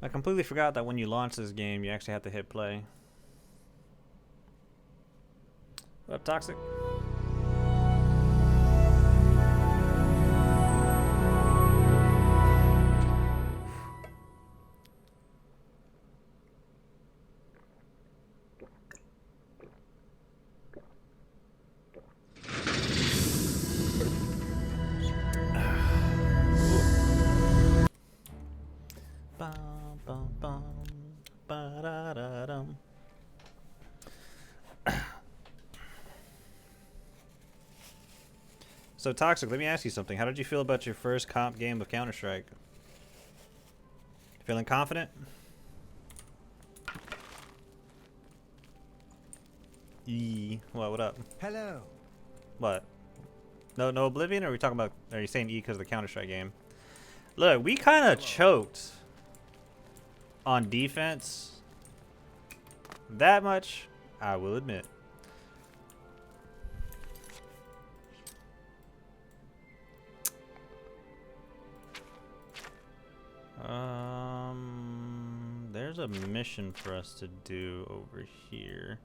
I completely forgot that when you launch this game, you actually have to hit play. What up, Toxic? So, Toxic, let me ask you something. How did you feel about your first comp game of Counter-Strike? Feeling confident? What up? Hello. What? No Oblivion, or are we talking about, are you saying E because of the Counter-Strike game? Look, we kind of choked on defense. That much, I will admit. There's a mission for us to do over here.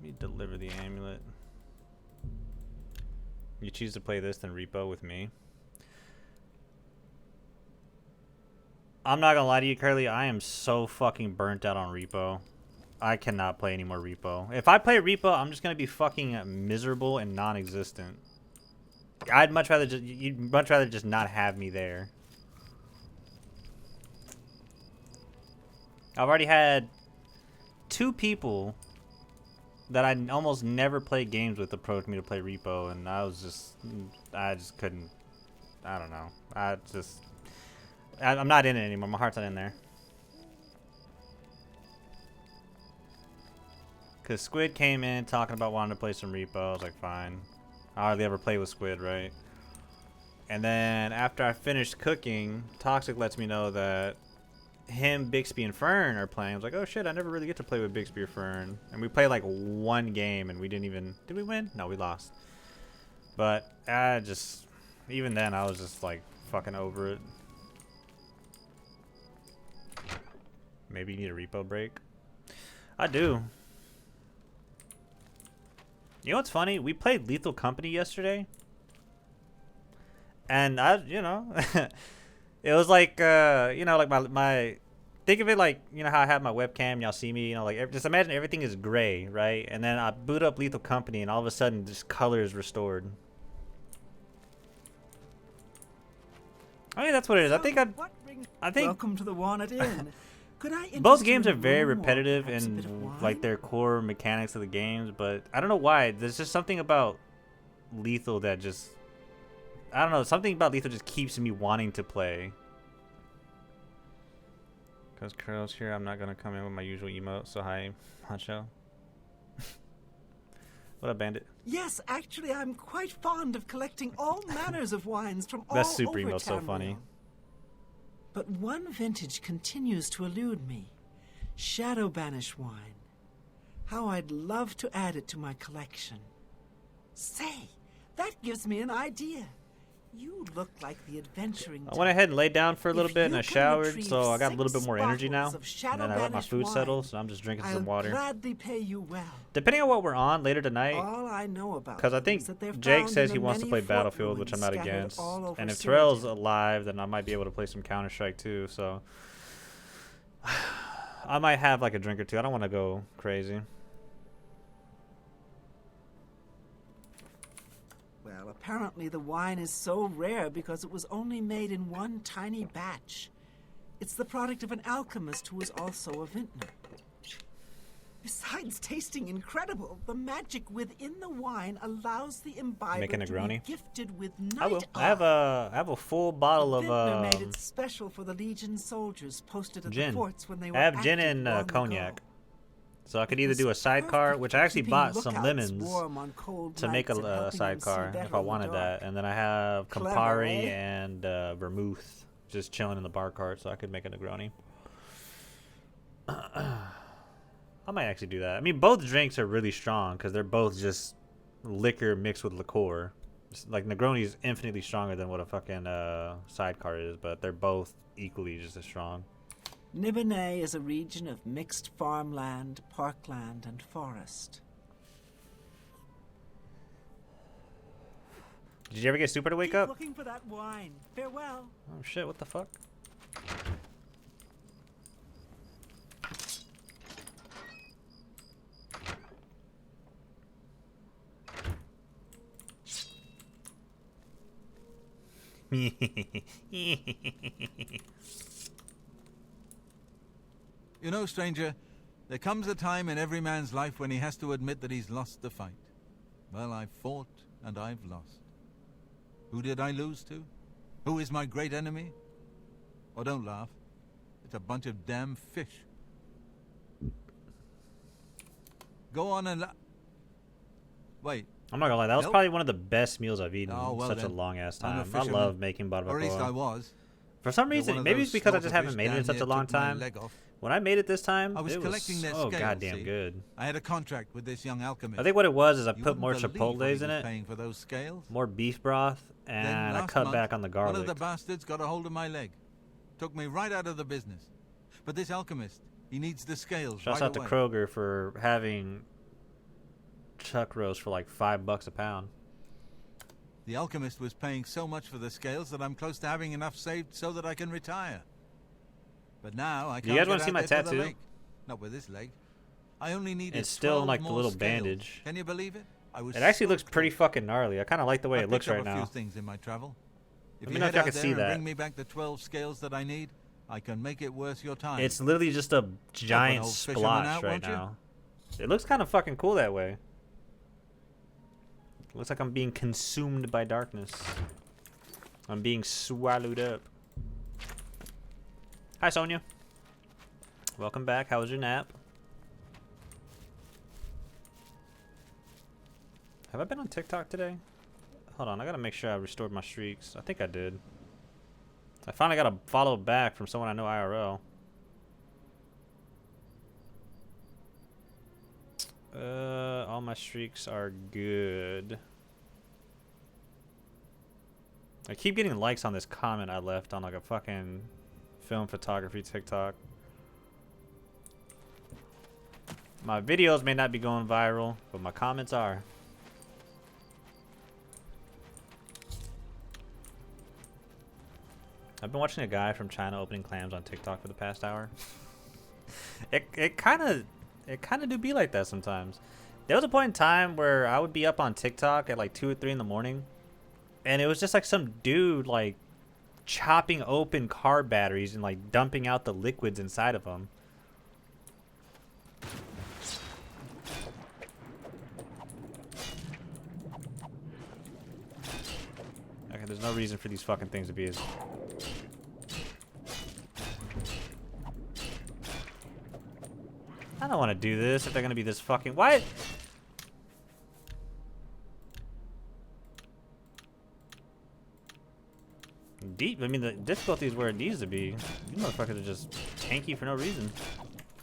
Let me deliver the amulet. You choose to play this, then repo with me. I'm not gonna lie to you, Curly. I am so fucking burnt out on repo. I cannot play any more repo. If I play repo, I'm just gonna be fucking miserable and non-existent. I'd much rather just you'd much rather just not have me there. I've already had 2 people that I almost never play games with approach me to play repo, and I just couldn't. I don't know. I'm not in it anymore. My heart's not in there. Cause Squid came in talking about wanting to play some repo. I was like, fine. I hardly ever play with Squid, right? And then after I finished cooking, Toxic lets me know that him, Bixby, and Fern are playing. I was like, oh shit, I never really get to play with Bixby or Fern. And we played like 1 game and we didn't even... Did we win? No, we lost. But even then, I was just like fucking over it. Maybe you need a repo break. I do. You know what's funny? We played Lethal Company yesterday. And it was like, like my think of it like, how I have my webcam, y'all see me, like, just imagine everything is gray, right? And then I boot up Lethal Company and all of a sudden just color is restored. I mean, that's what it is. I think Welcome to the Walnut Inn. Could I both games are very repetitive in like their core mechanics of the games, but I don't know why. There's just something about Lethal that just, I don't know, something about Lethal just keeps me wanting to play. Because Curl's here, I'm not going to come in with my usual emote, so hi, Honcho. What up, Bandit? Yes, actually, I'm quite fond of collecting all manners of wines from all That super over emote's so funny. But one vintage continues to elude me. Shadow Banish wine. How I'd love to add it to my collection. Say, that gives me an idea. You look like the adventuring type. I went ahead and laid down for a little bit and I showered, so I got a little bit more energy now. And then I let my food settle, so I'm just drinking some water. I'll gladly pay you well. Depending on what we're on later tonight, all I know about because I think Jake says he wants to play Battlefield, which I'm not against. And if Terrell's alive, then I might be able to play some Counter-Strike too, so I might have like a drink or two. I don't want to go crazy. Well, apparently the wine is so rare because it was only made in one tiny batch. It's the product of an alchemist who is also a vintner. Besides tasting incredible, the magic within the wine allows the imbiber to be gifted with night I have a full bottle of vintner made it special for the Legion soldiers posted at gin. The forts when they were I have gin and cognac. Ago. So I could either do a sidecar, which I actually bought some lemons to make a sidecar if I wanted that. And then I have Campari and vermouth just chilling in the bar cart, so I could make a Negroni. I might actually do that. I mean, both drinks are really strong because they're both just liquor mixed with liqueur. Like, Negroni is infinitely stronger than what a fucking sidecar is, but they're both equally just as strong. Nibonay is a region of mixed farmland, parkland, and forest. Did you ever get stupid to wake Keep up? looking for that wine. Farewell. Oh shit, what the fuck? You know, stranger, there comes a time in every man's life when he has to admit that he's lost the fight. Well, I've fought and I've lost. Who did I lose to? Who is my great enemy? Oh, don't laugh. It's a bunch of damn fish. Go on and wait. I'm not gonna lie, that was Nope. probably one of the best meals I've eaten Oh, in well such a then. long ass I'm a time. I fisherman. love making Or at least I barbacoa. was. For some But one reason, of maybe those it's because I just slaughter haven't fish made it in down such a here long took my time. leg off. When I made it this time, I was it collecting was their so scales, goddamn see? good. I had a contract with this young alchemist. I think what it was is I You put more wouldn't believe what he chipotles in was it, paying for those scales. more beef broth, Then and I last cut month, back on the One garlic. of the bastards got a hold of my leg. Took me right out of the business. But this alchemist, he needs the scales Shouts right out to away. Kroger for having chuck roast for like $5 a pound. The alchemist was paying so much for the scales that I'm close to having enough saved so that I can retire. But now I Do can't you guys get wanna out see my there to the tattoo? lake. Not with this leg. I only needed It's still in 12 like the more little scales. bandage. Can you believe it? I was It actually so looks pretty close. fucking gnarly. I kind of like the way I it looks picked up right a now. few things in my travel. If Let me you know if head y'all out can there see and that. bring me back the 12 scales that I need, I can make it worth your time. It's literally just a giant old fisherman splotch out, right won't you? now. It looks kind of fucking cool that way. Looks like I'm being consumed by darkness. I'm being swallowed up. Hi, Sonia. Welcome back. How was your nap? Have I been on TikTok today? Hold on, I gotta make sure I restored my streaks. I think I did. I finally got a follow back from someone I know IRL. All my streaks are good. I keep getting likes on this comment I left on like a fucking film photography TikTok. My videos may not be going viral, but my comments are. I've been watching a guy from China opening clams on TikTok for the past hour. It kind of do be like that sometimes. There was a point in time where I would be up on TikTok at like 2 or 3 in the morning, and it was just like some dude like chopping open car batteries and like dumping out the liquids inside of them. Okay, there's no reason for these fucking things to be as... I don't want to do this if they're gonna be this fucking... Why? Deep. I mean, the difficulty is where it needs to be. You motherfuckers are just tanky for no reason.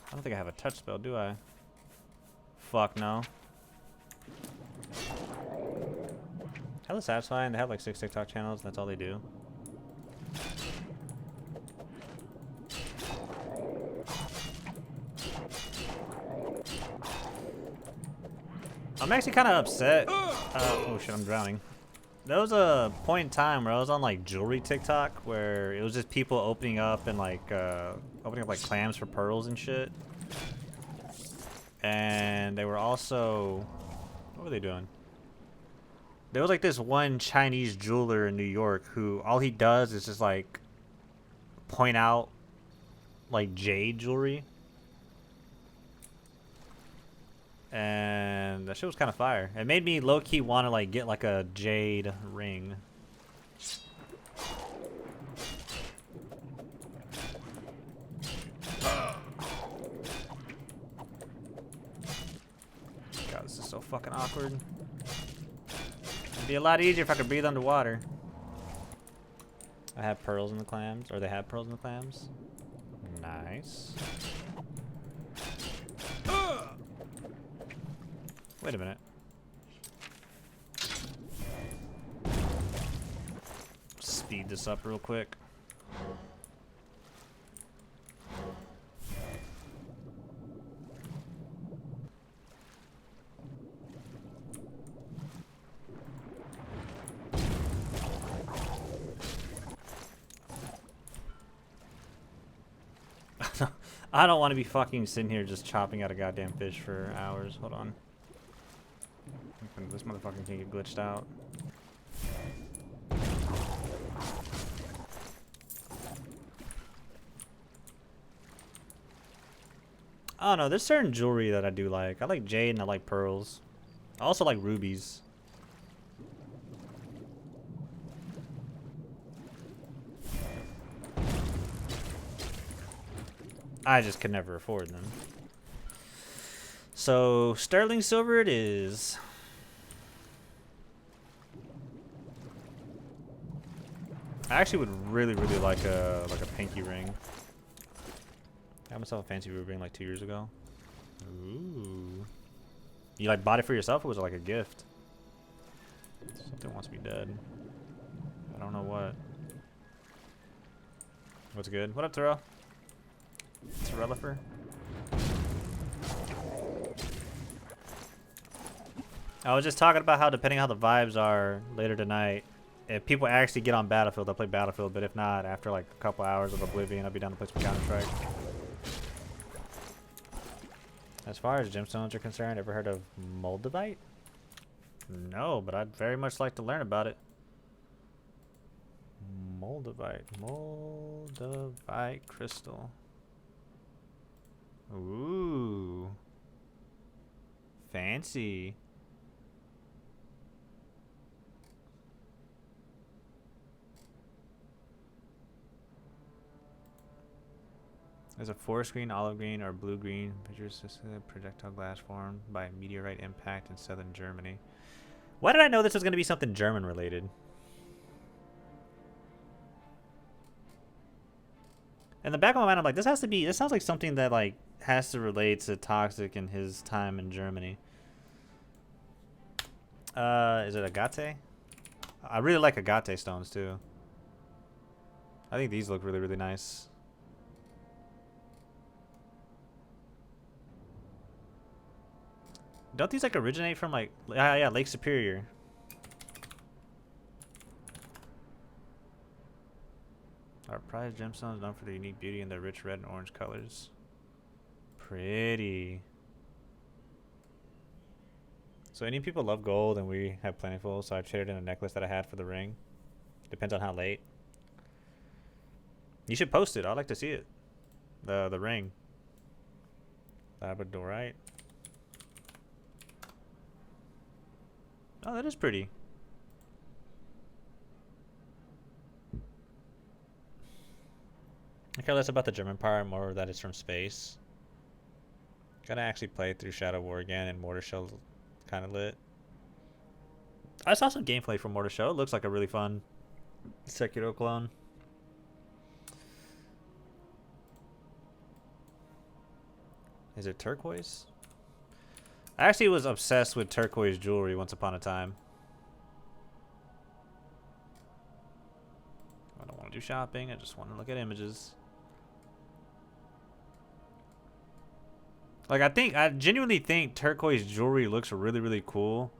I don't think I have a touch spell, do I? Fuck no. Hella satisfying. They have like 6 TikTok channels, and that's all they do. I'm actually kind of upset. Oh shit, I'm drowning. There was a point in time where I was on like jewelry TikTok where it was just people opening up and like opening up like clams for pearls and shit. And they were also, what were they doing? There was like this one Chinese jeweler in New York who all he does is just like point out like jade jewelry. And that shit was kind of fire. It made me low-key want to like get like a jade ring. God, this is so fucking awkward. It'd be a lot easier if I could breathe underwater. I have pearls in the clams, or they have pearls in the clams. Nice. Wait a minute. Speed this up real quick. I don't want to be fucking sitting here just chopping at a goddamn fish for hours. Hold on. This motherfucker can get glitched out. I don't know. There's certain jewelry that I do like. I like jade and I like pearls. I also like rubies. I just could never afford them. So sterling silver it is. I actually would really like a pinky ring. I got myself a fancy ruby ring like 2 years ago. Ooh. You like bought it for yourself, or was it like a gift? Something wants to be dead. I don't know what. What's good? What up, Terrell? Terrellifer? I was just talking about how depending on how the vibes are later tonight, if people actually get on Battlefield, they'll play Battlefield, but if not, after like a couple hours of Oblivion, I'll be down to play some Counter-Strike. As far as gemstones are concerned, ever heard of Moldavite? No, but I'd very much like to learn about it. Moldavite. Moldavite crystal. Ooh. Fancy. There's a forest green, olive green, or blue green projectile glass formed by a meteorite impact in southern Germany. Why did I know this was going to be something German related? In the back of my mind, I'm like, this sounds like something that like has to relate to Toxic and his time in Germany. Is it agate? I really like agate stones too. I think these look really nice. Don't these like originate from like yeah, Lake Superior? Our prized gemstones known for their unique beauty and their rich red and orange colors. Pretty. So Indian people love gold and we have plentiful, so I traded in a necklace that I had for the ring. Depends on how late. You should post it. I'd like to see it. The ring. Labradorite. Oh, that is pretty. I care less about the German part, more that it's from space. Gotta actually play through Shadow War again, and Mortar Shell kind of lit. I saw some gameplay from Mortar Shell. It looks like a really fun Sekiro clone. Is it turquoise? I actually was obsessed with turquoise jewelry once upon a time. I don't want to do shopping. I just want to look at images. Like, I genuinely think turquoise jewelry looks really cool.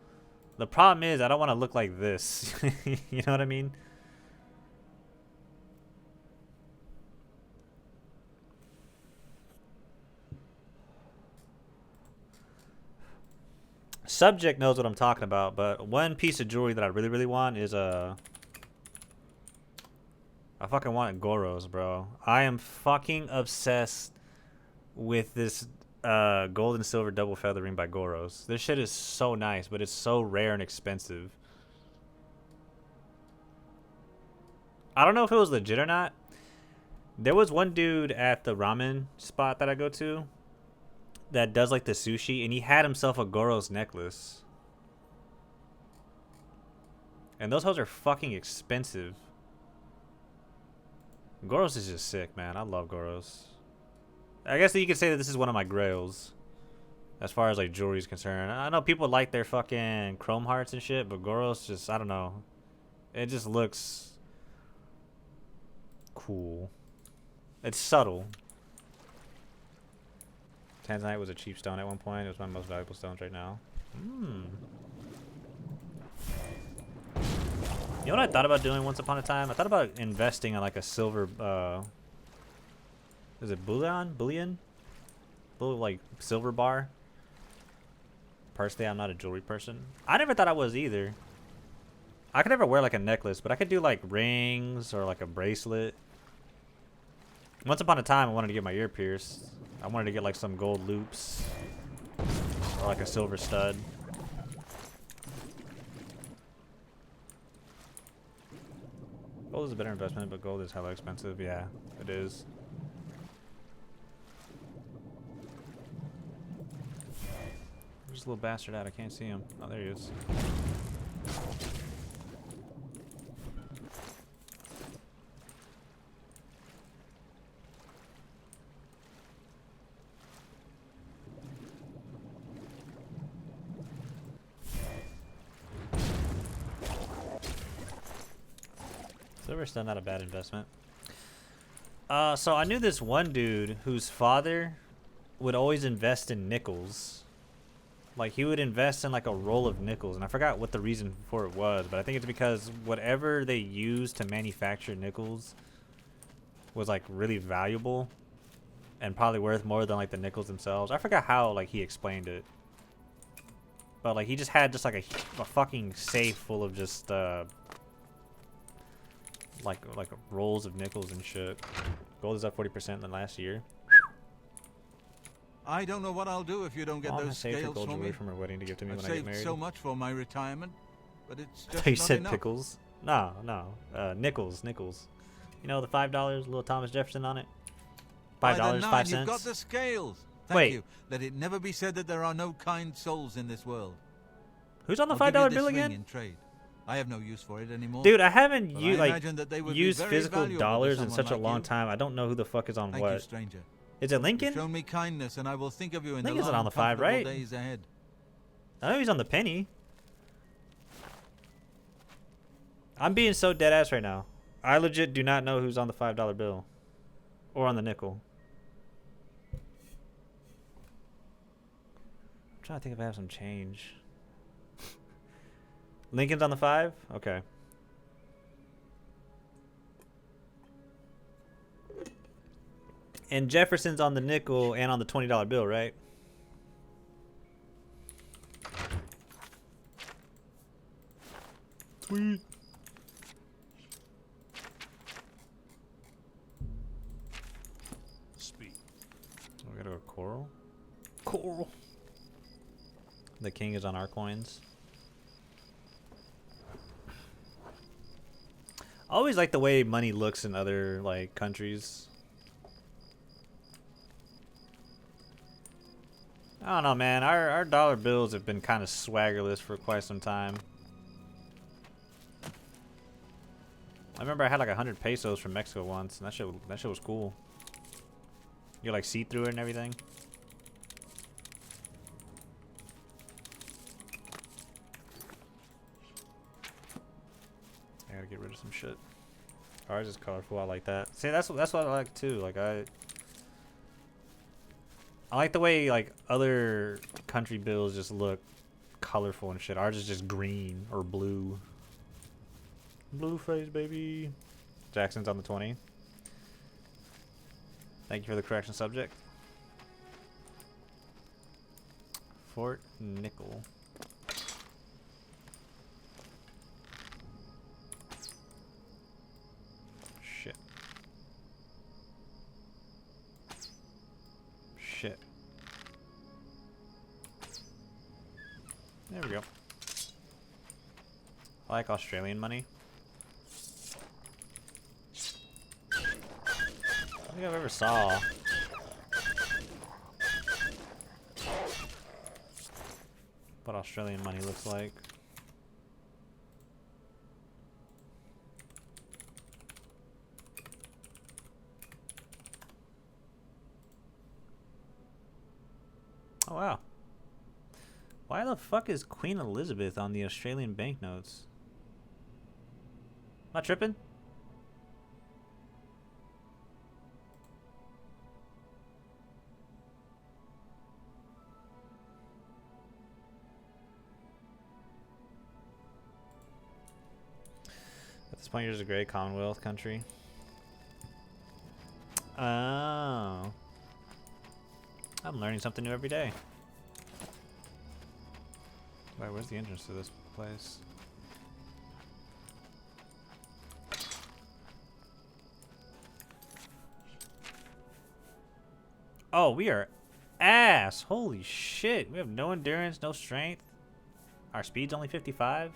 The problem is I don't want to look like this. You know what I mean? Subject knows what I'm talking about, but one piece of jewelry that I really want is I fucking want Goros, bro. I am fucking obsessed with this gold and silver double feather ring by Goros. This shit is so nice, but it's so rare and expensive. I don't know if it was legit or not. There was one dude at the ramen spot that I go to that does like the sushi, and he had himself a Goros necklace. And those hoes are fucking expensive. Goros is just sick, man. I love Goros. I guess that you could say that this is one of my grails as far as like jewelry is concerned. I know people like their fucking chrome hearts and shit, but Goros just, I don't know. It just looks cool. It's subtle. Tanzanite was a cheap stone at one point. It was my most valuable stones right now. You know what I thought about doing once upon a time? I thought about investing in like a silver Is it bullion? Bullion? Little like silver bar. Personally, I'm not a jewelry person. I never thought I was either. I could never wear like a necklace, but I could do like rings or like a bracelet. Once upon a time, I wanted to get my ear pierced. I wanted to get like some gold loops or like a silver stud. Gold is a better investment, but gold is hella expensive. Yeah, it is. Where's this little bastard at? I can't see him. Oh, there he is. Silver's still not a bad investment. So I knew this one dude whose father would always invest in nickels. Like he would invest in like a roll of nickels, and I forgot what the reason for it was, but I think it's because whatever they used to manufacture nickels was like really valuable and probably worth more than like the nickels themselves. I forgot how like he explained it, but like he just had just like a fucking safe full of just like rolls of nickels and shit. Gold is up 40% in the last year. I don't know what I'll do if you don't get Mom those has saved her scales gold for jewelry me. from her wedding to give to me I've when I get saved married. so much for my retirement, but it's I just thought you not said enough. pickles. No, no. Nickels. You know the $5, little Thomas Jefferson on it. By the $5, nine, 5 You've got cents. the scales. Thank Wait. you. Let it never be said that there are no kind souls in this world. Who's on the I'll give you $5 this bill ring again? in trade. I have no use for it anymore. Dude, I haven't but used I imagine that they would be used very physical valuable to dollars in someone such a like long you. time. I don't know who the fuck is on Thank what. you, stranger. Is it You've Lincoln? shown me kindness, and I will think of you in the Lincoln's long, not on the 5, comfortable right? days ahead. I know he's on the penny. I'm being so dead ass right now. I legit do not know who's on the $5 bill or on the nickel. I'm trying to think if I have some change. Lincoln's on the 5? Okay. And Jefferson's on the nickel and on the $20 bill, right? Sweet. Speak. We gotta go coral. Coral. The king is on our coins. I always like the way money looks in other like countries. I don't know, man. Our dollar bills have been kind of swaggerless for quite some time. I remember I had like 100 pesos from Mexico once, and that shit was cool. You like see through it and everything. I gotta get rid of some shit. Ours is colorful. I like that. See, that's what I like too. Like I like the way like other country bills just look colorful and shit. Ours is just green or blue. Blue face, baby. Jackson's on the 20. Thank you for the correction, subject. Fort Nickel. Shit. Shit. There we go. I like Australian money. I don't think I've ever saw. What Australian money looks like. Oh wow. Why the fuck is Queen Elizabeth on the Australian banknotes? Am I tripping? At this point, you're just a great Commonwealth country. Oh. I'm learning something new every day. Wait, where's the entrance to this place? Oh, we are ass. Holy shit. We have no endurance, no strength. Our speed's only 55.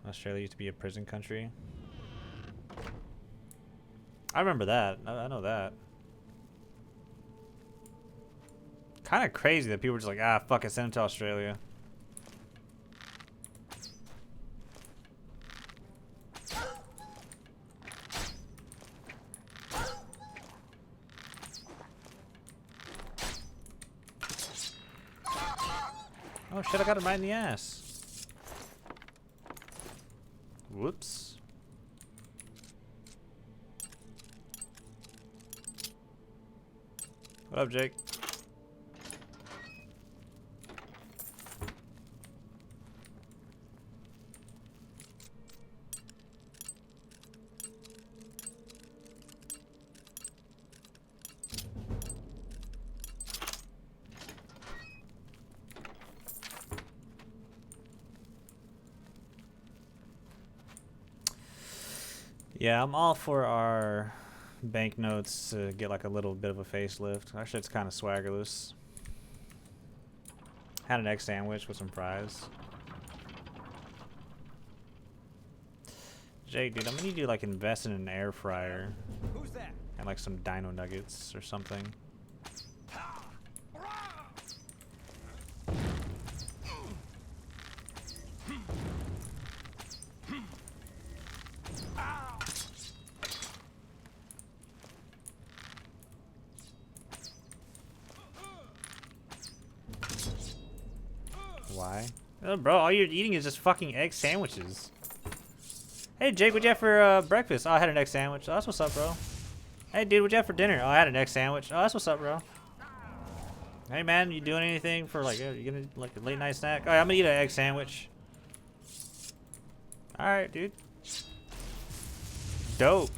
Australia used to be a prison country. I remember that. I know that. Kind of crazy that people were just like, ah, fuck it, send him to Australia. Oh shit, I got him right in the ass. Whoops. What up, Jake? Yeah, I'm all for our banknotes to get like a little bit of a facelift. Our shit's kind of swaggerless. Had an egg sandwich with some fries. Jake, dude, I'm gonna need you to like invest in an air fryer. Who's that? And like some dino nuggets or something. Why? Oh, bro, all you're eating is just fucking egg sandwiches. Hey, Jake, what'd you have for breakfast? Oh, I had an egg sandwich. Oh, that's what's up, bro. Hey, dude, what'd you have for dinner? Oh, I had an egg sandwich. Oh, that's what's up, bro. Hey, man, you doing anything for, like, you gonna, like, a late night snack? Oh, yeah, I'm gonna eat an egg sandwich. Alright, dude. Dope.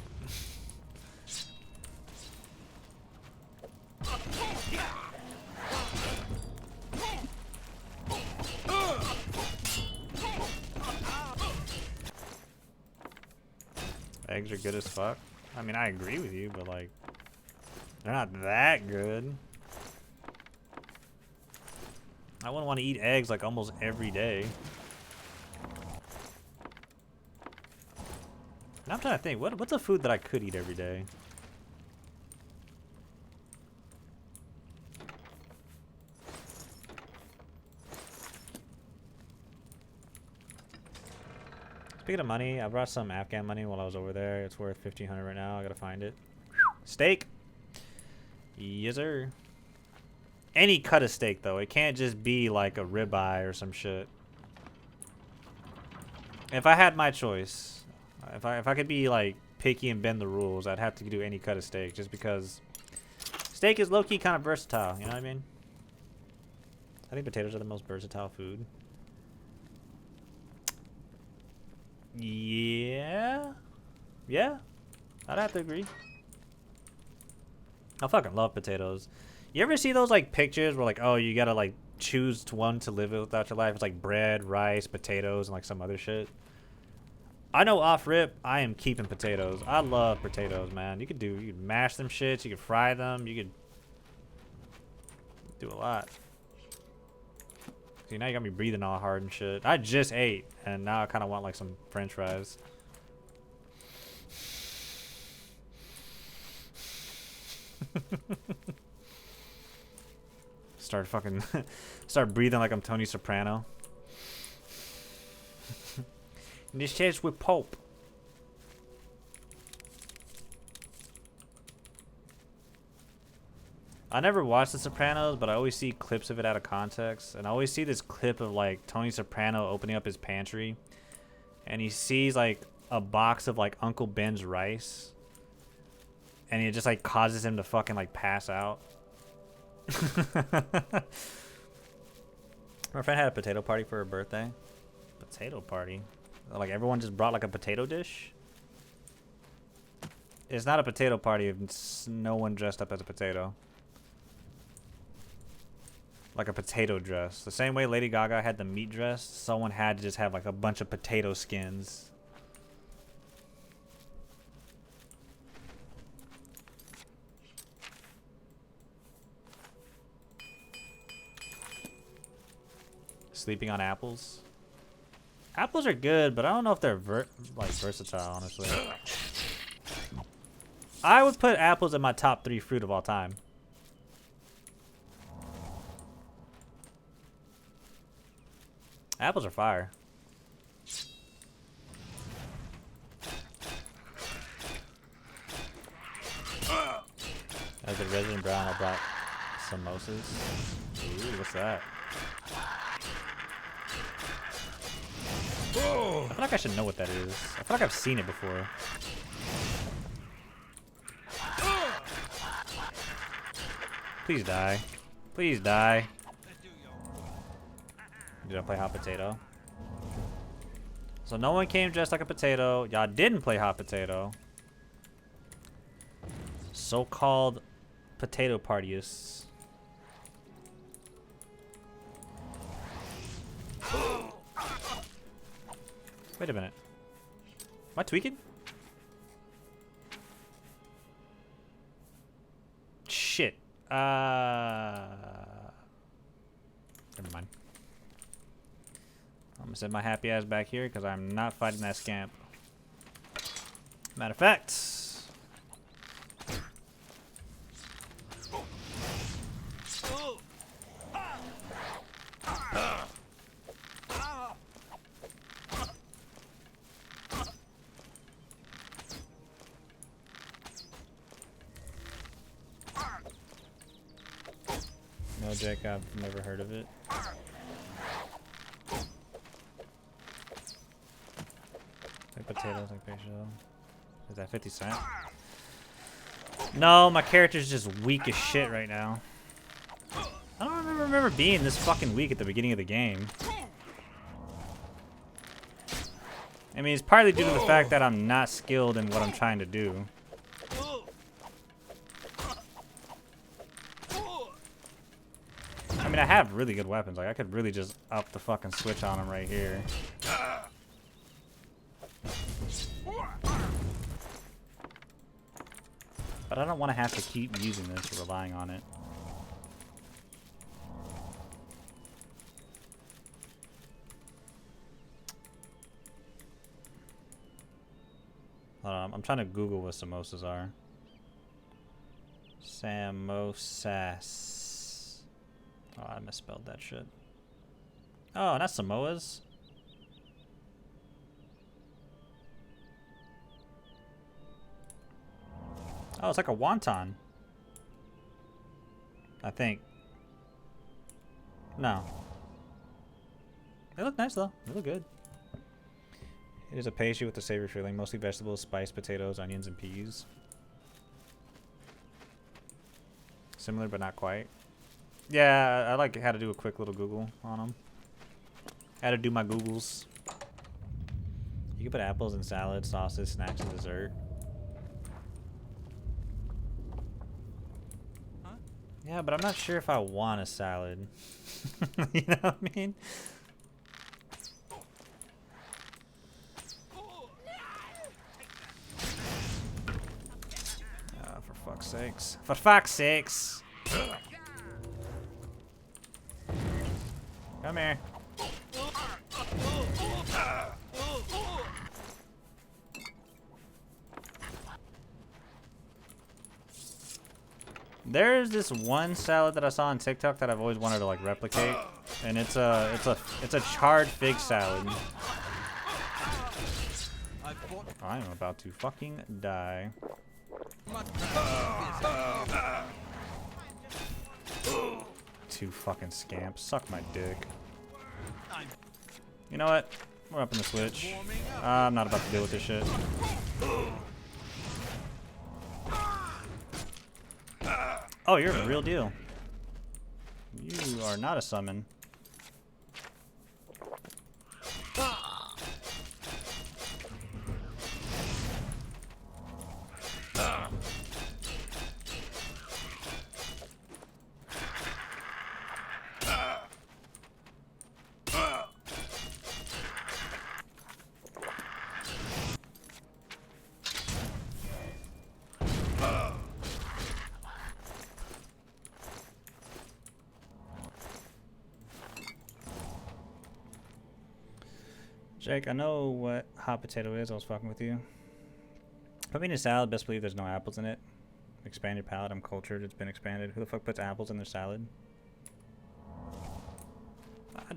Eggs are good as fuck. I mean, I agree with you, but like, they're not that good. I wouldn't want to eat eggs like almost every day. Now I'm trying to think, what's a food that I could eat every day? Speaking of money, I brought some Afghan money while I was over there. It's worth 1,500 right now. I gotta find it. Steak. Yes, sir. Any cut of steak though. It can't just be like a ribeye or some shit. If I had my choice, if I could be like picky and bend the rules, I'd have to do any cut of steak just because steak is low-key kind of versatile. You know what I mean? I think potatoes are the most versatile food. Yeah. Yeah. I'd have to agree. I fucking love potatoes. You ever see those like pictures where like, oh, you gotta like choose one to live without your life? It's like bread, rice, potatoes, and like some other shit. I know off rip, I am keeping potatoes. I love potatoes, man. You could mash them shits, you could fry them, you could do a lot. See, now you got me breathing all hard and shit. I just ate, and now I kind of want like some French fries. Start breathing like I'm Tony Soprano. And this tastes with pulp. I never watched The Sopranos, but I always see clips of it out of context. And I always see this clip of like Tony Soprano opening up his pantry. And he sees like a box of like Uncle Ben's rice. And it just like causes him to fucking like pass out. My friend had a potato party for her birthday. Potato party? Like everyone just brought like a potato dish? It's not a potato party if no one dressed up as a potato. Like a potato dress. The same way Lady Gaga had the meat dress, someone had to just have like a bunch of potato skins. Sleeping on apples. Apples are good, but I don't know if they're versatile, honestly. I would put apples in my top 3 fruit of all time. Apples are fire. As a resident brown, I brought samosas. Ooh, what's that? I feel like I should know what that is. I feel like I've seen it before. Please die. Please die. Did I play hot potato? So no one came dressed like a potato. Y'all didn't play hot potato. So-called potato partyists. Wait a minute. Am I tweaking? Shit. Never mind. I'm gonna send my happy ass back here because I'm not fighting that scamp. Matter of fact. No, Jake, I've never heard of it. Like potatoes, like facial. Is that 50 cents? No, my character's just weak as shit right now. I don't remember being this fucking weak at the beginning of the game. I mean, it's partly due to the fact that I'm not skilled in what I'm trying to do. I mean, I have really good weapons. Like, I could really just up the fucking switch on him right here. But I don't want to have to keep using this or relying on it. Hold on, I'm trying to Google what samosas are. Samosas. Oh, I misspelled that shit. Oh, not Samoas. Oh, it's like a wonton. I think. No. They look nice though. They look good. It is a pastry with a savory filling, mostly vegetables, spiced potatoes, onions, and peas. Similar, but not quite. Yeah, I like had to do a quick little Google on them. Had to do my Googles. You can put apples in salad, sauces, snacks, and dessert. Huh? Yeah, but I'm not sure if I want a salad. You know what I mean? Oh, for fuck's sakes. For fuck's sakes! Come here. There's this one salad that I saw on TikTok that I've always wanted to like replicate, and it's a charred fig salad. I'm about to fucking die. Two fucking scamps. Suck my dick. You know what? We're up in the switch. I'm not about to deal with this shit. Oh, you're a real deal. You are not a summon. Jake, I know what hot potato is. I was fucking with you. Put me in a salad. Best believe there's no apples in it. Expand your palate. I'm cultured. It's been expanded. Who the fuck puts apples in their salad?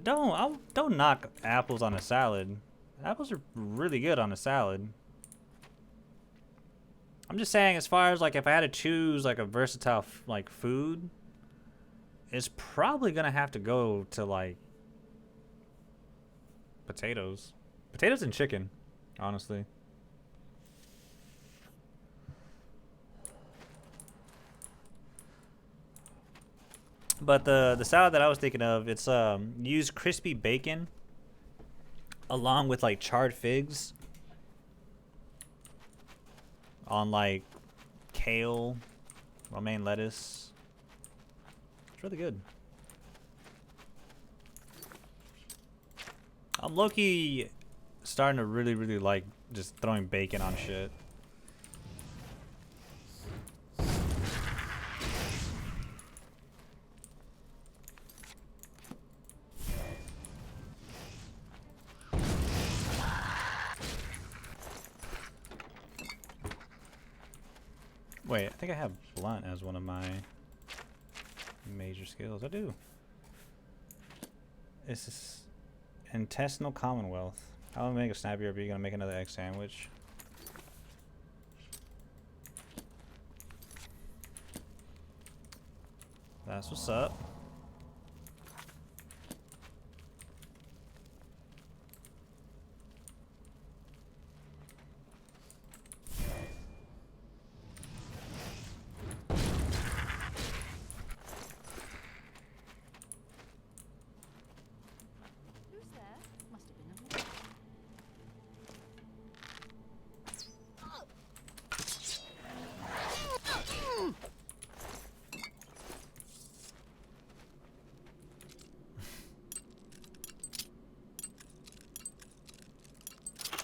Don't knock apples on a salad. Apples are really good on a salad. I'm just saying, as far as like if I had to choose like a versatile like food, it's probably gonna have to go to like potatoes. Potatoes and chicken, honestly. But the salad that I was thinking of, it's use crispy bacon along with like charred figs on like kale, romaine lettuce. It's really good. I'm low-key starting to really like just throwing bacon on shit. Wait, I think I have blunt as one of my major skills. I do. This is intestinal commonwealth. How do I make a snappy RB? Gonna make another egg sandwich. That's what's up.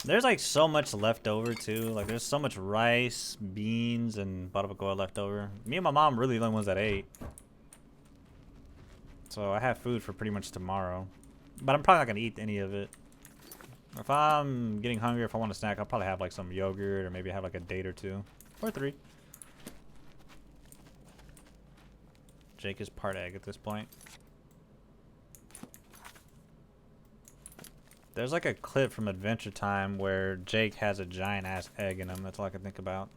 There's like so much left over too. Like there's so much rice, beans, and barbacoa left over. Me and my mom really the only ones that ate. So I have food for pretty much tomorrow. But I'm probably not gonna eat any of it. If I'm getting hungry, if I want a snack, I'll probably have like some yogurt or maybe have like a date or two. Or 3. Jake is part egg at this point. There's like a clip from Adventure Time where Jake has a giant ass egg in him. That's all I can think about.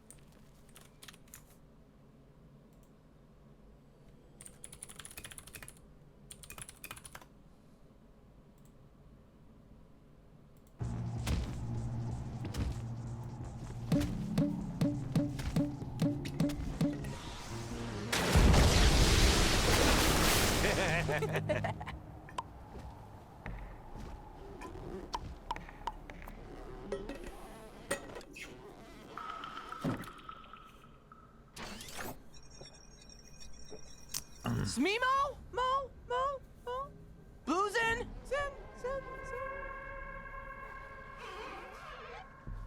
Smemo? Mo? Boozin'? Zin.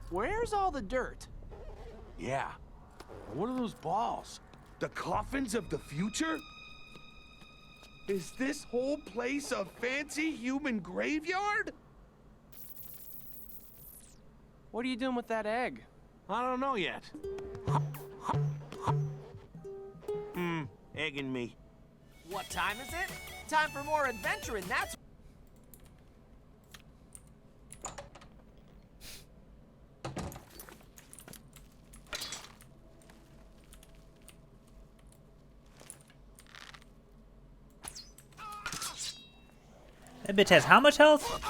Where's all the dirt? Yeah. What are those balls? The coffins of the future? Is this whole place a fancy human graveyard? What are you doing with that egg? I don't know yet. Egg and me. What time is it? Time for more adventuring, that's... That bitch has how much health?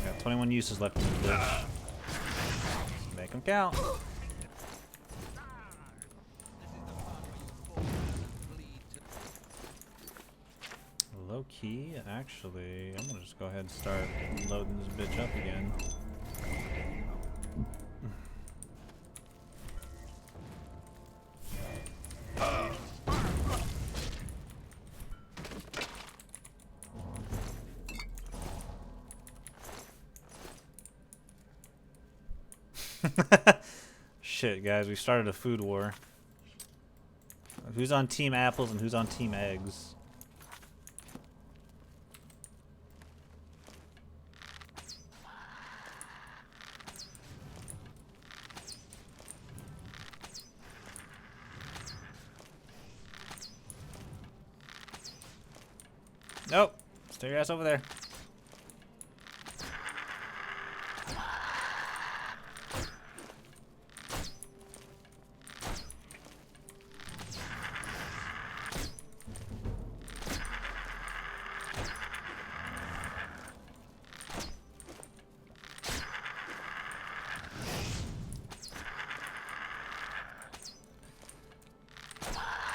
I got 21 uses left in this bitch. Make them count. Low key, actually, I'm gonna just go ahead and start loading this bitch up again. Shit, guys, we started a food war. Who's on Team Apples and who's on Team Eggs? Nope. Stay your ass over there.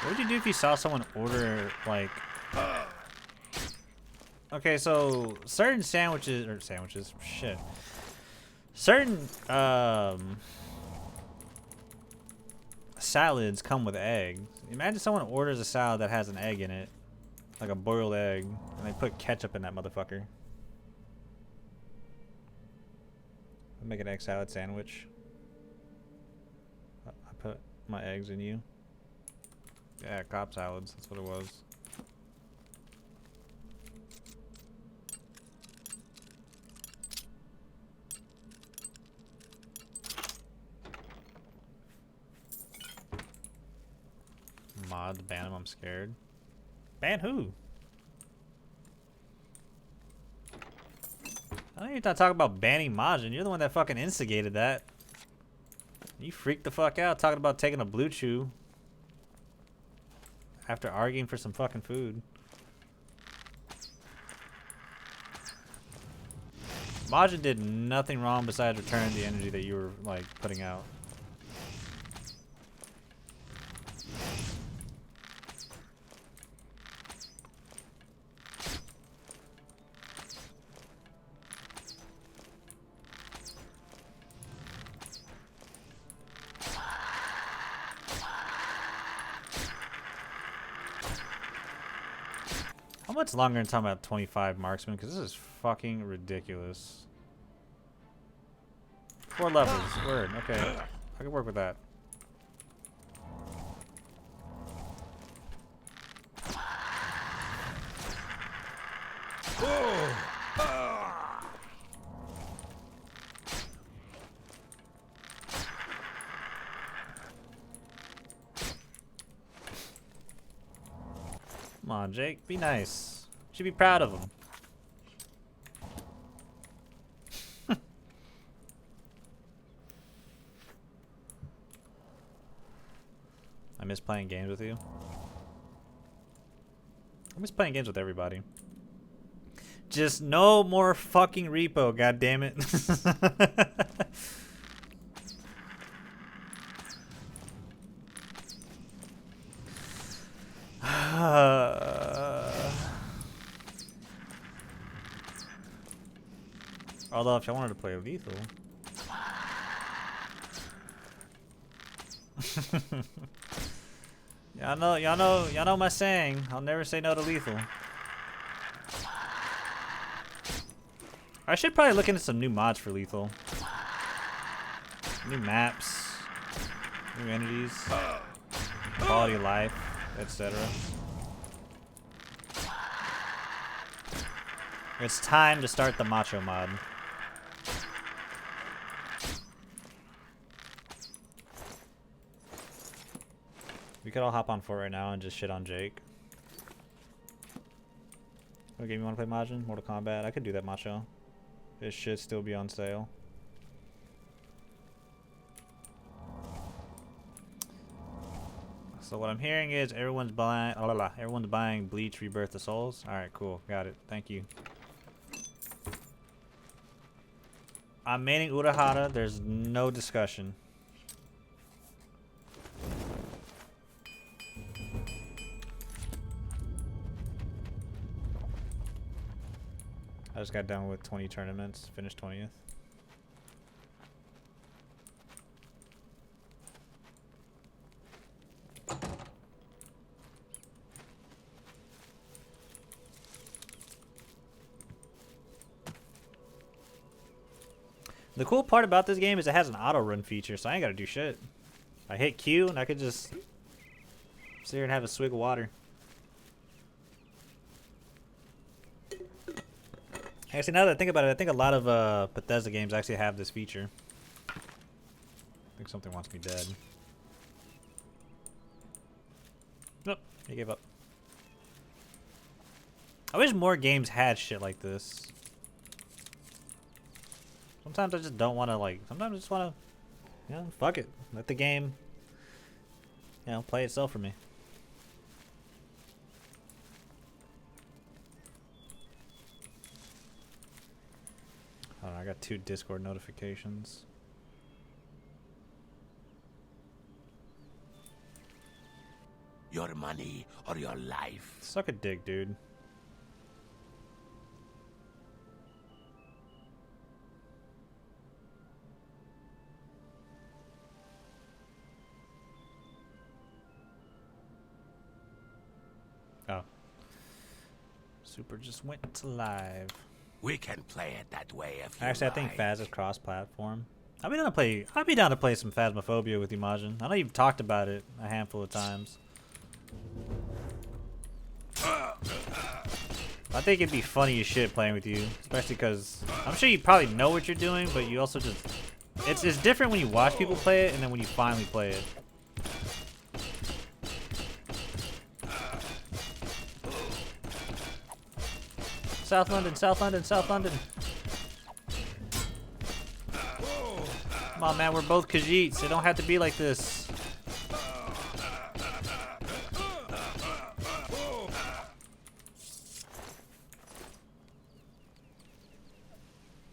What would you do if you saw someone order, like... Okay, so certain sandwiches, shit. Certain, salads come with eggs. Imagine someone orders a salad that has an egg in it. Like a boiled egg. And they put ketchup in that motherfucker. I'll make an egg salad sandwich. I put my eggs in you. Yeah, cop salads. That's what it was. Mods, ban him, I'm scared. Ban who? I don't even talk about banning Majin. You're the one that fucking instigated that. You freaked the fuck out talking about taking a blue chew after arguing for some fucking food. Majin did nothing wrong besides return the energy that you were like putting out. How much longer in talking about 25 marksman? Because this is fucking ridiculous. 4 levels. Word. Okay. I can work with that. Come on, Jake. Be nice. You should be proud of him. I miss playing games with you. I miss playing games with everybody. Just no more fucking repo, goddammit. Although if I wanted to play lethal. y'all know my saying. I'll never say no to lethal. I should probably look into some new mods for lethal. New maps, new entities, quality of life, etc. It's time to start the macho mod. We could all hop on Fort right now and just shit on Jake. What game you want to play, Majin? Mortal Kombat? I could do that, macho. It should still be on sale. So what I'm hearing is everyone's buying Bleach Rebirth of Souls. All right, cool, got it. Thank you. I'm maining Urahara. There's no discussion. I just got done with 20 tournaments. Finished 20th. The cool part about this game is it has an auto run feature, so I ain't gotta do shit. I hit Q and I could just sit here and have a swig of water. Actually, now that I think about it, I think a lot of Bethesda games actually have this feature. I think something wants me dead. Nope, he gave up. I wish more games had shit like this. Sometimes I just don't want to, like, sometimes I just want to, you know, fuck it. Let the game, you know, play itself for me. Hold on, I got 2 Discord notifications. Your money or your life. Suck a dick, dude. Oh. Super just went to live. We can play it that way if you Actually, I think like. Phaz is cross-platform. I'd be down to play some Phasmophobia with you, Majin. I know you've talked about it a handful of times. I think it'd be funny as shit playing with you, especially because I'm sure you probably know what you're doing, but you also just it's different when you watch people play it and then when you finally play it. South London, South London, South London. Come on, man, we're both Khajiits. It don't have to be like this.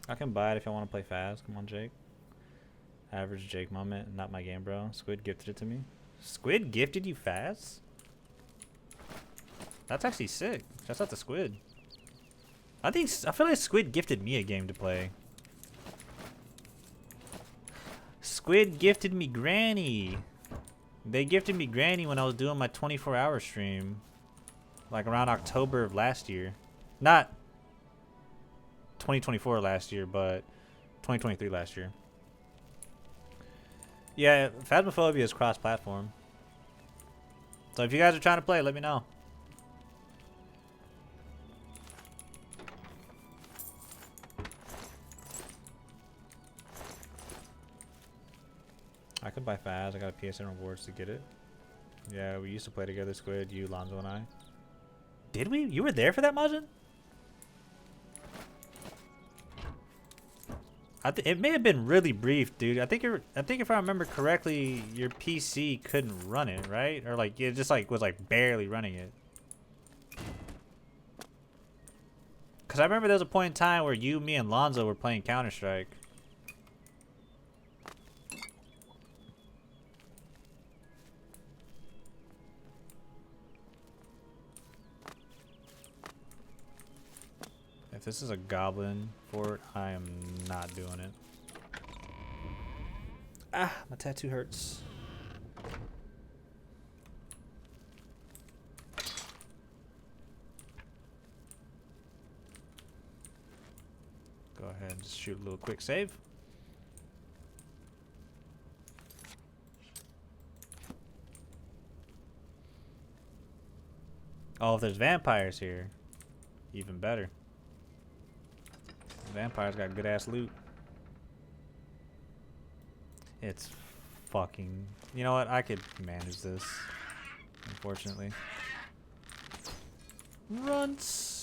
I can buy it if I want to play fast. Come on, Jake. Average Jake moment, not my game, bro. Squid gifted it to me. Squid gifted you fast? That's actually sick. Shouts out to Squid. I feel like Squid gifted me a game to play. Squid gifted me Granny. They gifted me Granny when I was doing my 24-hour stream. Like around October of last year. Not 2024 last year, but 2023 last year. Yeah, Phasmophobia is cross-platform. So if you guys are trying to play, let me know. I could buy Phaz. I got a PSN rewards to get it. Yeah, we used to play together, Squid, you, Lonzo, and I. Did we? You were there for that, Majin? It may have been really brief, dude. I think if I remember correctly, your PC couldn't run it, right? Or like it just like was like barely running it. Cause I remember there was a point in time where you, me, and Lonzo were playing Counter-Strike. If this is a goblin fort, I am not doing it. Ah, my tattoo hurts. Go ahead and just shoot a little quick save. Oh, if there's vampires here, even better. Vampires got good ass loot. It's fucking... You know what? I could manage this. Unfortunately. Runts.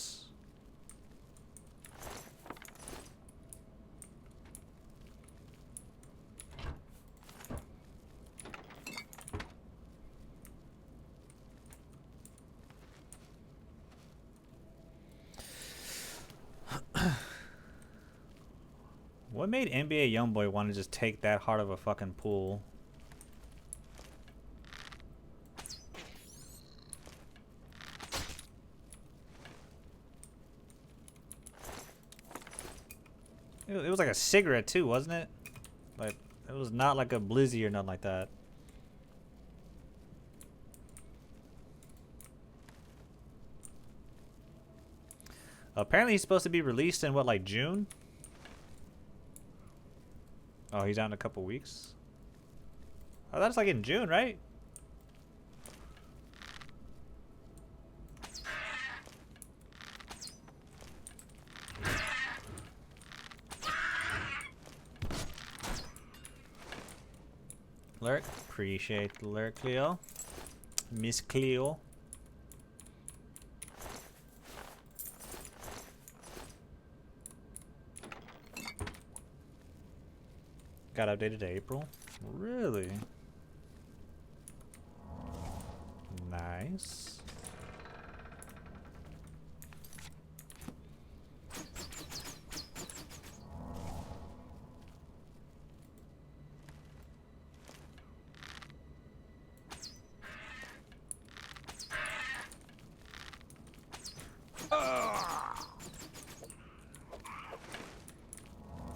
What made NBA Youngboy want to just take that hard of a fucking pool? It was like a cigarette too, wasn't it? Like, it was not like a blizzy or nothing like that. Apparently he's supposed to be released in what, like June? Oh, he's out in a couple weeks? Oh, that's like in June, right? Lurk. Appreciate the lurk, Cleo. Miss Cleo. Got updated to April. Really? Nice.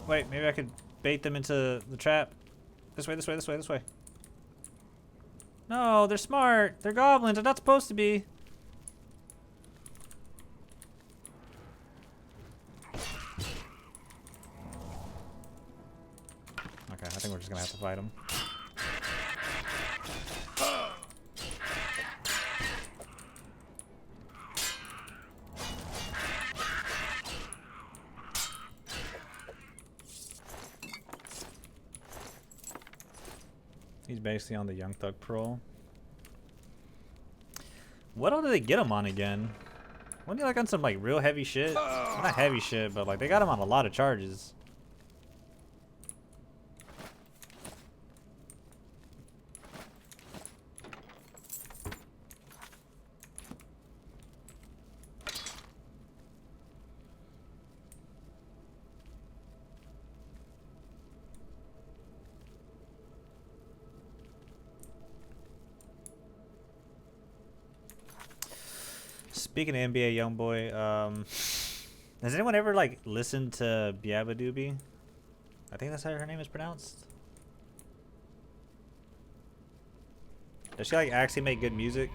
Wait, maybe I could bait them into the trap. This way, this way, this way, this way. No, they're smart. They're goblins. They're not supposed to be. Okay, I think we're just gonna have to fight them. He's basically on the Young Thug Pro. What all did they get him on again? Wasn't he like on some like real heavy shit? Not heavy shit, but like they got him on a lot of charges. Speaking of NBA Youngboy, has anyone ever like listened to Biaba Doobie? I think that's how her name is pronounced. Does she like actually make good music?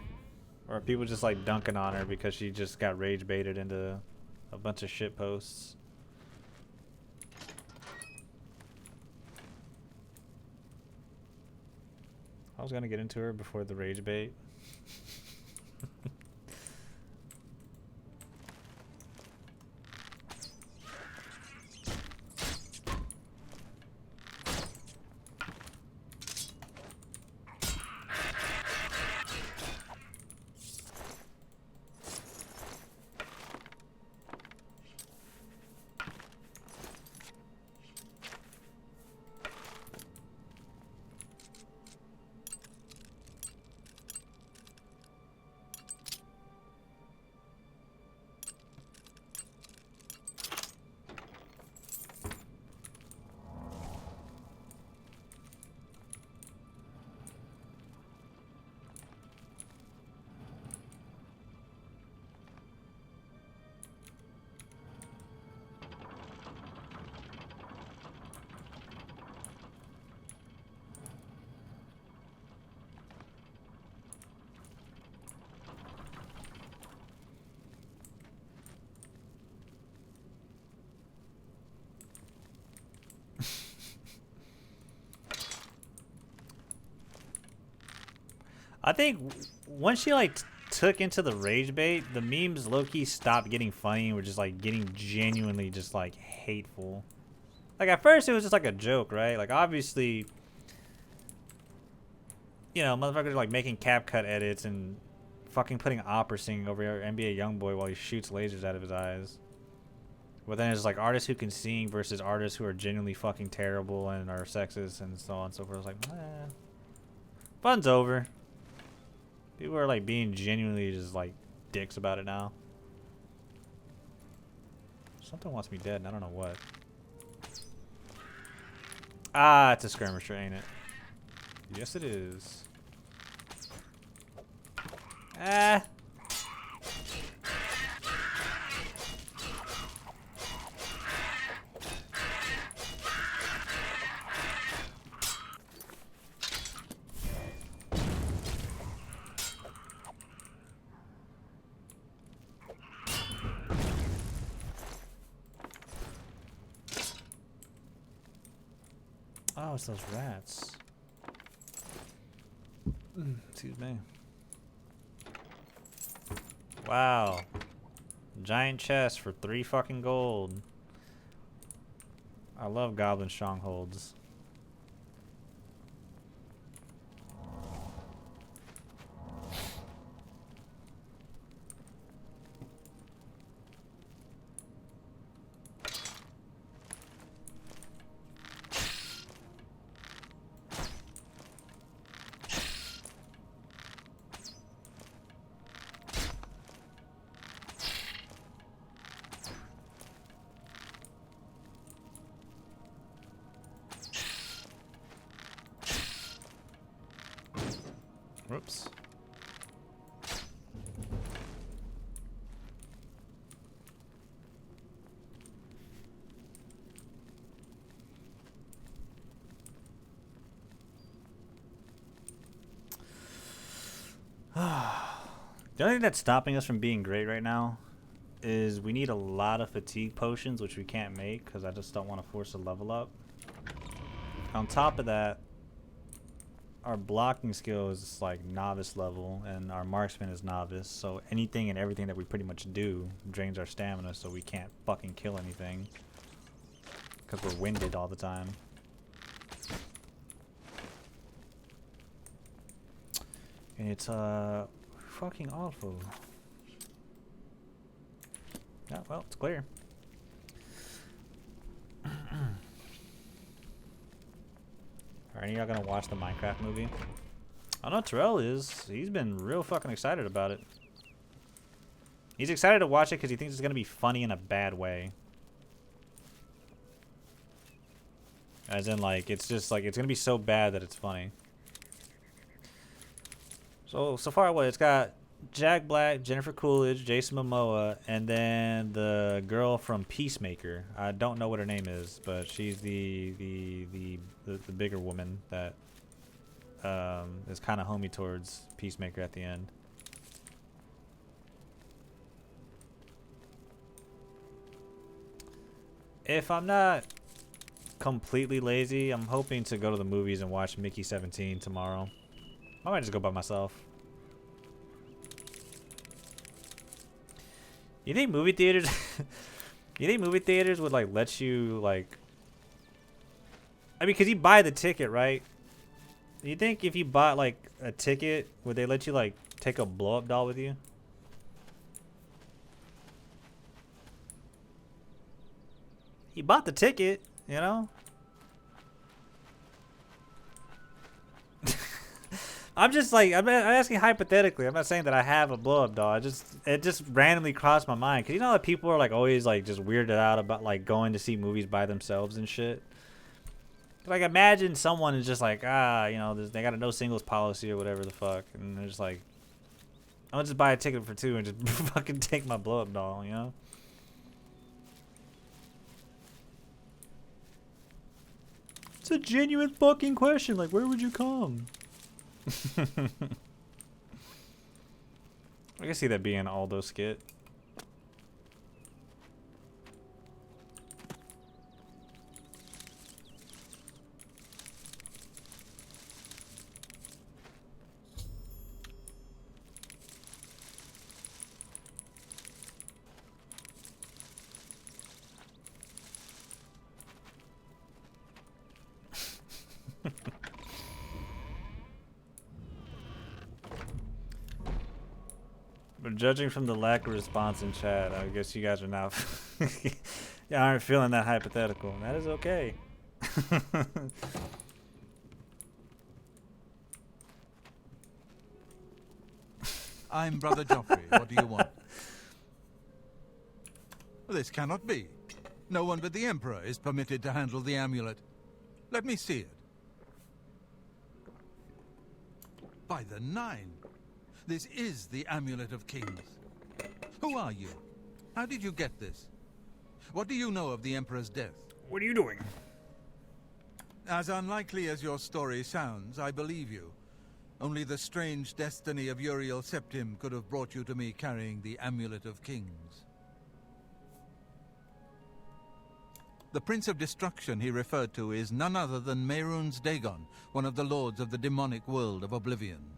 Or are people just like dunking on her because she just got rage baited into a bunch of shit posts? I was gonna get into her before the rage bait. I think once she like took into the rage bait, the memes low-key stopped getting funny and were just like getting genuinely just like hateful. Like at first it was just like a joke, right? Like obviously, you know, motherfuckers are like making cap cut edits and fucking putting opera singing over NBA Youngboy while he shoots lasers out of his eyes. But then it's like artists who can sing versus artists who are genuinely fucking terrible and are sexist and so on and so forth. It's like, fun's over. People are like being genuinely just like dicks about it now. Something wants me dead and I don't know what. Ah, it's a skirmisher, ain't it? Yes, it is. Ah. it's those rats. Excuse me. Wow. Giant chest for 3 fucking gold. I love goblin strongholds. Whoops. The only thing that's stopping us from being great right now is we need a lot of fatigue potions, which we can't make because I just don't want to force a level up. On top of that, our blocking skill is like novice level and our marksman is novice, so anything and everything that we pretty much do drains our stamina, so we can't fucking kill anything because we're winded all the time. And it's fucking awful. Yeah, well, it's clear. Are any of y'all gonna watch the Minecraft movie? I know Terrell is. He's been real fucking excited about it. He's excited to watch it because he thinks it's gonna be funny in a bad way. As in, like, it's just like, it's gonna be so bad that it's funny. So far, what? It's got Jack Black, Jennifer Coolidge, Jason Momoa, and then the girl from Peacemaker. I don't know what her name is, but she's the bigger woman that is kind of homey towards Peacemaker at the end. If I'm not completely lazy, I'm hoping to go to the movies and watch Mickey 17 tomorrow. I might just go by myself. You think movie theaters you think movie theaters would like let you like, I mean, cuz you buy the ticket, right? You think if you bought like a ticket, would they let you like take a blow up doll with you? You bought the ticket, you know? I'm just like, I'm asking hypothetically. I'm not saying that I have a blow up doll. It just randomly crossed my mind. Cause you know that people are like always like just weirded out about like going to see movies by themselves and shit. Like imagine someone is just like, you know, they got a no singles policy or whatever the fuck. And they're just like, I'm gonna just buy a ticket for 2 and just fucking take my blow up doll, you know? It's a genuine fucking question. Like, where would you come? I can see that being an Aldo skit. But judging from the lack of response in chat, I guess you guys are now you aren't feeling that hypothetical. That is okay. I'm Brother Joffrey. What do you want? This cannot be. No one but the Emperor is permitted to handle the amulet. Let me see it. By the 9. This is the Amulet of Kings. Who are you? How did you get this? What do you know of the Emperor's death? What are you doing? As unlikely as your story sounds, I believe you. Only the strange destiny of Uriel Septim could have brought you to me carrying the Amulet of Kings. The Prince of Destruction he referred to is none other than Mehrunes Dagon, one of the lords of the demonic world of Oblivion.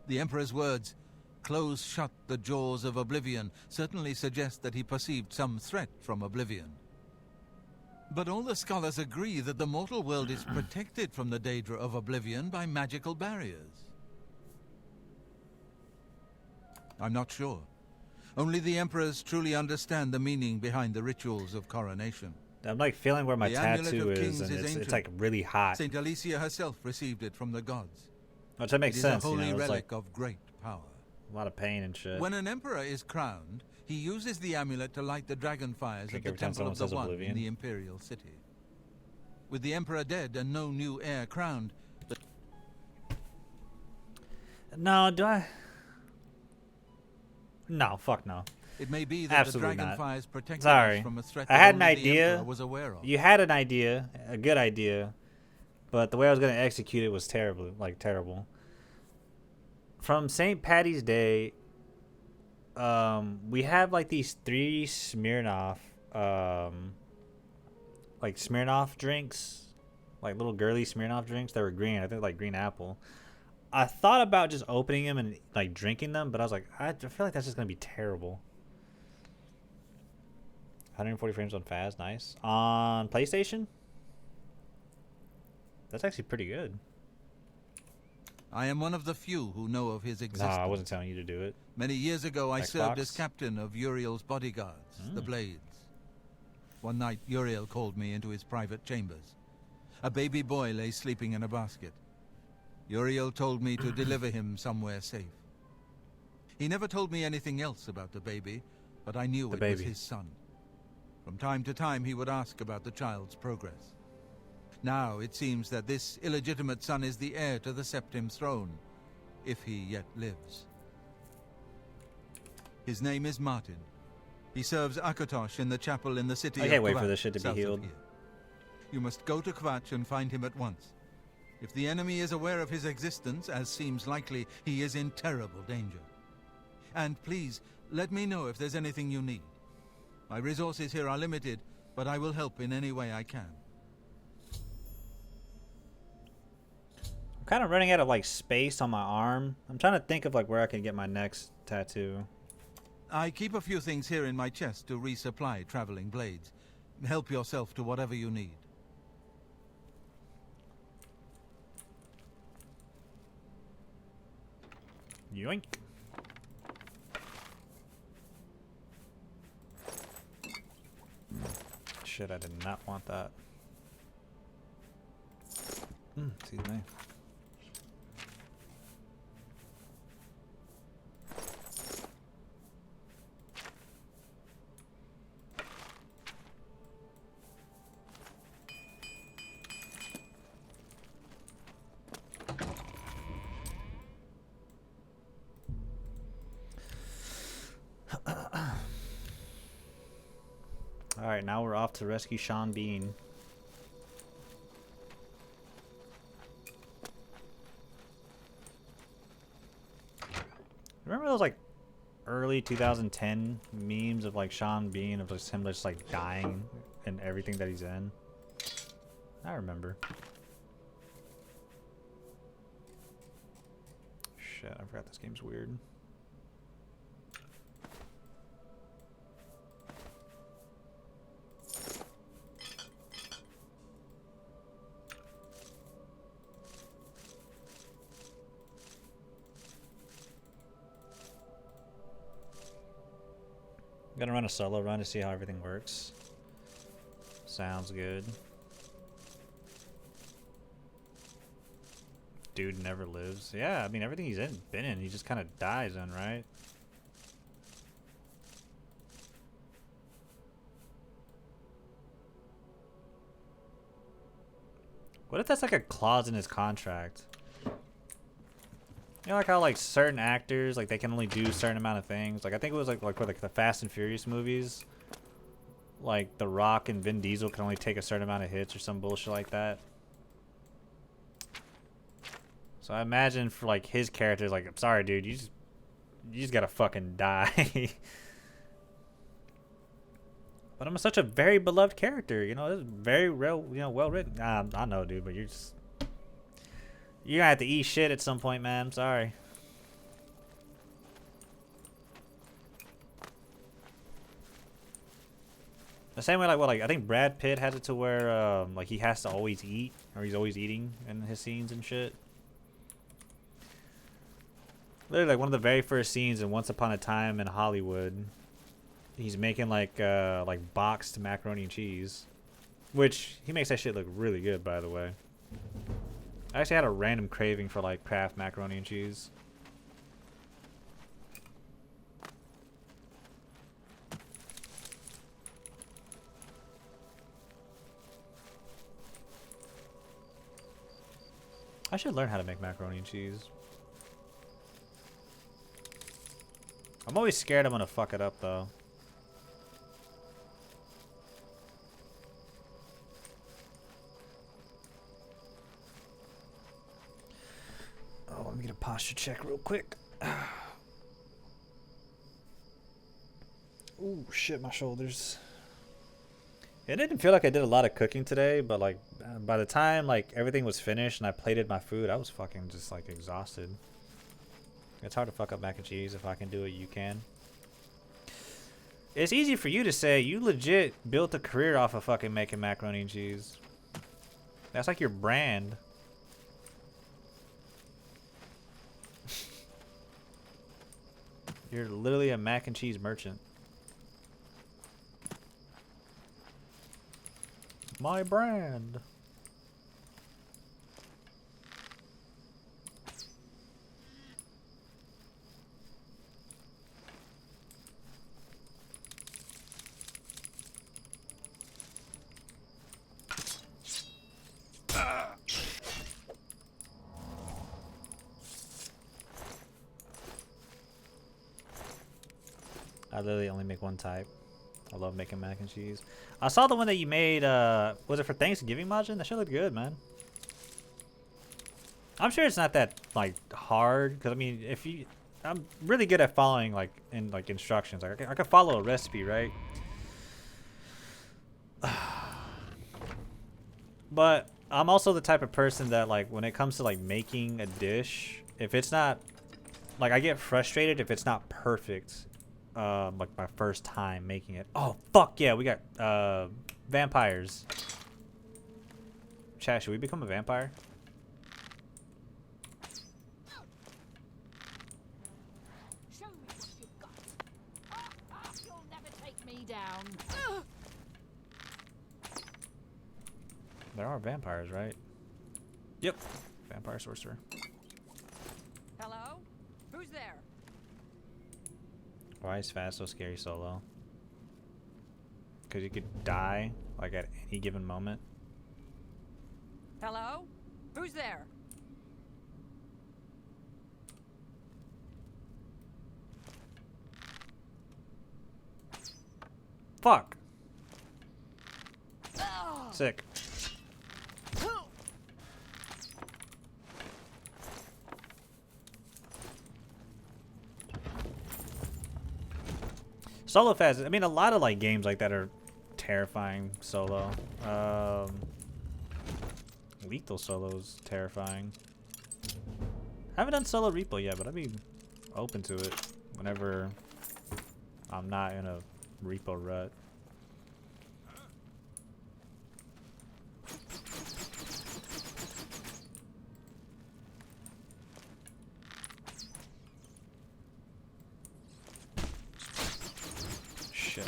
The Emperor's words, "Close shut the jaws of Oblivion," certainly suggest that he perceived some threat from Oblivion. But all the scholars agree that the mortal world is protected from the Daedra of Oblivion by magical barriers. I'm not sure. Only the Emperors truly understand the meaning behind the rituals of coronation. I'm like feeling where my The Amulet tattoo of is, Kings and is it's ancient. like really hot. Saint Alicia herself received it from the gods. Which that makes It is sense, a holy you know, it's like relic of great power. a lot of pain and shit. When an emperor is crowned, he uses the amulet to light the dragon fires Kick at the every time Temple of the someone says One Oblivion. in the Imperial City. With the emperor dead and no new heir crowned, No, do I? No, fuck no. it may be that Absolutely the dragon not. fires protected Sorry. us from a threat I that had an only the idea. emperor was aware of. You had an idea, a good idea, but the way I was gonna execute it was terrible, like terrible. From St. Patty's Day, we have like these 3 Smirnoff, like Smirnoff drinks, like little girly Smirnoff drinks that were green. I think like green apple. I thought about just opening them and like drinking them, but I was like, I feel like that's just gonna be terrible. 140 frames on Faz, nice. On PlayStation, that's actually pretty good. I am one of the few who know of his No, existence. I wasn't telling you to do it. Many years ago, I served Xbox? as captain of Uriel's bodyguards, the Blades. One night, Uriel called me into his private chambers. A baby boy lay sleeping in a basket. Uriel told me to deliver him somewhere safe. He never told me anything else about the baby, but I knew it was his son. From time to time, he would ask about the child's progress. Now, it seems that this illegitimate son is the heir to the Septim throne, if he yet lives. His name is Martin. He serves Akatosh in the chapel in the city of I can't wait for Kvatch, this shit to be south of healed. here. You must go to Kvatch and find him at once. If the enemy is aware of his existence, as seems likely, he is in terrible danger. And please, let me know if there's anything you need. My resources here are limited, but I will help in any way I can. I'm kind of running out of like space on my arm. I'm trying to think of like where I can get my next tattoo. I keep a few things here in my chest to resupply traveling blades. Help yourself to whatever you need. Yoink. Shit, I did not want that. Excuse me. Alright, now we're off to rescue Sean Bean. Remember those like early 2010 memes of like Sean Bean, of just him just like dying in everything that he's in? I remember. Shit, I forgot this game's weird. I'm gonna run a solo run to see how everything works. Sounds good. Dude never lives. Yeah, I mean everything he's been in, he just kind of dies in, right? What if that's like a clause in his contract? You know, like how like certain actors, like they can only do a certain amount of things. Like I think it was like for like the Fast and Furious movies, like The Rock and Vin Diesel can only take a certain amount of hits or some bullshit like that. So I imagine for like his characters, like, I'm sorry, dude, you just gotta fucking die. But I'm such a very beloved character, you know. It's very real, you know, well written. I know, dude, but you're gonna have to eat shit at some point, man. I'm sorry. The same way, like I think Brad Pitt has it to where like he has to always eat, or he's always eating in his scenes and shit. Literally, like one of the very first scenes in Once Upon a Time in Hollywood, he's making like boxed macaroni and cheese, which he makes that shit look really good, by the way. I actually had a random craving for like Kraft macaroni and cheese. I should learn how to make macaroni and cheese. I'm always scared I'm gonna fuck it up though. Oh, let me get a posture check real quick. Ooh, shit, my shoulders. It didn't feel like I did a lot of cooking today, but like by the time like everything was finished and I plated my food, I was fucking just like exhausted. It's hard to fuck up mac and cheese. If I can do it, you can. It's easy for you to say. You legit built a career off of fucking making macaroni and cheese. That's like your brand. You're literally a mac and cheese merchant. My brand. I literally only make one type. I love making mac and cheese. I saw the one that you made, was it for Thanksgiving, Majin? That shit looked good, man. I'm sure it's not that, like, hard, because, I mean, if you... I'm really good at following, like, instructions. Like, I can follow a recipe, right? But I'm also the type of person that, like, when it comes to, like, making a dish, if it's not... Like, I get frustrated if it's not perfect. Like my first time making it. Oh fuck yeah, we got vampires. Chat, should we become a vampire? Show me what you've got. You'll never take me down. There are vampires, right? Yep. Vampire sorcerer. Hello? Who's there? Why is Fast so scary solo? Because you could die, like, at any given moment. Hello? Who's there? Fuck. Sick. Solo fast. I mean, a lot of like games like that are terrifying solo. Lethal solo is terrifying. I haven't done solo repo yet, but I'd be open to it whenever I'm not in a repo rut. Shit.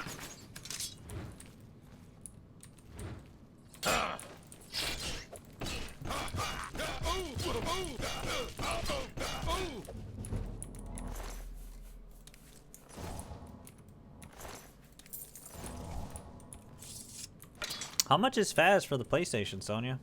How much is Faz for the PlayStation, Sonia?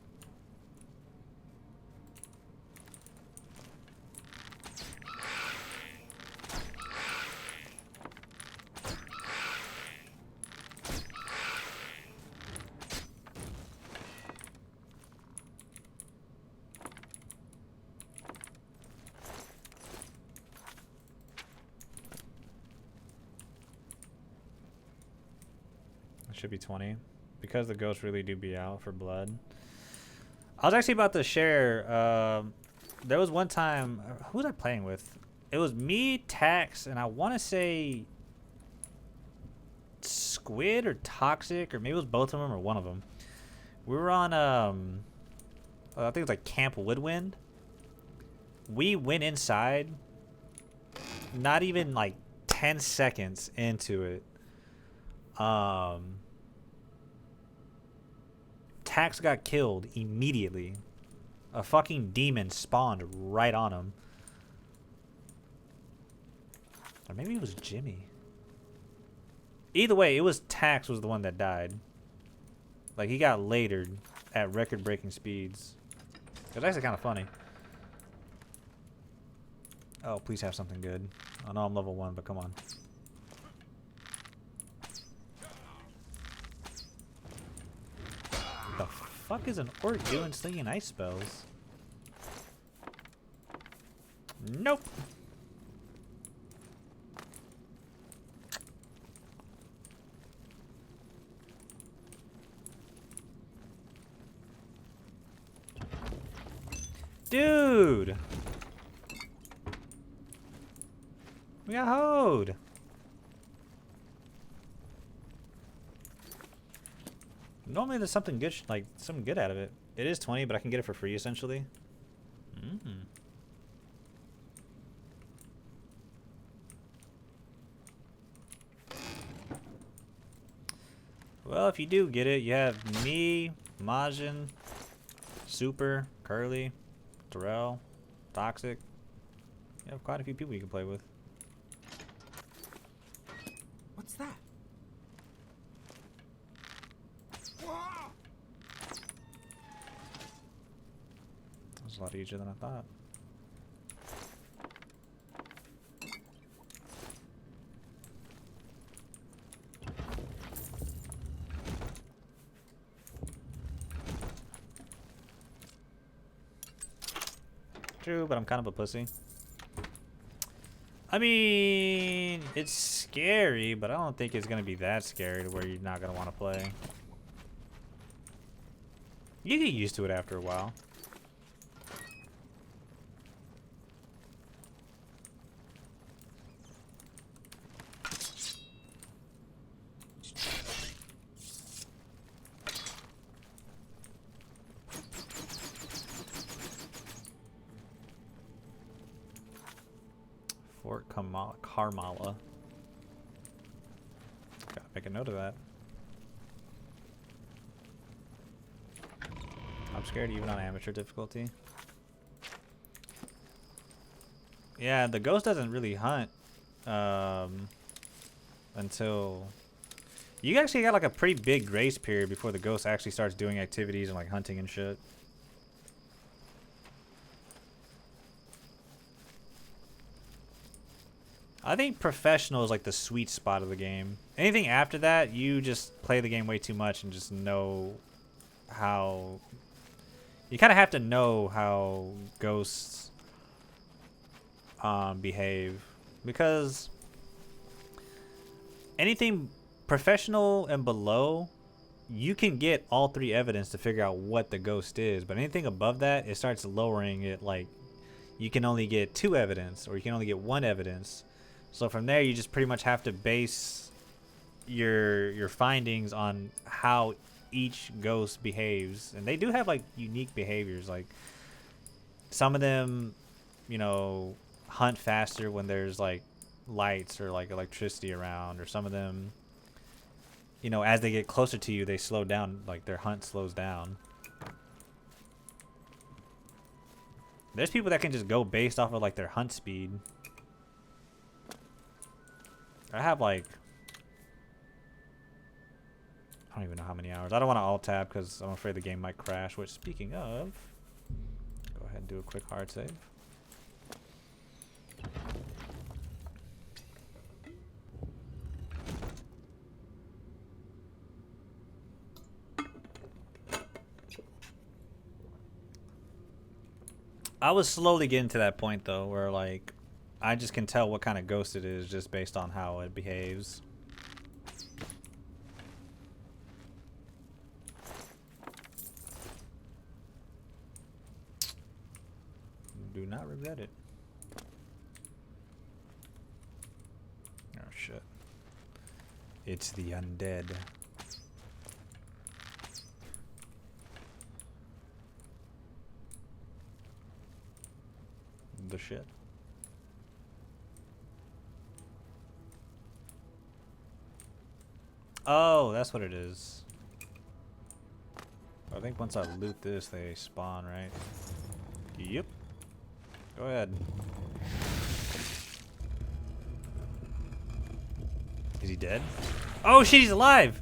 Should be 20. Because the ghosts really do be out for blood. I was actually about to share, there was one time, who was I playing with? It was me, Tax, and I want to say Squid or Toxic, or maybe it was both of them or one of them. We were on, I think it was like Camp Woodwind. We went inside, not even like 10 seconds into it. Tax got killed immediately. A fucking demon spawned right on him. Or maybe it was Jimmy. Either way, it was Tax was the one that died. Like, he got latered at record-breaking speeds. It was actually kind of funny. Oh, please have something good. I know I'm level 1, but come on. What the fuck is an orc doing slinging ice spells? Nope. Dude! We got hoed! Normally there's something good, like, something good out of it. It is 20, but I can get it for free, essentially. Well, if you do get it, you have me, Majin, Super, Curly, Terrell, Toxic. You have quite a few people you can play with. What's that? That was a lot easier than I thought. True, but I'm kind of a pussy. I mean, it's scary, but I don't think it's going to be that scary to where you're not going to want to play. You get used to it after a while. Fort Carmala. Gotta make a note of that. I'm scared even on amateur difficulty. Yeah, the ghost doesn't really hunt until you actually got like a pretty big grace period before the ghost actually starts doing activities and like hunting and shit. I think professional is like the sweet spot of the game. Anything after that, you just play the game way too much and just know how... You kind of have to know how ghosts behave. Because anything professional and below, you can get all three evidence to figure out what the ghost is. But anything above that, it starts lowering it. Like, you can only get 2 evidence or you can only get 1 evidence. So from there, you just pretty much have to base your findings on how each ghost behaves. And they do have like unique behaviors. Like some of them, you know, hunt faster when there's like lights or like electricity around. Or some of them, you know, as they get closer to you, they slow down. Like their hunt slows down. There's people that can just go based off of like their hunt speed. I have like, I don't even know how many hours. I don't want to alt tab because I'm afraid the game might crash. Which, speaking of, go ahead and do a quick hard save. I was slowly getting to that point though, where like, I just can tell what kind of ghost it is just based on how it behaves. not regret it. Oh shit. It's the undead. The shit. Oh, that's what it is. I think once I loot this, they spawn, right? Yep. Go ahead. Is he dead? Oh shit, he's alive!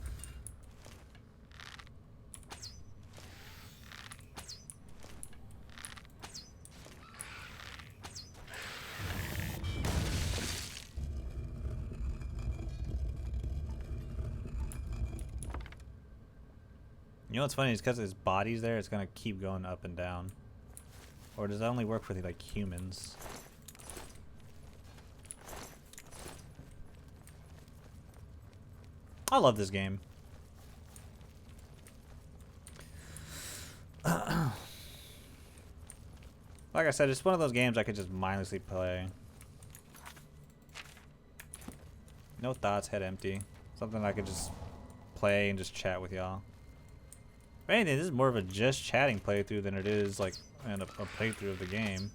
You know what's funny is because his body's there, it's gonna keep going up and down. Or does that only work for the like humans? I love this game. Like I said, it's one of those games I could just mindlessly play. No thoughts, head empty. Something I could just play and just chat with y'all. If anything, this is more of a just chatting playthrough than it is like a playthrough of the game.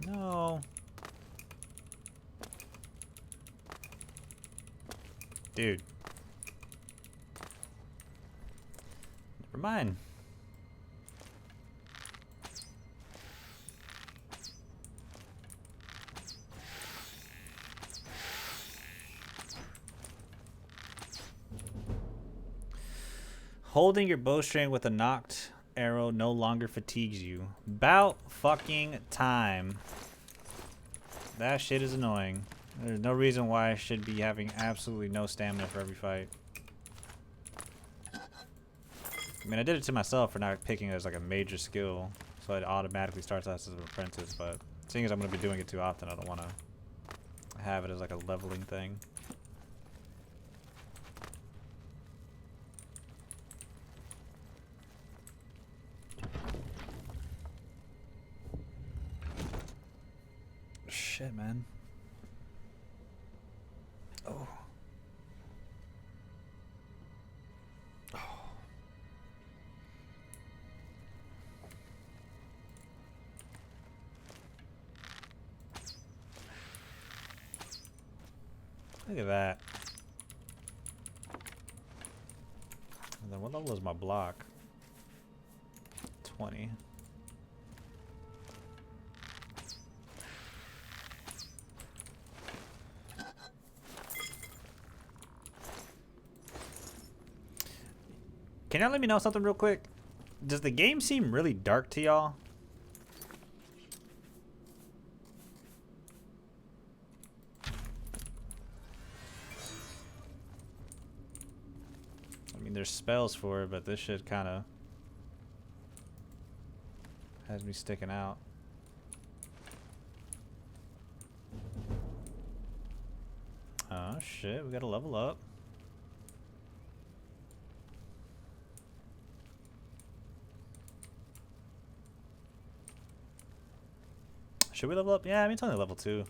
No. Dude. Never mind. Holding your bowstring with a knocked arrow no longer fatigues you. About fucking time. That shit is annoying. There's no reason why I should be having absolutely no stamina for every fight. I mean, I did it to myself for not picking it as like a major skill, so it automatically starts out as an apprentice, but seeing as I'm going to be doing it too often, I don't want to have it as like a leveling thing. Shit, man. Oh. Oh. Look at that. And then what level is my block? 20. Can y'all let me know something real quick? Does the game seem really dark to y'all? I mean, there's spells for it, but this shit kind of has me sticking out. Oh shit, we gotta level up. Should we level up? Yeah, I mean, it's only level 2.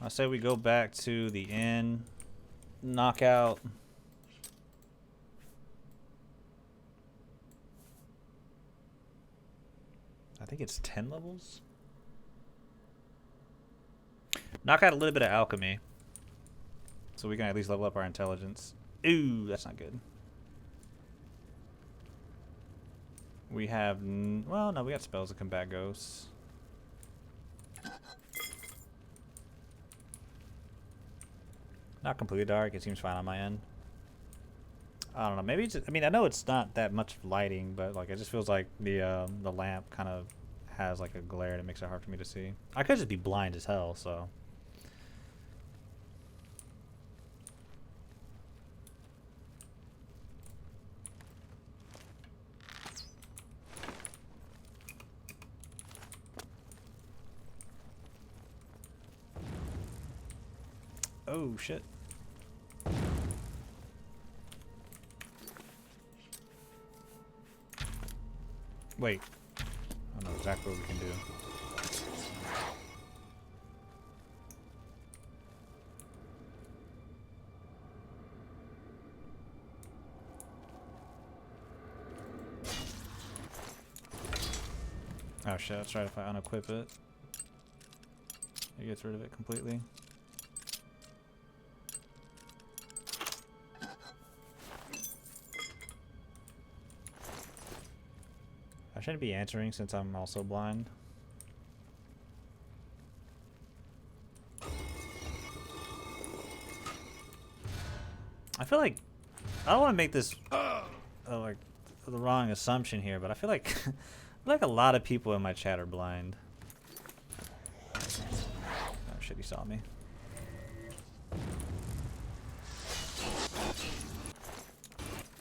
I say we go back to the inn, knock out. I think it's 10 levels. Knock out a little bit of alchemy, so we can at least level up our intelligence. Ooh, that's not good. We have, well, no, we got spells that combat ghosts. Not completely dark. It seems fine on my end. I don't know. Maybe it's. I mean, I know it's not that much lighting, but like it just feels like the lamp kind of has like a glare that makes it hard for me to see. I could just be blind as hell. So Oh shit. Wait. I don't know exactly what we can do. Oh shit, let's try if I unequip it. It gets rid of it completely. I shouldn't be answering since I'm also blind. I feel like I don't want to make this like the wrong assumption here, but I feel like I feel like a lot of people in my chat are blind. Oh shit, he saw me.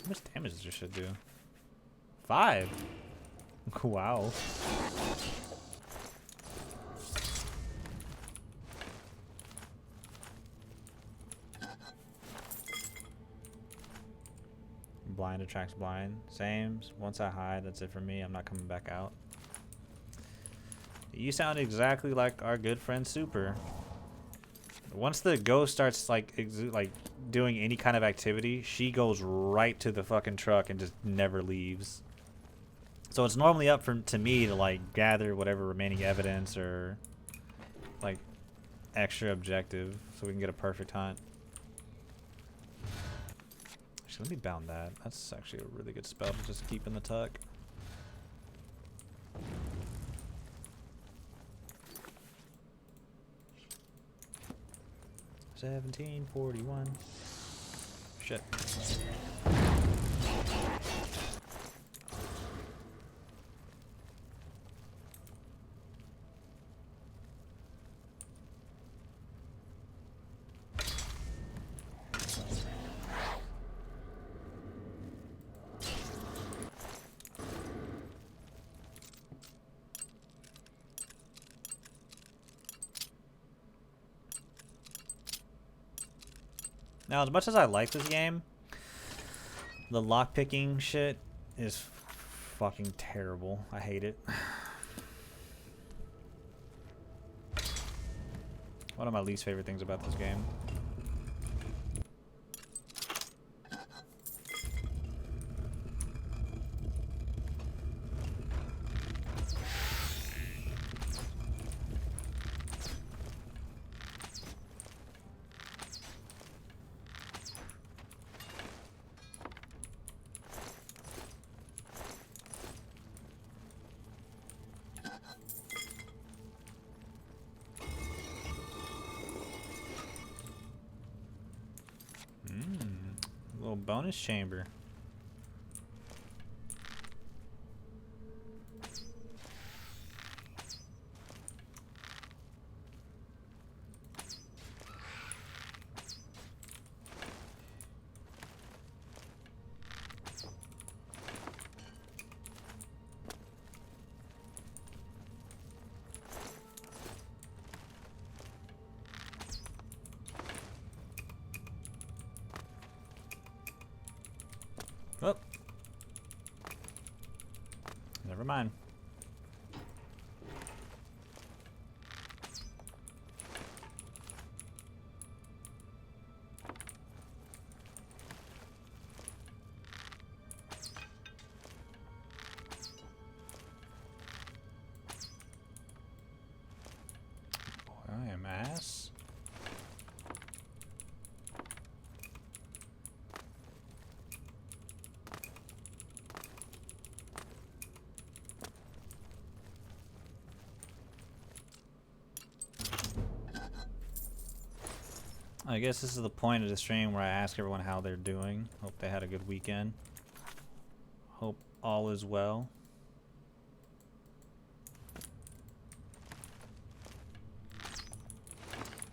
How much damage does this shit do? 5. Wow. Blind attracts blind. Same. Once I hide, that's it for me. I'm not coming back out. You sound exactly like our good friend Super. Once the ghost starts like doing any kind of activity, she goes right to the fucking truck and just never leaves. So it's normally up to me to like gather whatever remaining evidence or like extra objective so we can get a perfect hunt. Actually, let me bound that. That's actually a really good spell to just keep in the tuck. $17.41. Shit. Now, as much as I like this game, the lockpicking shit is fucking terrible. I hate it. One of my least favorite things about this game. Little bonus chamber. Oh. Never mind. Boy, I am ass. I guess this is the point of the stream where I ask everyone how they're doing. Hope they had a good weekend. Hope all is well.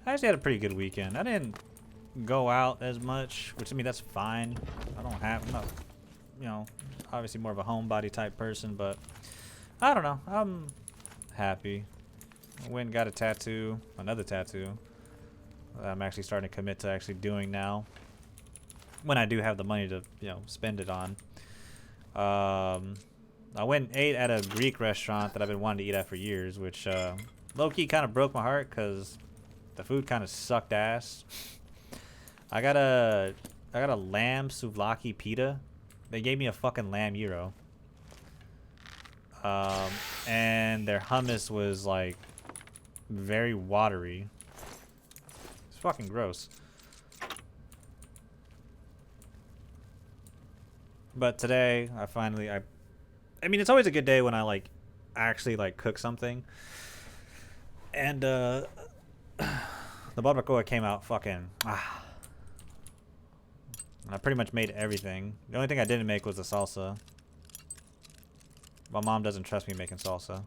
I actually had a pretty good weekend. I didn't go out as much, which I mean that's fine. I'm not, you know, obviously more of a homebody type person, but I don't know. I'm happy. I went and got a tattoo, another tattoo. that I'm actually starting to commit to actually doing now. When I do have the money to, you know, spend it on. I went and ate at a Greek restaurant that I've been wanting to eat at for years, which low-key kind of broke my heart because the food kind of sucked ass. I got a lamb souvlaki pita. They gave me a fucking lamb gyro. And their hummus was like very watery. It's fucking gross. But today, I mean, it's always a good day when I like actually like cook something. And the barbacoa came out fucking. I pretty much made everything. The only thing I didn't make was the salsa. My mom doesn't trust me making salsa.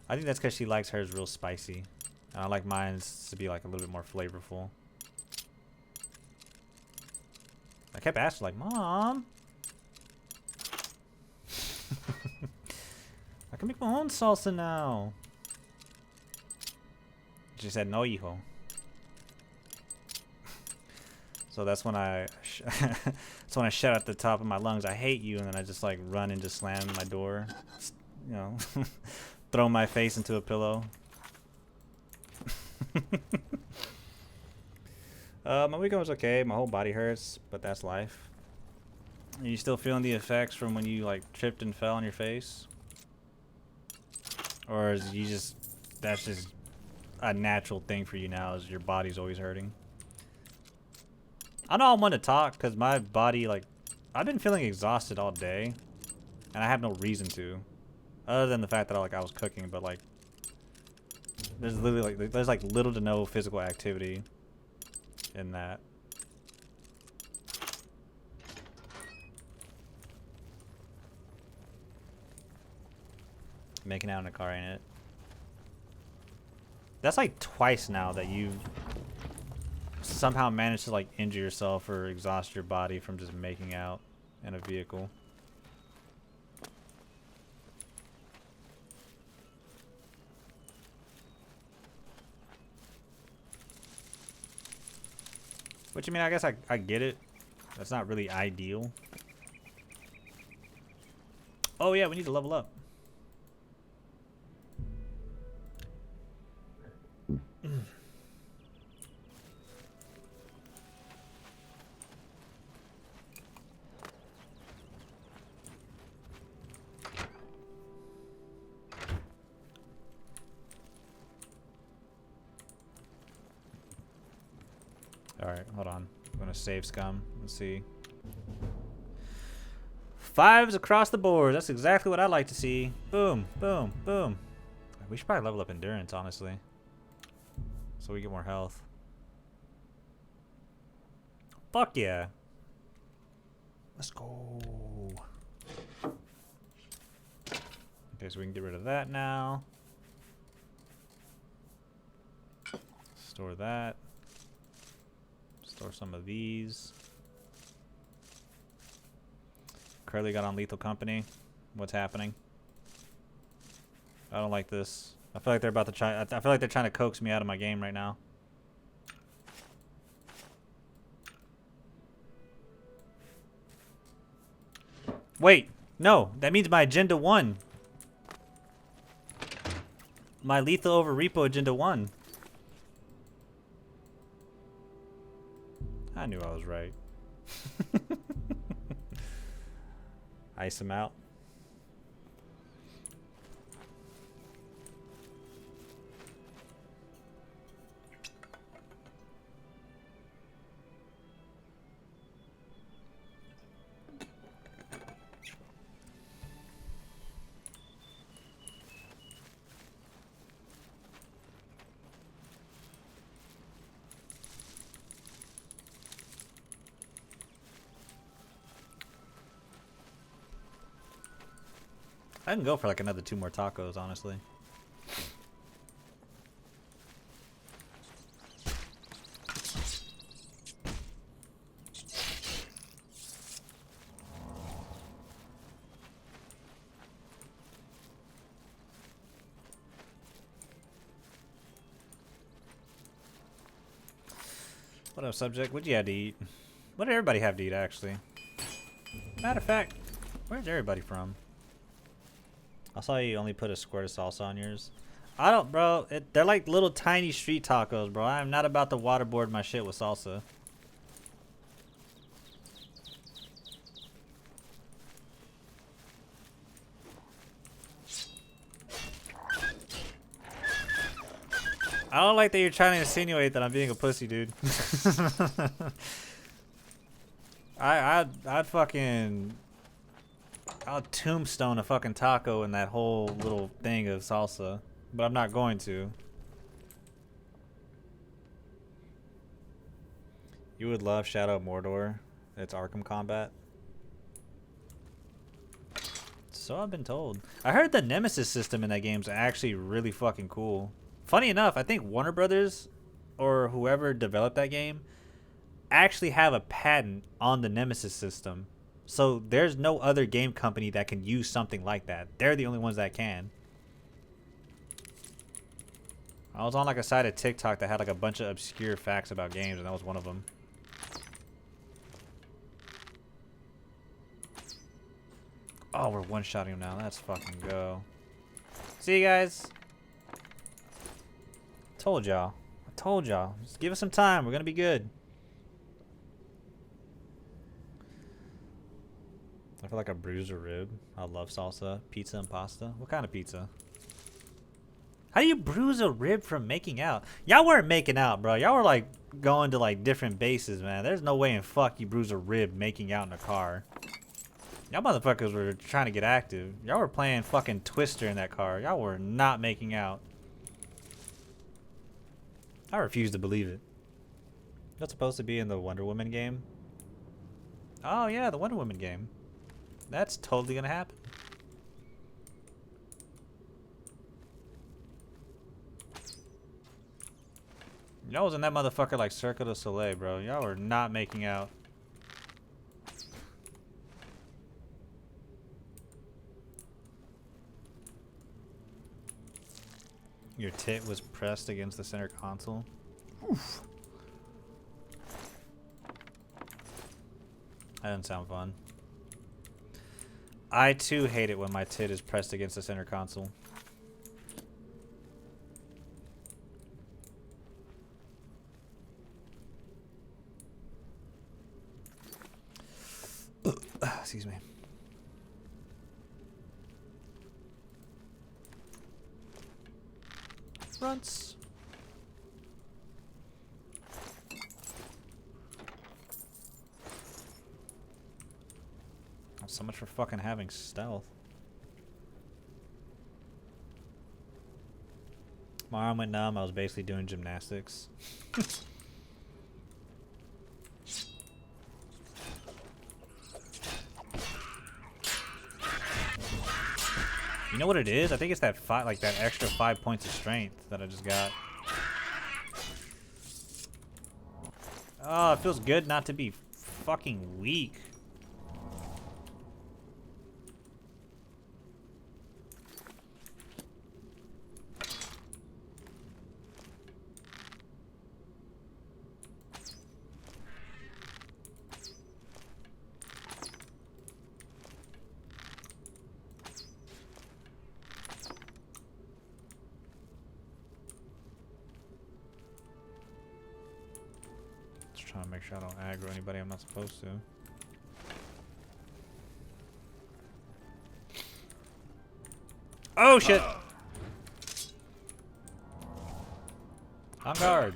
I think that's because she likes hers real spicy. And I like mine to be like a little bit more flavorful. I kept asking like, Mom, I can make my own salsa now. She said, no, hijo. So that's when I shout at the top of my lungs, I hate you, and then I just like run and just slam my door, you know, throw my face into a pillow. My weekend was okay. My whole body hurts, but that's life. Are you still feeling the effects from when you like tripped and fell on your face? Or is that's just a natural thing for you now, is your body's always hurting? I know I want to talk because my body, like, I've been feeling exhausted all day, and I have no reason to, other than the fact that I was cooking. But like, there's literally like little to no physical activity in that. Making out in a car, ain't it? That's like twice now that you've somehow managed to like injure yourself or exhaust your body from just making out in a vehicle. Which, I mean, I guess I get it. That's not really ideal. Oh yeah, we need to level up. Alright, hold on. I'm gonna save scum. Let's see. 5s across the board. That's exactly what I like to see. Boom, boom, boom. We should probably level up endurance, honestly, so we get more health. Fuck yeah. Let's go. Okay, so we can get rid of that now. Store that. Store some of these. Curly got on Lethal Company. What's happening? I don't like this. I feel like they're about to try. I feel like they're trying to coax me out of my game right now. Wait, no, that means my agenda won. My lethal over repo agenda won. I knew I was right. Ice him out. I can go for like another 2 more tacos, honestly. What up, subject? What'd you have to eat? What did everybody have to eat, actually? Matter of fact, where's everybody from? I saw you only put a squirt of salsa on yours. I don't, bro. They're like little tiny street tacos, bro. I'm not about to waterboard my shit with salsa. I don't like that you're trying to insinuate that I'm being a pussy, dude. I'd fucking... I'll tombstone a fucking taco in that whole little thing of salsa. But I'm not going to. You would love Shadow of Mordor. It's Arkham Combat. So I've been told. I heard the Nemesis system in that game is actually really fucking cool. Funny enough, I think Warner Brothers or whoever developed that game actually have a patent on the Nemesis system. So there's no other game company that can use something like that. They're the only ones that can. I was on like a site of TikTok that had like a bunch of obscure facts about games, and that was one of them. Oh, we're one-shotting him now. Let's fucking go. See you guys. Told y'all. I told y'all. Just give us some time. We're gonna be good. I feel like a bruiser rib. I love salsa, pizza, and pasta. What kind of pizza? How do you bruise a rib from making out? Y'all weren't making out, bro. Y'all were like going to like different bases, man. There's no way in fuck you bruise a rib making out in a car. Y'all motherfuckers were trying to get active. Y'all were playing fucking Twister in that car. Y'all were not making out. I refuse to believe it. That's supposed to be in the Wonder Woman game? Oh yeah, the Wonder Woman game. That's totally gonna happen. Y'all was in that motherfucker like Cirque du Soleil, bro. Y'all were not making out. Your tit was pressed against the center console. Oof. That doesn't sound fun. I too hate it when my tit is pressed against the center console. Excuse me. Fronts. So much for fucking having stealth. My arm went numb. I was basically doing gymnastics. You know what it is? I think it's that that extra 5 points of strength that I just got. Oh, it feels good not to be fucking weak. Trying to make sure I don't aggro anybody I'm not supposed to. Oh shit! On guard.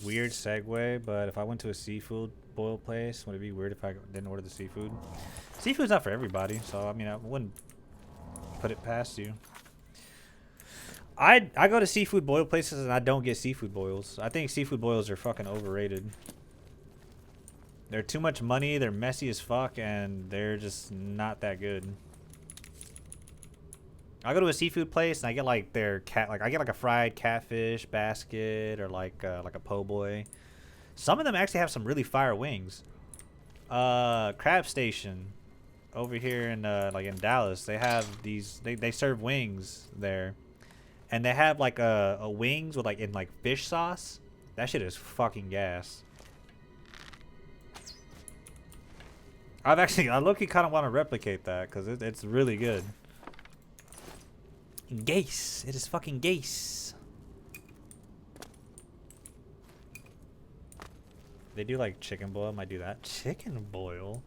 Weird segue, but if I went to a seafood boil place, would it be weird if I didn't order the seafood? Seafood's not for everybody, so I mean I wouldn't put it past you. I go to seafood boil places and I don't get seafood boils. I think seafood boils are fucking overrated. They're too much money, they're messy as fuck, and they're just not that good. I go to a seafood place and I get like their I get like a fried catfish basket or like a po' boy. Some of them actually have some really fire wings. Crab Station over here in like in Dallas, they have these. They serve wings there, and they have like a wings with like in like fish sauce. That shit is fucking gas. I low-key kind of want to replicate that because it's really good. Gase. It is fucking gase. They do like chicken boil. Might do that. Chicken boil?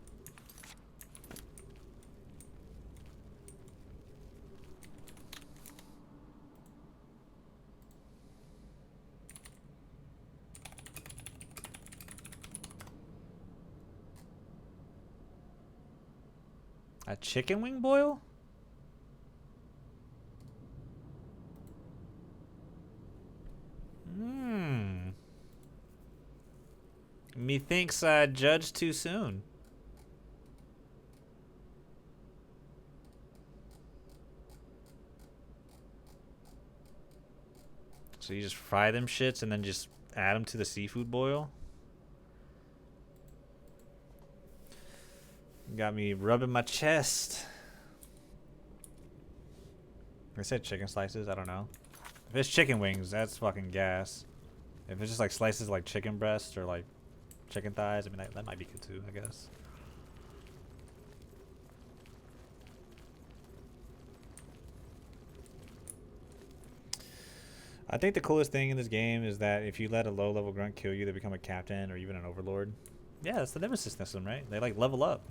A chicken wing boil? Methinks I judged too soon. So you just fry them shits and then just add them to the seafood boil? Got me rubbing my chest. I said chicken slices, I don't know. If it's chicken wings, that's fucking gas. If it's just like slices like chicken breast or like chicken thighs, I mean that might be good too, I guess. I think the coolest thing in this game is that if you let a low level grunt kill you, they become a captain or even an overlord. Yeah, that's the nemesis system, right? They like level up.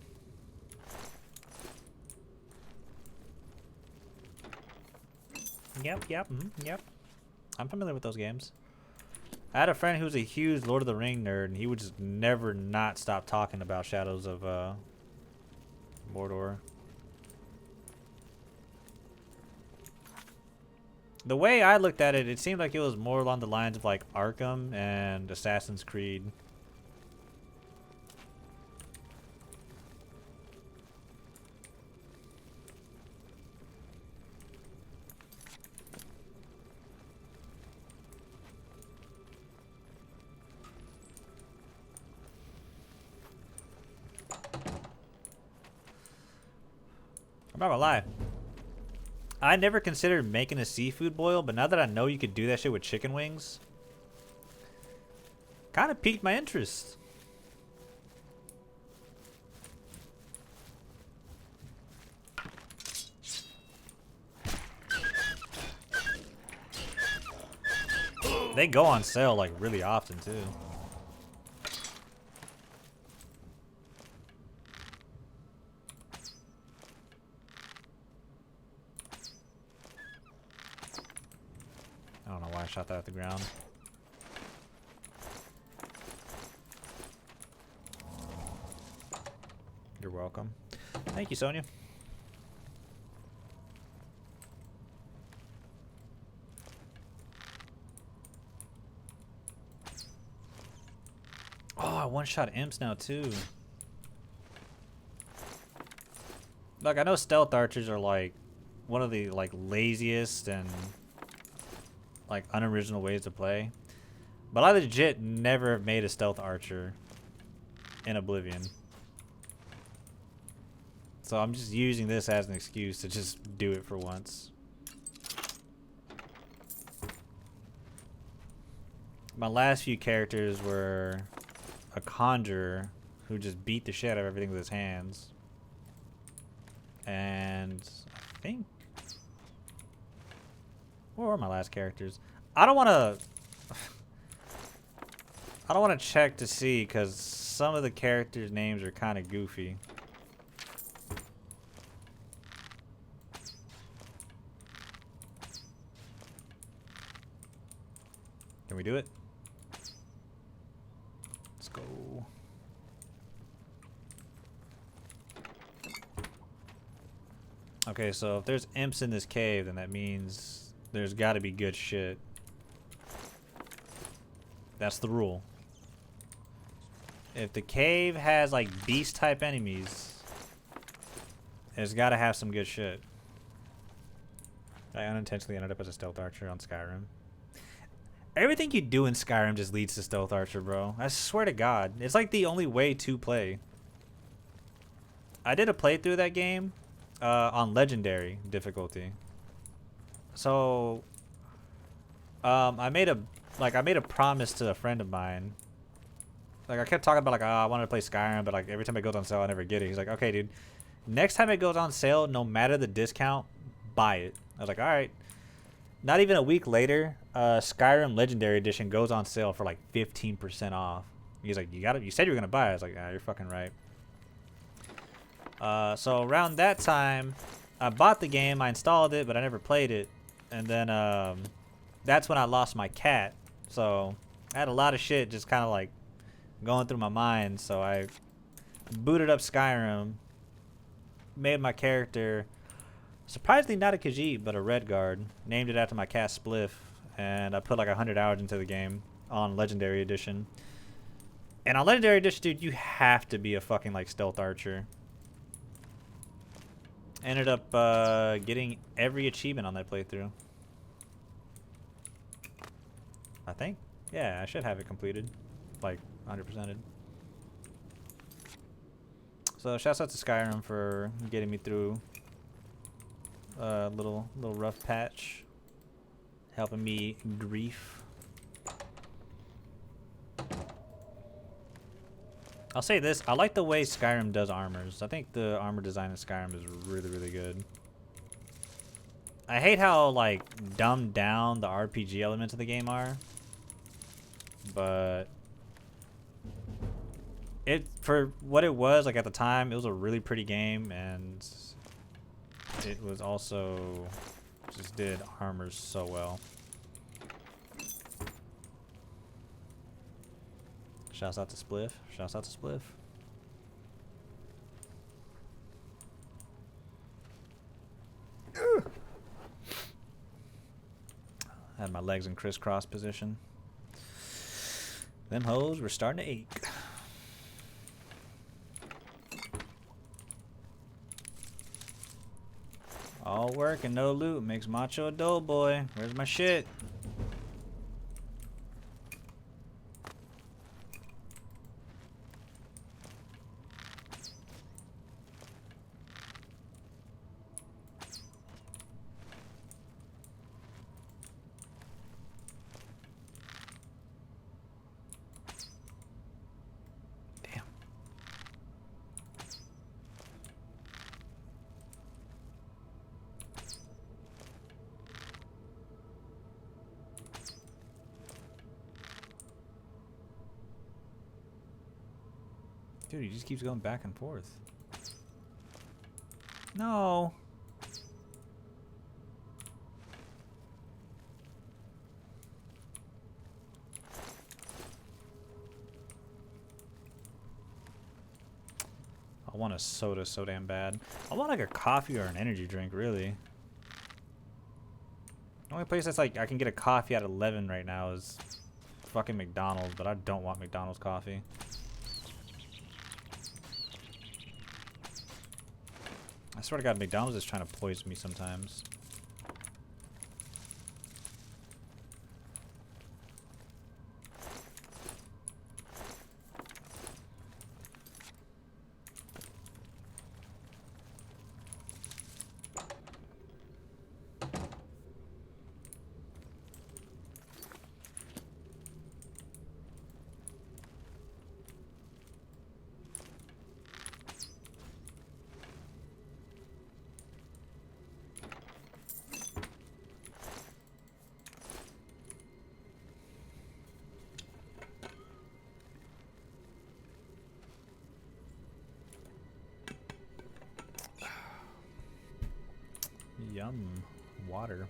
Yep, yep. I'm familiar with those games. I had a friend who was a huge Lord of the Ring nerd, and he would just never not stop talking about Shadows of Mordor. The way I looked at it, it seemed like it was more along the lines of like Arkham and Assassin's Creed. I'm not gonna lie. I never considered making a seafood boil, but now that I know you could do that shit with chicken wings, kind of piqued my interest. They go on sale like really often too. I don't know why I shot that at the ground. You're welcome. Thank you, Sonia. Oh, I one-shot imps now too. Look, I know stealth archers are like one of the like laziest and like unoriginal ways to play, but I legit never have made a stealth archer in Oblivion, so I'm just using this as an excuse to just do it for once. My last few characters were a conjurer who just beat the shit out of everything with his hands, and I think, what were my last characters? I don't want to check to see because some of the characters' names are kind of goofy. Can we do it? Let's go. Okay, so if there's imps in this cave, then that means there's got to be good shit. That's the rule. If the cave has like beast type enemies, it's got to have some good shit. I unintentionally ended up as a stealth archer on Skyrim. Everything you do in Skyrim just leads to stealth archer, bro. I swear to God. It's like the only way to play. I did a playthrough of that game on legendary difficulty. So I made a promise to a friend of mine. Like, I kept talking about, like, oh, I wanted to play Skyrim, but, like, every time it goes on sale, I never get it. He's like, okay, dude, next time it goes on sale, no matter the discount, buy it. I was like, all right. Not even a week later, Skyrim Legendary Edition goes on sale for, like, 15% off. He's like, you said you were going to buy it. I was like, ah, you're fucking right. So around that time, I bought the game, I installed it, but I never played it. And then that's when I lost my cat. So I had a lot of shit just kind of, like, going through my mind, so I booted up Skyrim, made my character surprisingly not a Khajiit but a Redguard, named it after my cat Spliff, and I put like 100 hours into the game on Legendary Edition. And on Legendary Edition, dude, you have to be a fucking like stealth archer. Ended up getting every achievement on that playthrough. I think. Yeah, I should have it completed. Like 100%ed. So shouts out to Skyrim for getting me through a little rough patch, helping me grief. I'll say this, I like the way Skyrim does armors. I think the armor design in Skyrim is really good. I hate how like dumbed down the RPG elements of the game are, but it, for what it was, like at the time, it was a really pretty game, and it was also just did armors so well. Shouts out to Spliff. Shouts out to Spliff. Had my legs in crisscross position. Them hoes were starting to ache. All work and no loot makes Macho a dull boy. Where's my shit? Damn. Dude, he just keeps going back and forth. No. I want a soda so damn bad. I want like a coffee or an energy drink, really. The only place that's like I can get a coffee at 11 right now is fucking McDonald's, but I don't want McDonald's coffee. I swear to God, McDonald's is trying to poison me sometimes. Yum. Water.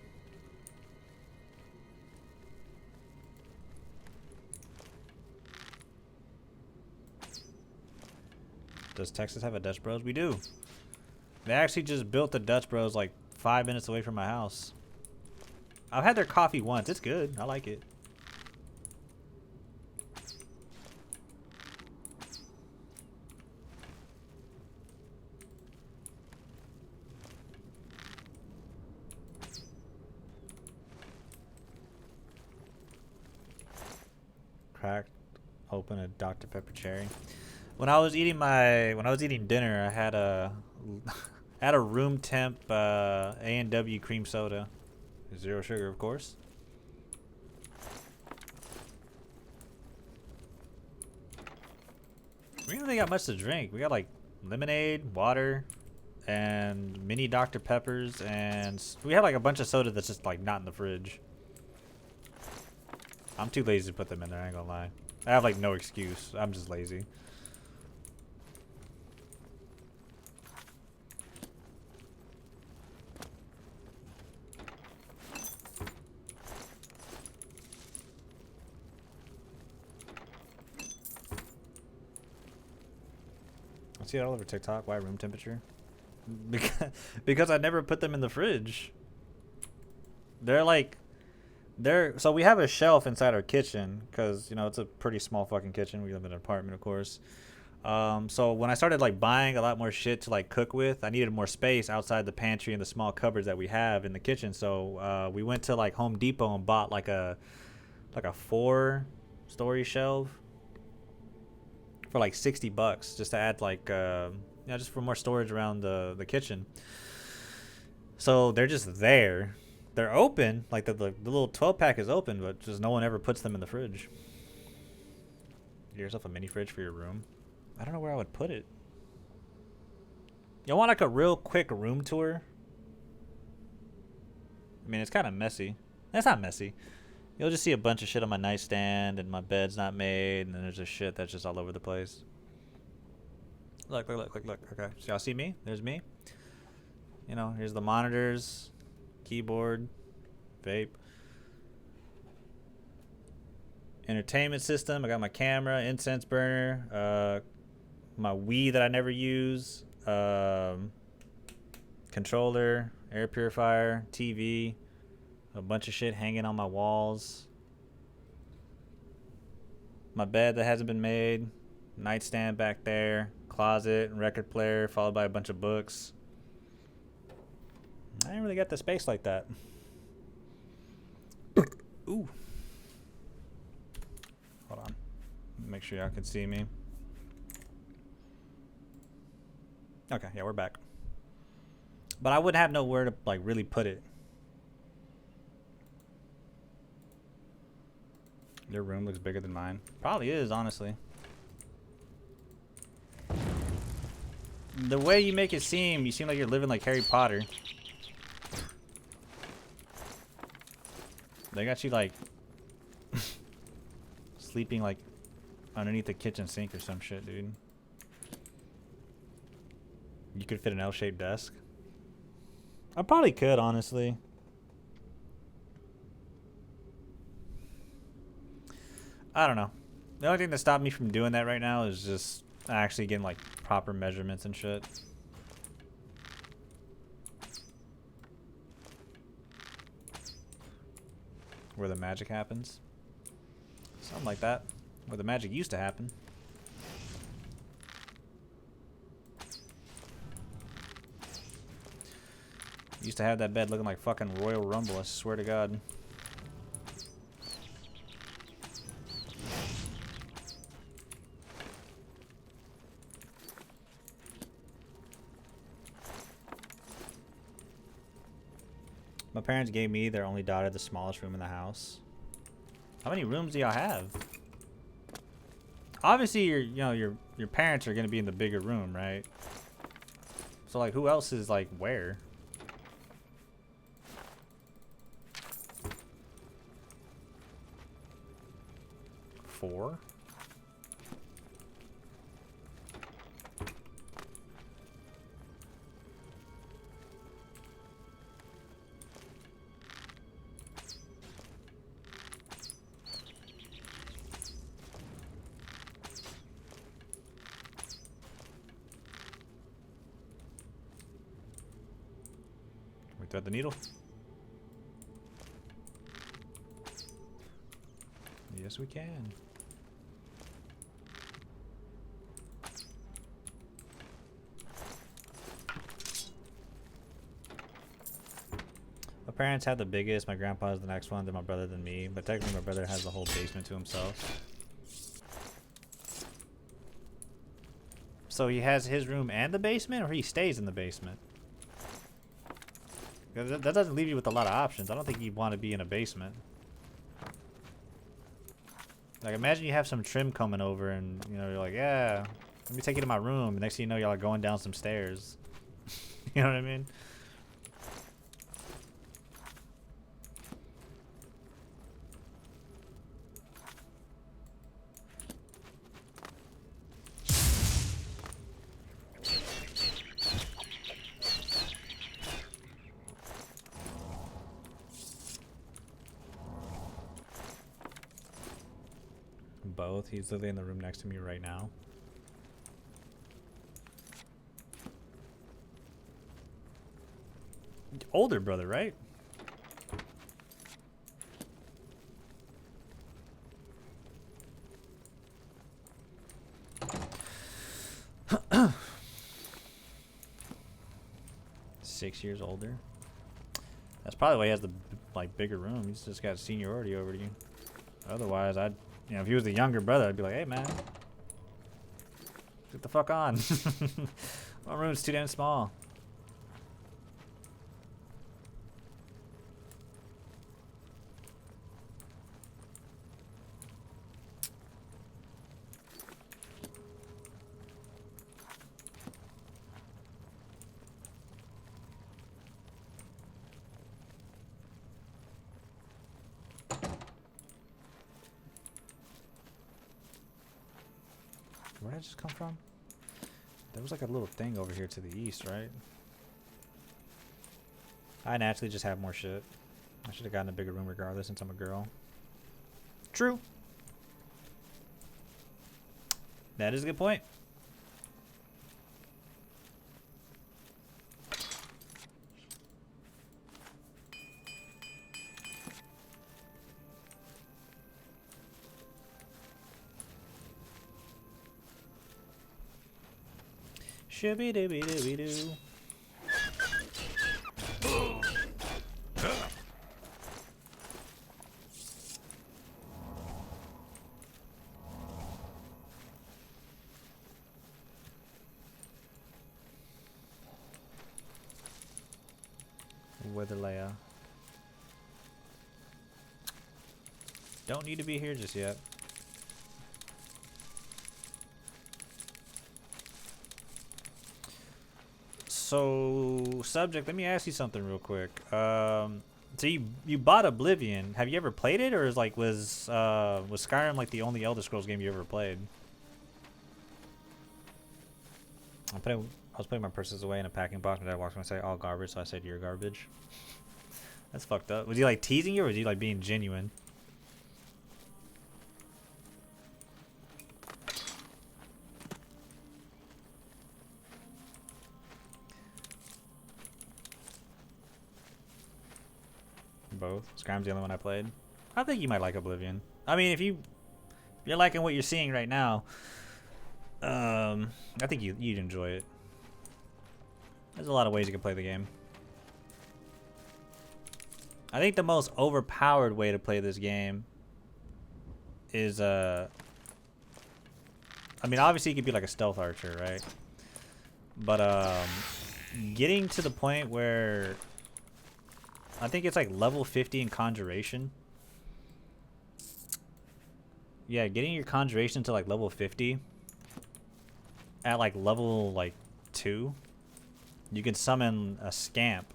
Does Texas have a Dutch Bros? We do. They actually just built the Dutch Bros like 5 minutes away from my house. I've had their coffee once. It's good. I like it. Open a Dr. Pepper cherry. When I was eating dinner, I had a had a room temp A&W cream soda, 0 sugar, of course. We don't really got much to drink. We got like lemonade, water, and mini Dr. Peppers, and we have like a bunch of soda that's just like not in the fridge. I'm too lazy to put them in there, I ain't gonna lie. I have like no excuse. I'm just lazy. I see it all over TikTok. Why room temperature? Because I never put them in the fridge. So we have a shelf inside our kitchen because, you know, it's a pretty small fucking kitchen. We live in an apartment, of course. So when I started like buying a lot more shit to like cook with, I needed more space outside the pantry and the small cupboards that we have in the kitchen. So we went to like Home Depot and bought like a 4-story shelf for like $60 just to add like just for more storage around the kitchen. So they're just there. They're open, like the little 12-pack is open, but just no one ever puts them in the fridge. Get yourself a mini fridge for your room. I don't know where I would put it. You want like a real quick room tour? I mean, it's kind of messy. It's not messy. You'll just see a bunch of shit on my nightstand, and my bed's not made, and then there's just shit that's just all over the place. Look. Okay, so y'all see me? There's me. You know, here's the monitors, keyboard, vape, entertainment system. I got my camera, incense burner, my Wii that I never use, controller, air purifier, TV, a bunch of shit hanging on my walls, my bed that hasn't been made, nightstand back there, closet, record player, followed by a bunch of books. I didn't really get the space like that. Ooh. Hold on. Make sure y'all can see me. Okay, yeah, we're back. But I wouldn't have nowhere to like really put it. Your room looks bigger than mine. Probably is, honestly. The way you make it seem, you seem like you're living like Harry Potter. They got you like sleeping like underneath the kitchen sink or some shit, dude. You could fit an L-shaped desk. I probably could, honestly. I don't know. The only thing that stopped me from doing that right now is just actually getting like proper measurements and shit. Where the magic happens. Something like that. Where the magic used to happen. Used to have that bed looking like fucking Royal Rumble, I swear to God. My parents gave me their only daughter the smallest room in the house. How many rooms do y'all have? Obviously, your parents are gonna be in the bigger room, right? So like, who else is like where? Four? Thread the needle. Yes, we can. My parents had the biggest, my grandpa has the next one, then my brother, then me. But technically my brother has the whole basement to himself. So he has his room and the basement, or he stays in the basement? 'Cause that doesn't leave you with a lot of options. I don't think you'd want to be in a basement. Like, imagine you have some trim coming over and, you know, you're like, yeah, let me take you to my room. And next thing you know, y'all are going down some stairs. You know what I mean? Both. He's literally in the room next to me right now. Older brother, right? .6 years older. That's probably why he has the like bigger room. He's just got seniority over you. Otherwise, I'd, you know, if he was the younger brother, I'd be like, hey man, get the fuck on. My room's too damn small. Where did I just come from? There was like a little thing over here to the east, right? I naturally just have more shit. I should have gotten a bigger room regardless since I'm a girl. True. That is a good point. Shibby dibby dibby doo. Weather layer. Don't need to be here just yet. So, subject, let me ask you something real quick. So you bought Oblivion. Have you ever played it, or was Skyrim like the only Elder Scrolls game you ever played? I was putting my purses away in a packing box, and I walked when I say all garbage, so I said you're garbage. That's fucked up. Was he like teasing you, or was he like being genuine? Both. Skyrim's the only one I played. I think you might like Oblivion. I mean, if you're liking what you're seeing right now, I think you'd enjoy it. There's a lot of ways you can play the game. I think the most overpowered way to play this game is I mean, obviously you could be like a stealth archer, right? But getting to the point where I think it's like level 50 in conjuration. Yeah, getting your conjuration to like level 50 at like level like 2, you can summon a scamp.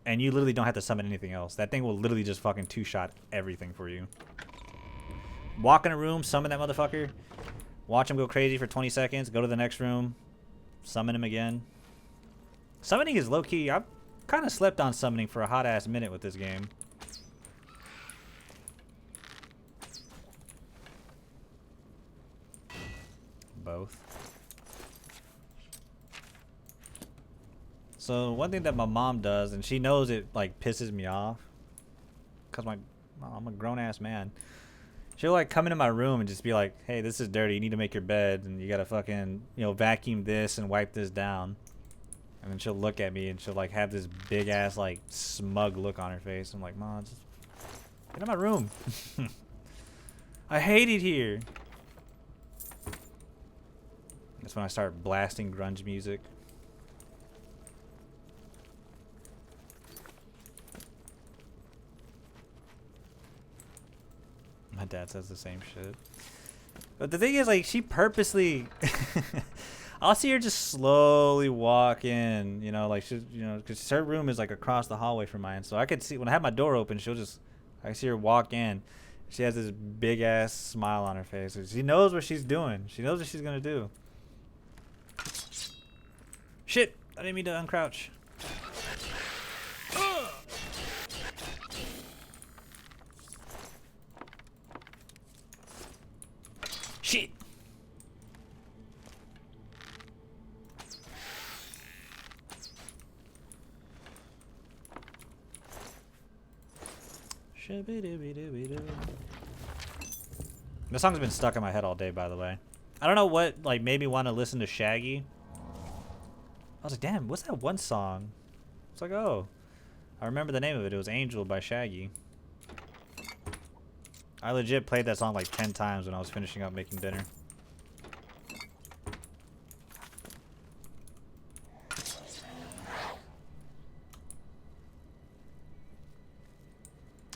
And you literally don't have to summon anything else. That thing will literally just fucking two-shot everything for you. Walk in a room, summon that motherfucker. Watch him go crazy for 20 seconds. Go to the next room. Summon him again. Summoning is low-key. I've kind of slept on summoning for a hot-ass minute with this game. Both. So one thing that my mom does, and she knows it like pisses me off, cause I'm a grown ass man. She'll like come into my room and just be like, "Hey, this is dirty. You need to make your bed, and you gotta fucking vacuum this and wipe this down." And then she'll look at me and she'll like have this big ass like smug look on her face. I'm like, "Mom, just get in my room. I hate it here." That's when I start blasting grunge music. My dad says the same shit. But the thing is, like, she purposely... I'll see her just slowly walk in, you know, like, she's, you know, because her room is, like, across the hallway from mine. So I could see, when I have my door open, she'll just... I see her walk in. She has this big-ass smile on her face. She knows what she's doing. She knows what she's going to do. Shit! I didn't mean to uncrouch. Shit! This song's been stuck in my head all day, by the way. I don't know what like made me want to listen to Shaggy. I was like, damn, what's that one song? It's like, oh, I remember the name of it. It was Angel by Shaggy. I legit played that song like 10 times when I was finishing up making dinner.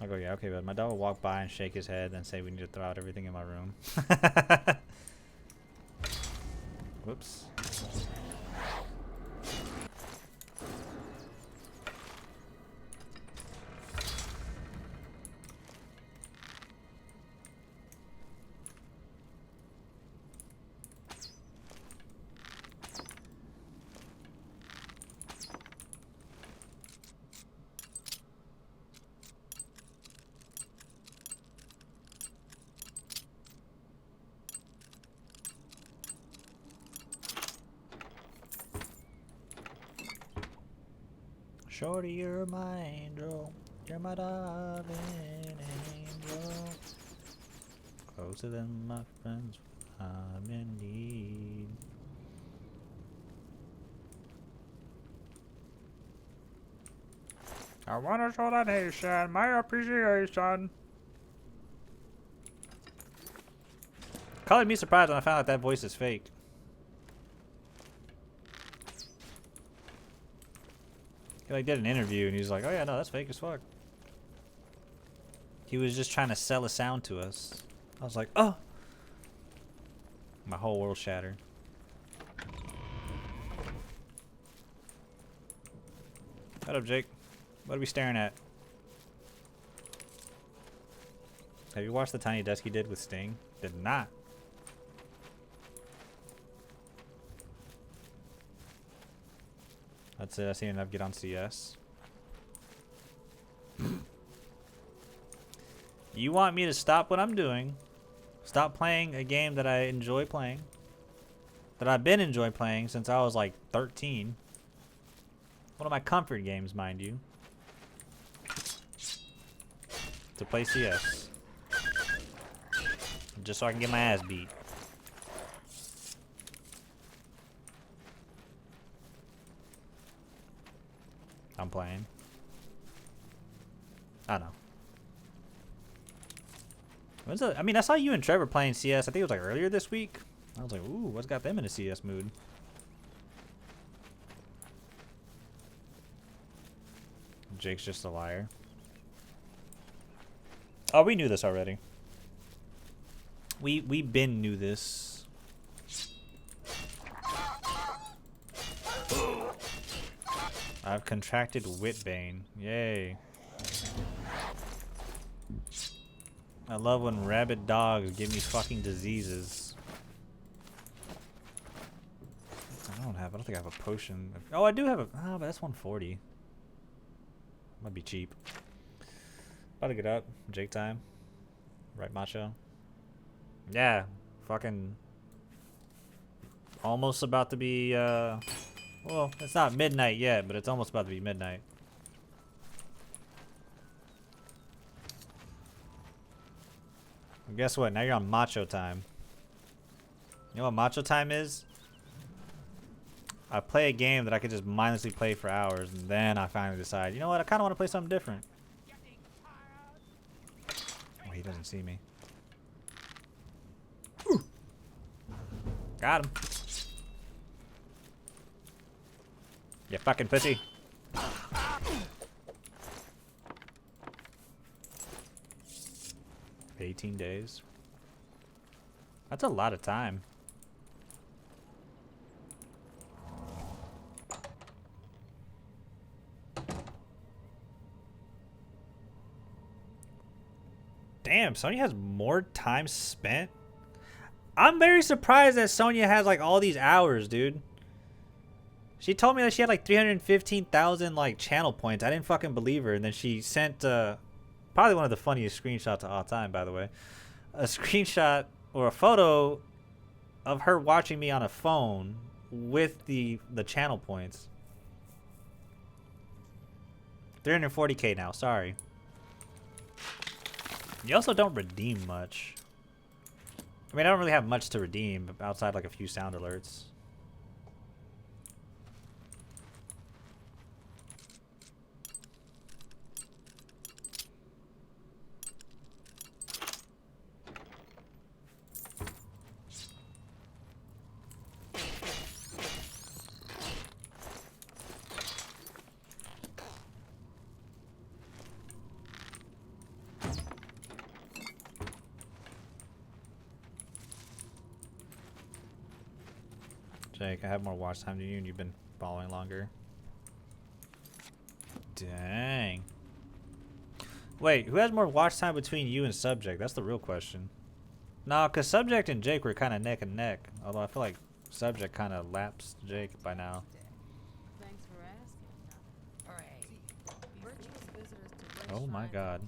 I go, yeah, okay, but my dog will walk by and shake his head and say we need to throw out everything in my room. Whoops. Shorty, you're my angel. You're my darling angel. Closer than my friends, I'm in need. I wanna show the nation my appreciation. Calling me surprised when I found out that voice is fake. He like did an interview and he was like, "Oh yeah, no, that's fake as fuck." He was just trying to sell a sound to us. I was like, "Oh!" My whole world shattered. What up, Jake? What are we staring at? Have you watched the tiny desk he did with Sting? Did not. That's it. I seen enough get on CS. You want me to stop what I'm doing? Stop playing a game that I enjoy playing? That I've been enjoying playing since I was like 13. One of my comfort games, mind you. To play CS. Just so I can get my ass beat. I'm playing. I know. I mean, I saw you and Trevor playing CS. I think it was like earlier this week. I was like, ooh, what's got them in a CS mood? Jake's just a liar. Oh, we knew this already. We been knew this. I've contracted Whitbane. Yay. I love when rabid dogs give me fucking diseases. I don't think I have a potion. Oh, I do have a... Oh, but that's 140. Might be cheap. About to get up. Jake time. Right, Macho? Yeah. Fucking... Almost about to be, well, it's not midnight yet, but it's almost about to be midnight. And guess what? Now you're on Macho time. You know what Macho time is? I play a game that I could just mindlessly play for hours, and then I finally decide, you know what? I kind of want to play something different. Oh, he doesn't see me. Ooh. Got him. You fucking pussy. $18 days. That's a lot of time. Damn, Sonya has more time spent. I'm very surprised that Sonya has like all these hours, dude. She told me that she had like 315,000 like channel points. I didn't fucking believe her. And then she sent probably one of the funniest screenshots of all time, by the way. A screenshot or a photo of her watching me on a phone with the channel points. 340k now, sorry. You also don't redeem much. I mean, I don't really have much to redeem outside like a few sound alerts. Jake, I have more watch time than you, and you've been following longer. Dang. Wait, who has more watch time between you and Subject? That's the real question. No, because Subject and Jake were kind of neck and neck. Although I feel like Subject kind of lapsed Jake by now. Thanks for asking. Virtuous visitors to Oh my god.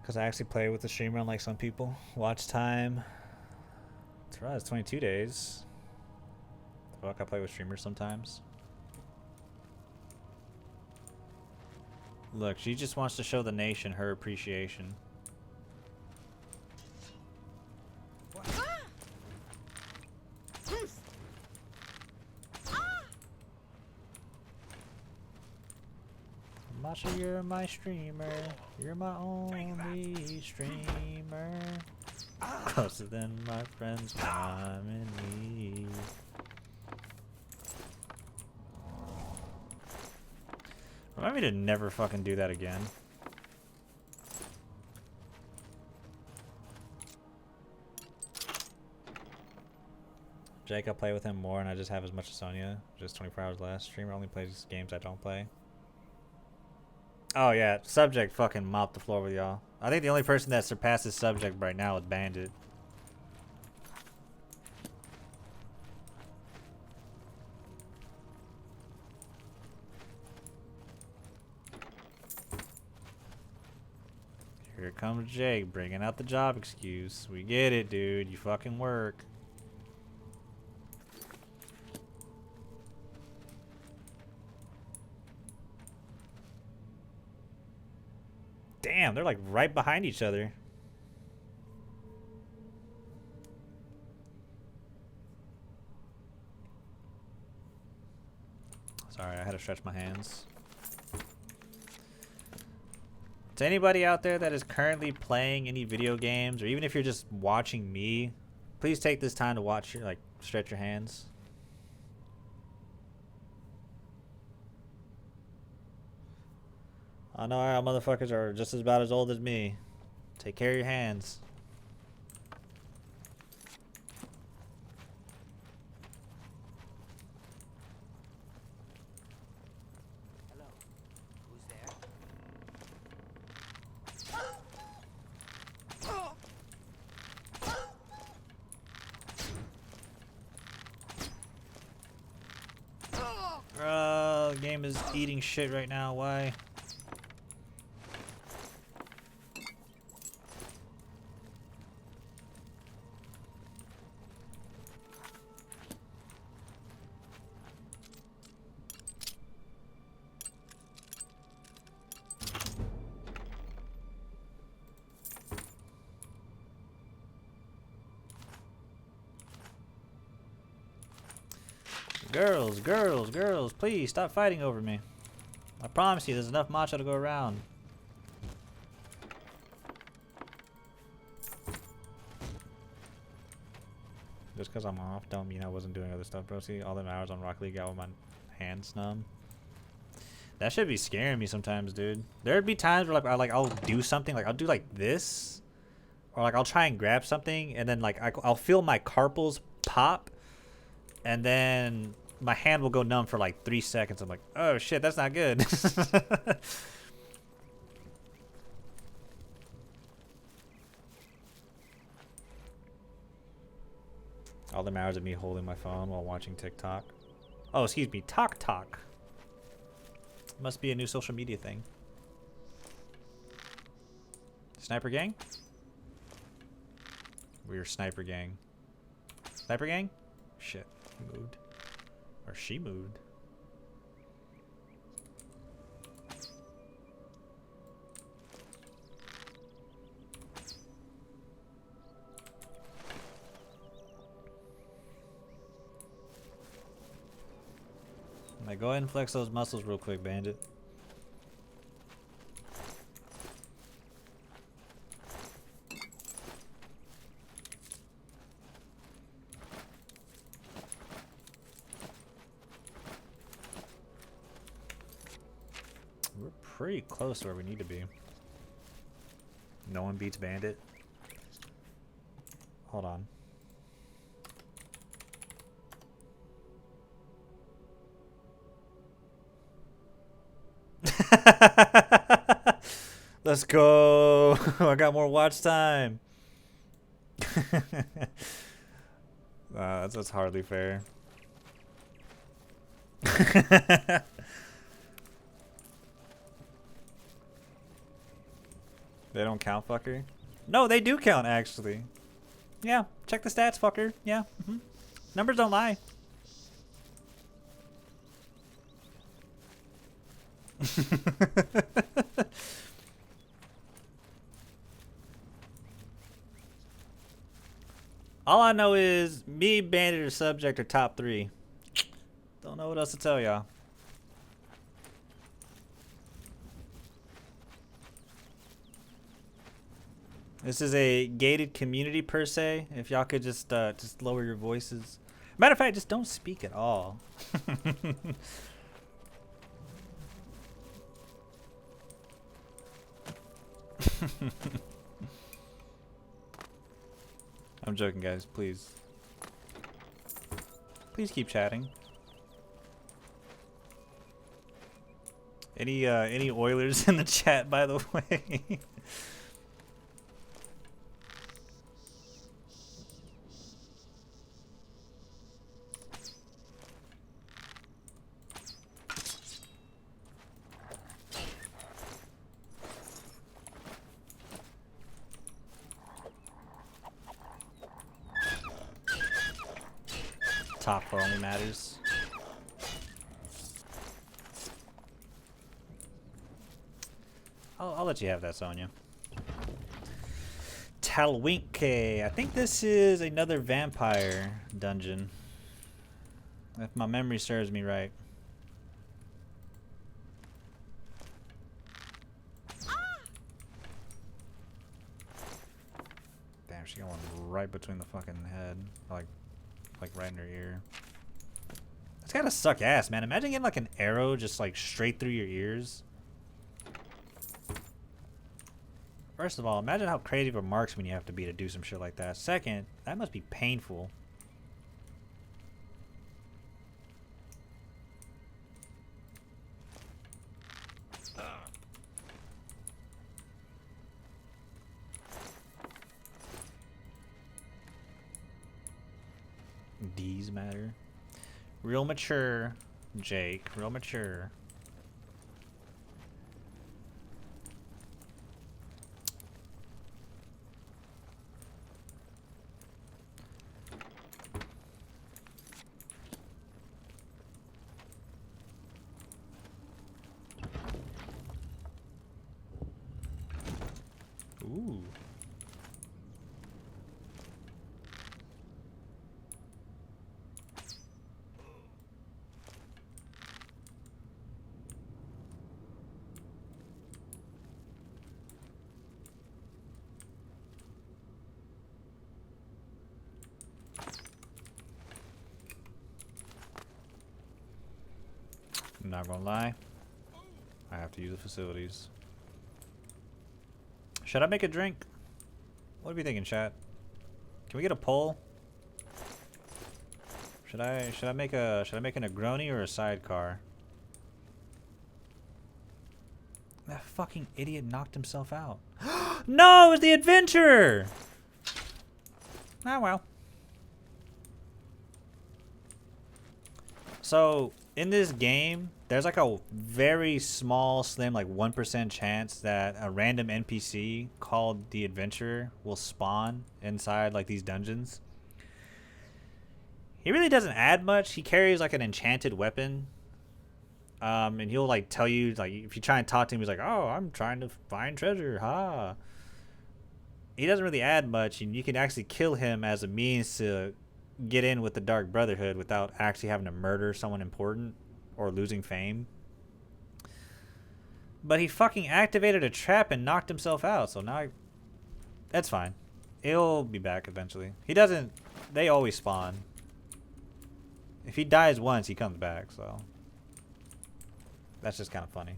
Because I actually play with the streamer unlike some people. Watch time. That's right, it's 22 days. Fuck, I play with streamers sometimes. Look, she just wants to show the nation her appreciation. Masha, you're my streamer. You're my only streamer. Closer than my friends when I'm in need. Remind me to never fucking do that again. Jake, I play with him more and I just have as much as Sonya. Just 24 hours less. Streamer only plays games I don't play. Oh yeah, Subject fucking mopped the floor with y'all. I think the only person that surpasses Subject right now is Bandit. Here comes Jake bringing out the job excuse. We get it, dude. You fucking work. Damn, they're like right behind each other. Sorry, I had to stretch my hands. To anybody out there that is currently playing any video games, or even if you're just watching me, please take this time to watch your, like, stretch your hands. I know our motherfuckers are just as about as old as me. Take care of your hands. Hello. Who's there? The game is eating shit right now. Why? Girls, girls, girls, please stop fighting over me. I promise you there's enough matcha to go around. Just because I'm off don't mean I wasn't doing other stuff, bro. See, all them hours on Rocket League got with my hands numb. That should be scaring me sometimes, dude. There'd be times where I'll do something, like I'll do like this, or like I'll try and grab something, and then like I'll feel my carpals pop, and then my hand will go numb for like 3 seconds. I'm like, oh shit, that's not good. All the hours of me holding my phone while watching TikTok. Oh, excuse me, Talk. Must be a new social media thing. Sniper gang? We're sniper gang. Sniper gang? Shit, he moved. Or she moved. Like, go ahead and flex those muscles real quick, Bandit. We're pretty close to where we need to be. No one beats Bandit. Hold on. Let's go. I got more watch time. That's hardly fair. They don't count, fucker? No, they do count, actually. Yeah, check the stats, fucker. Yeah. Numbers don't lie. All I know is me, Bandit, or Subject are top 3. Don't know what else to tell y'all. This is a gated community per se. If y'all could just lower your voices. Matter of fact, just don't speak at all. I'm joking, guys. Please. Please keep chatting. Any Oilers in the chat, by the way? Top 4 only matters. I'll let you have that, Sonya. Talwinke. I think this is another vampire dungeon. If my memory serves me right. Damn, she's going right between the fucking head. Like right in her ear. It's gotta suck ass, man. Imagine getting like an arrow just like straight through your ears. First of all, imagine how crazy of a marksman you have to be to do some shit like that. Second, that must be painful. D's matter. Real mature, Jake. Real mature. Ooh. not gonna lie. I have to use the facilities. Should I make a drink? What are we thinking, chat? Can we get a poll? Should I make a Negroni or a sidecar? That fucking idiot knocked himself out. No, it was the adventurer. Ah, well. So in this game, there's like a very small, slim, like 1% chance that a random NPC called the adventurer will spawn inside like these dungeons. He really doesn't add much. He carries like an enchanted weapon. And he'll like tell you, like, if you try and talk to him, he's like, oh, I'm trying to find treasure, ha. He doesn't really add much, and you can actually kill him as a means to get in with the Dark Brotherhood without actually having to murder someone important or losing fame. But he fucking activated a trap and knocked himself out, so now that's fine. He'll be back eventually. He doesn't, they always spawn. If he dies once, he comes back, so that's just kind of funny.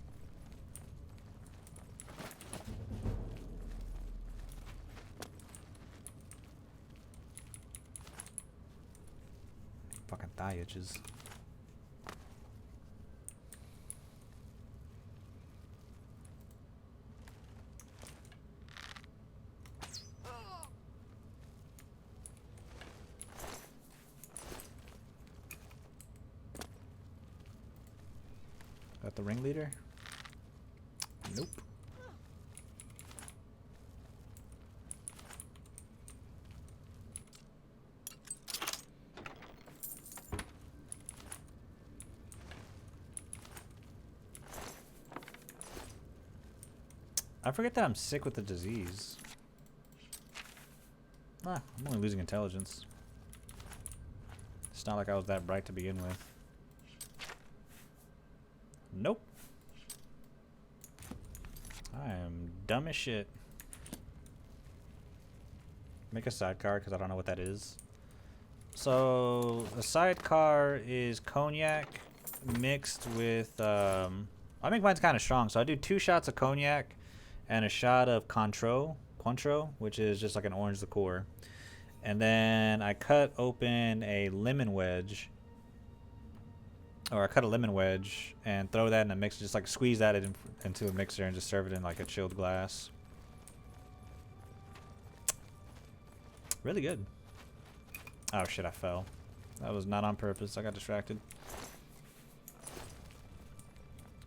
Fucking thigh itches. That the ringleader? Nope. I forget that I'm sick with the disease. Ah, I'm only losing intelligence. It's not like I was that bright to begin with. Nope. I am dumb as shit. Make a sidecar because I don't know what that is. So the sidecar is cognac mixed with I make mine's kind of strong, so I do 2 shots of cognac and a shot of Cointreau, which is just like an orange liqueur. And then I cut open a lemon wedge. Or I cut a lemon wedge and throw that in a mixer, just like squeeze that into a mixer and just serve it in like a chilled glass. Really good. Oh shit, I fell. That was not on purpose. I got distracted.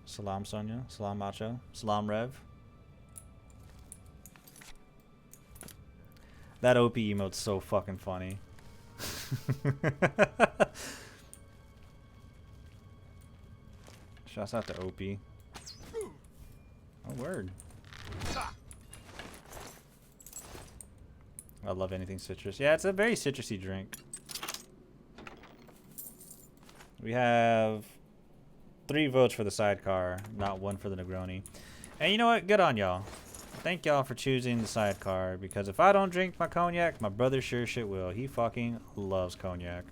Salam Sonia. Salam Macho. Salam Rev. That OP emote's so fucking funny. Shouts out to OP. Oh, word. I love anything citrus. Yeah, it's a very citrusy drink. We have 3 votes for the sidecar, not 1 for the Negroni. And you know what? Good on y'all. Thank y'all for choosing the sidecar, because if I don't drink my cognac, my brother sure shit will. He fucking loves cognac.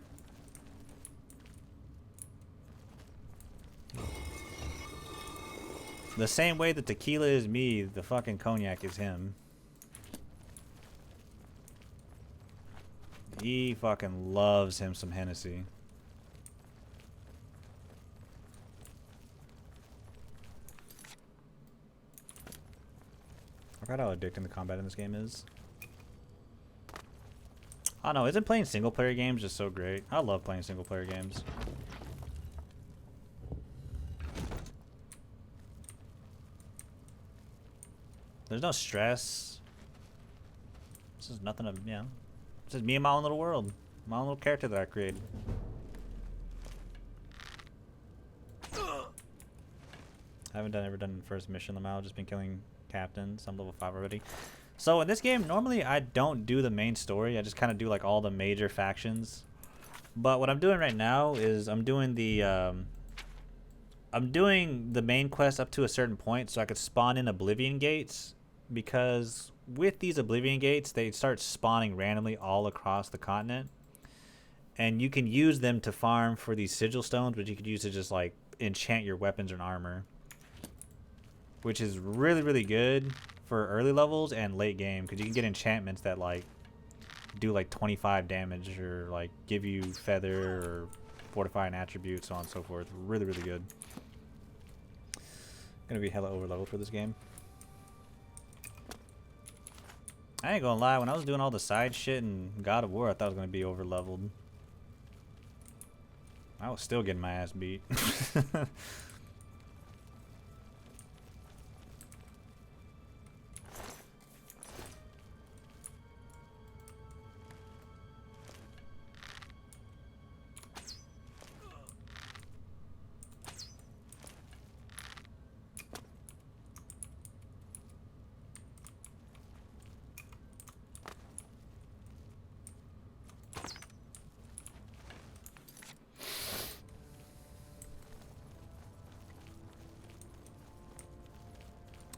The same way that tequila is me, the fucking cognac is him. He fucking loves him some Hennessy. I forgot how addicting the combat in this game is. I don't know, isn't playing single player games just so great? I love playing single player games. There's no stress. This is nothing to, you know. This is me and my own little world. My own little character that I created. I haven't ever done the first mission in the I've just been killing captains. I'm level 5 already. So in this game, normally I don't do the main story. I just kind of do like all the major factions. But what I'm doing right now is I'm doing the main quest up to a certain point so I could spawn in Oblivion gates, because with these Oblivion gates they start spawning randomly all across the continent, and you can use them to farm for these sigil stones, but you could use to just like enchant your weapons and armor, which is really, really good for early levels and late game, because you can get enchantments that like do like 25 damage or like give you feather or fortifying attributes, so on and so forth. Really, really good. Gonna be hella over leveled for this game. I ain't gonna lie, when I was doing all the side shit in God of War, I thought I was gonna be over leveled. I was still getting my ass beat.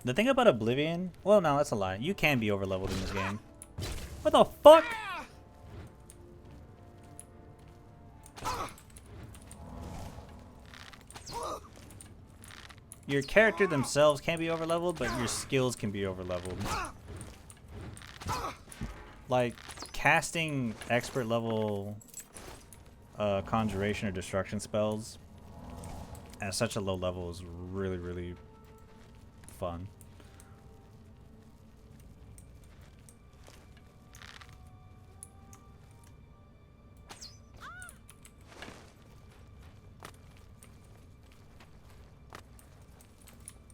The thing about Oblivion, well, no, that's a lie. You can be overleveled in this game. What the fuck? Your character themselves can be overleveled, but your skills can be overleveled. Like, casting expert level conjuration or destruction spells at such a low level is really, really fun.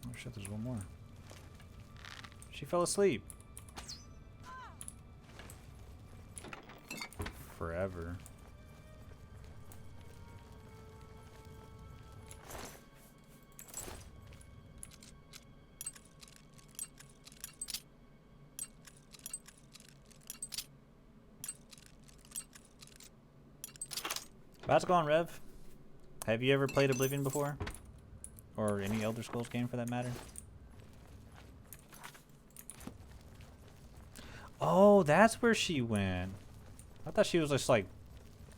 Oh shit, there's one more. She fell asleep. Forever. How's it going, Rev? Have you ever played Oblivion before? Or any Elder Scrolls game for that matter? Oh, that's where she went. I thought she was just like,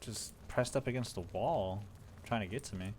just pressed up against the wall, trying to get to me.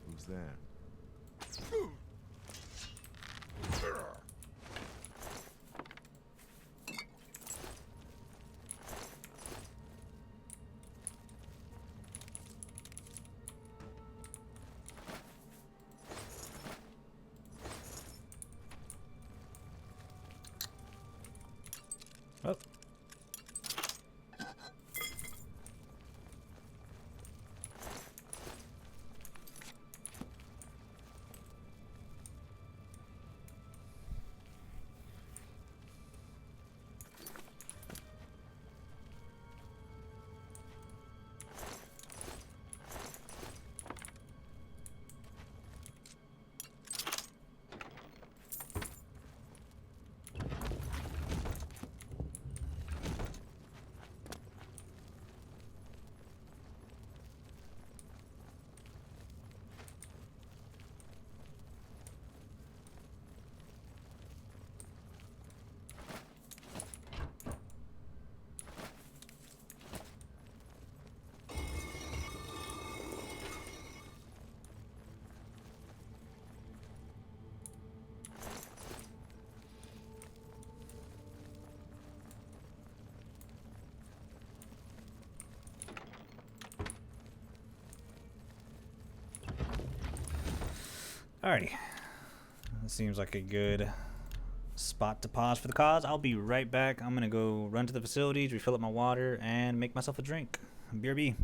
Who's there? Oh. Alrighty. That seems like a good spot to pause for the cause. I'll be right back. I'm gonna go run to the facilities, refill up my water, and make myself a drink. BRB.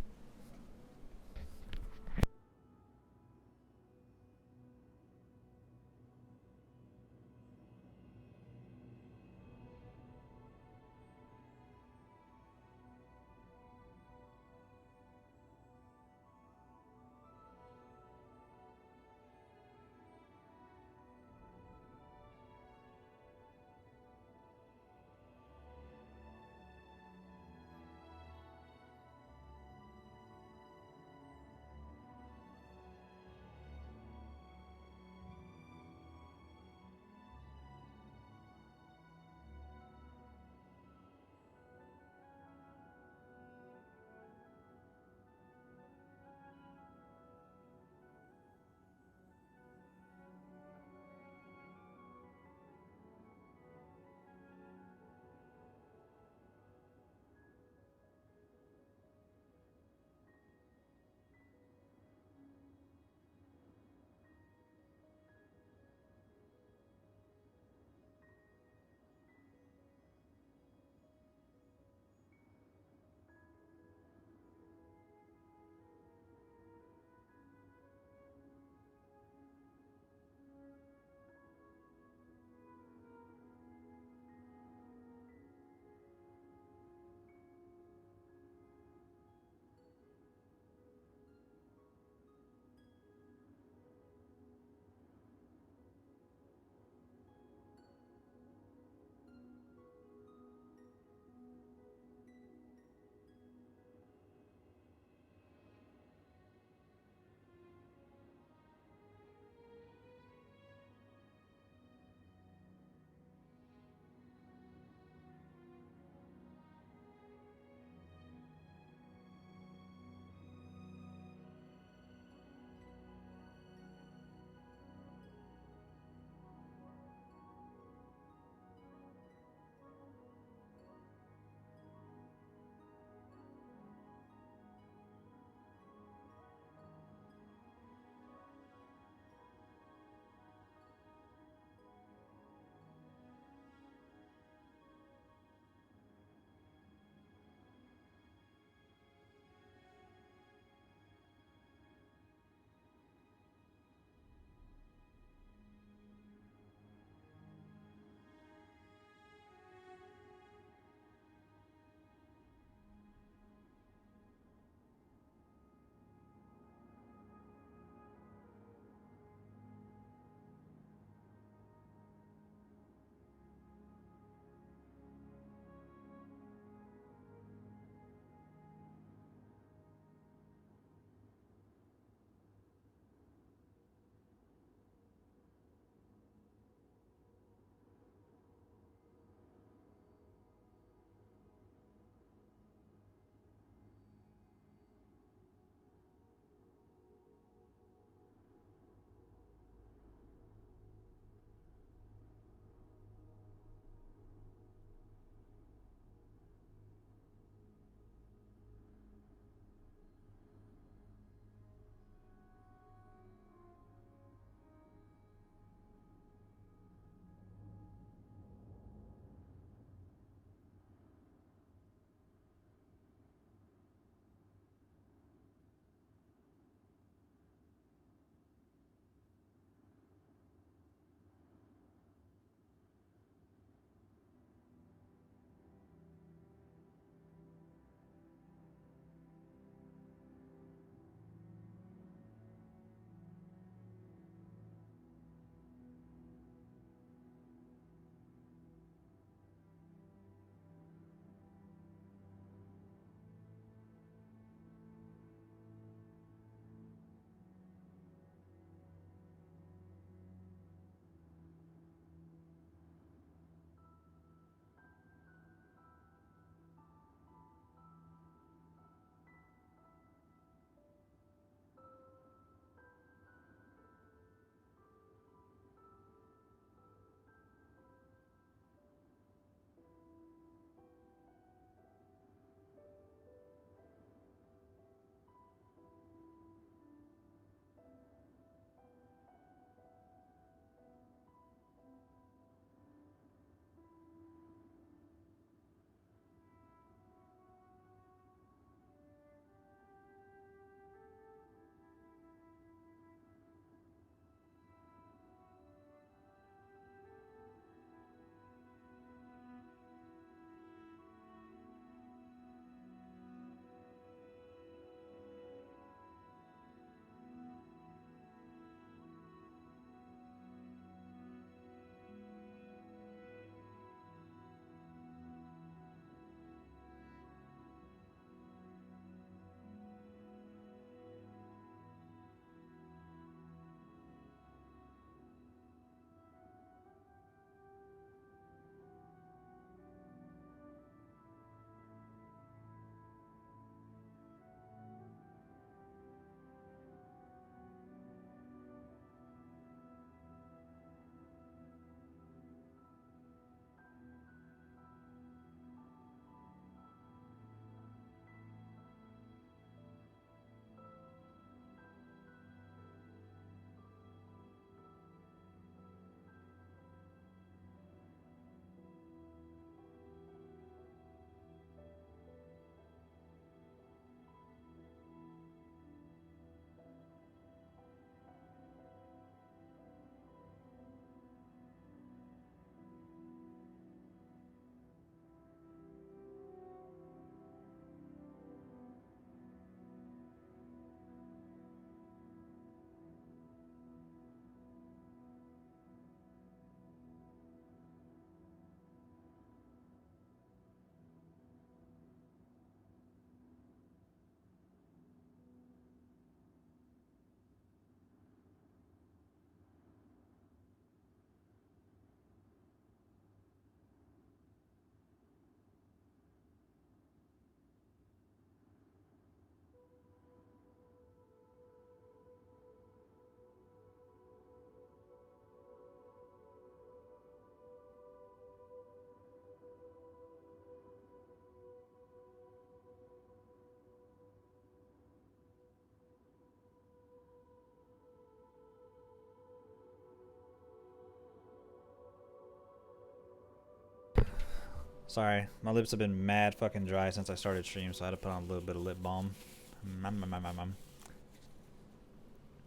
Sorry, my lips have been mad fucking dry since I started stream, so I had to put on a little bit of lip balm.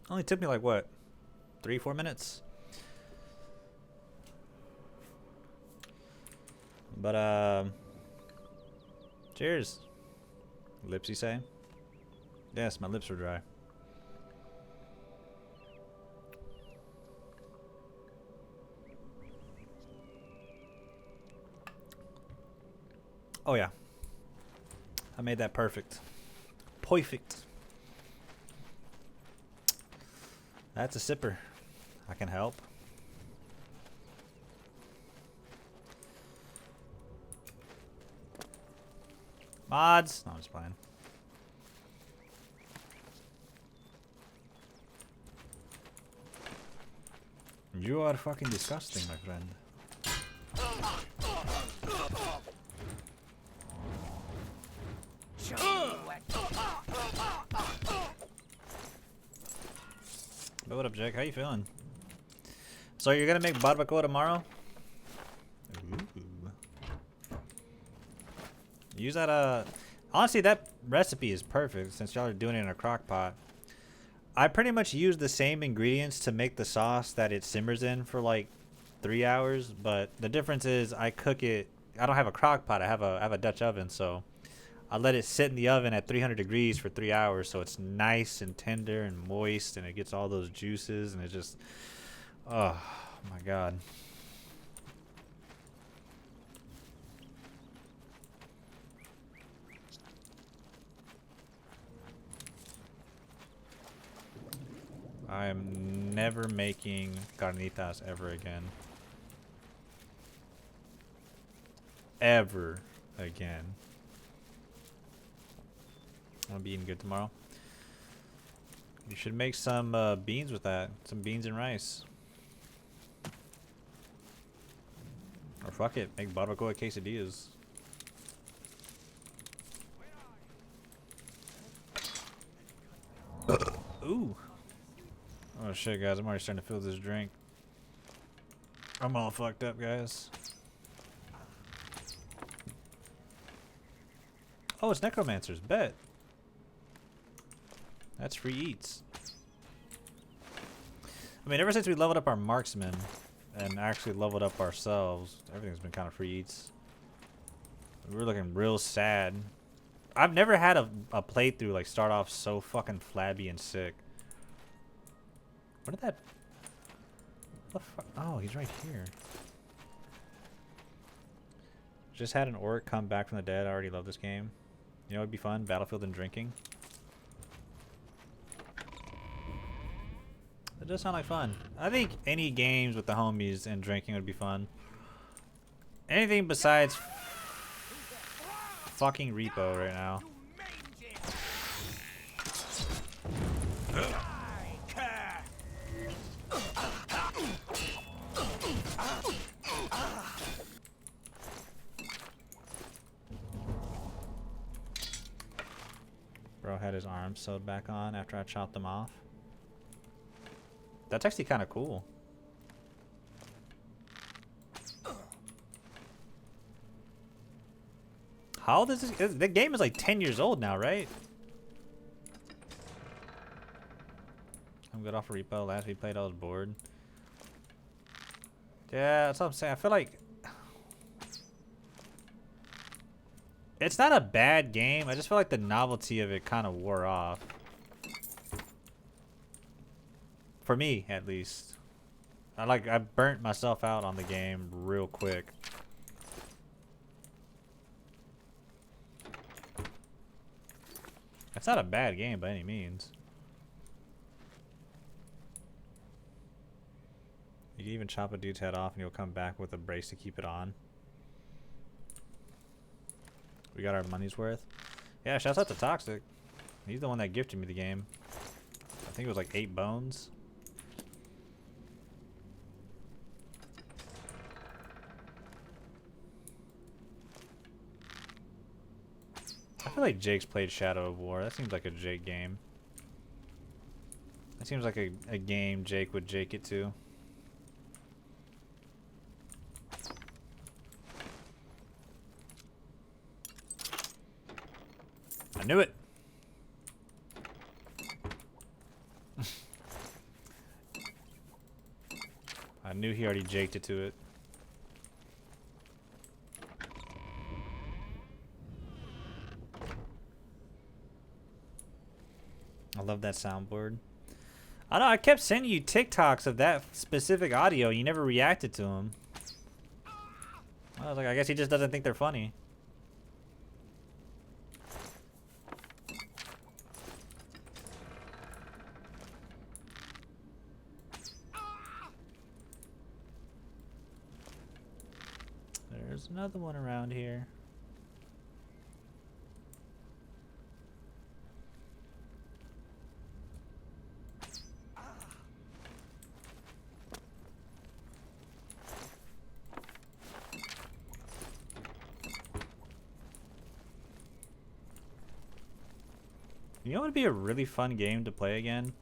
Only took me like what, 3-4 minutes? But cheers. Lips, you say? Yes, my lips are dry. Oh yeah, I made that perfect. Perfect. That's a sipper. I can help. Mods. No, I'm just playing. You are fucking disgusting, my friend. But what up, Jake? How you feeling? So you're gonna make barbacoa tomorrow? Ooh. Use that honestly, that recipe is perfect since y'all are doing it in a crock pot. I pretty much use the same ingredients to make the sauce that it simmers in for like 3 hours, but the difference is I cook it. I don't have a crock pot. I have a Dutch oven, so I let it sit in the oven at 300 degrees for 3 hours, so it's nice and tender and moist, and it gets all those juices, and it just, oh my god. I am never making carnitas ever again. Ever again. I'm gonna be eating good tomorrow. You should make some beans with that. Some beans and rice. Or fuck it, make barbacoa quesadillas. Ooh. Oh shit, guys, I'm already starting to feel this drink. I'm all fucked up, guys. Oh, it's necromancers. Bet. That's free eats. I mean, ever since we leveled up our marksman and actually leveled up ourselves, everything's been kind of free eats. We're looking real sad. I've never had a playthrough like start off so fucking flabby and sick. What did that? What the fuck? Oh, he's right here. Just had an orc come back from the dead. I already love this game. You know, it'd be fun. Battlefield and drinking. It does sound like fun. I think any games with the homies and drinking would be fun. Anything besides fucking repo right now. Bro had his arms sewed back on after I chopped them off. That's actually kind of cool. How old is this? The game is like 10 years old now, right? I'm good off of repo. Last we played, I was bored. Yeah, that's what I'm saying. I feel like it's not a bad game. I just feel like the novelty of it kind of wore off. For me, at least. I burnt myself out on the game real quick. It's not a bad game by any means. You can even chop a dude's head off and he'll come back with a brace to keep it on. We got our money's worth. Yeah, shouts out to Toxic. He's the one that gifted me the game. I think it was like 8 bones. I feel like Jake's played Shadow of War. That seems like a Jake game. That seems like a game Jake would Jake it to. I knew it. I knew he already jaked it to it. I love that soundboard. I know, I kept sending you TikToks of that specific audio. You never reacted to them. I was like, I guess he just doesn't think they're funny. There's another one around here. You know what would be a really fun game to play again?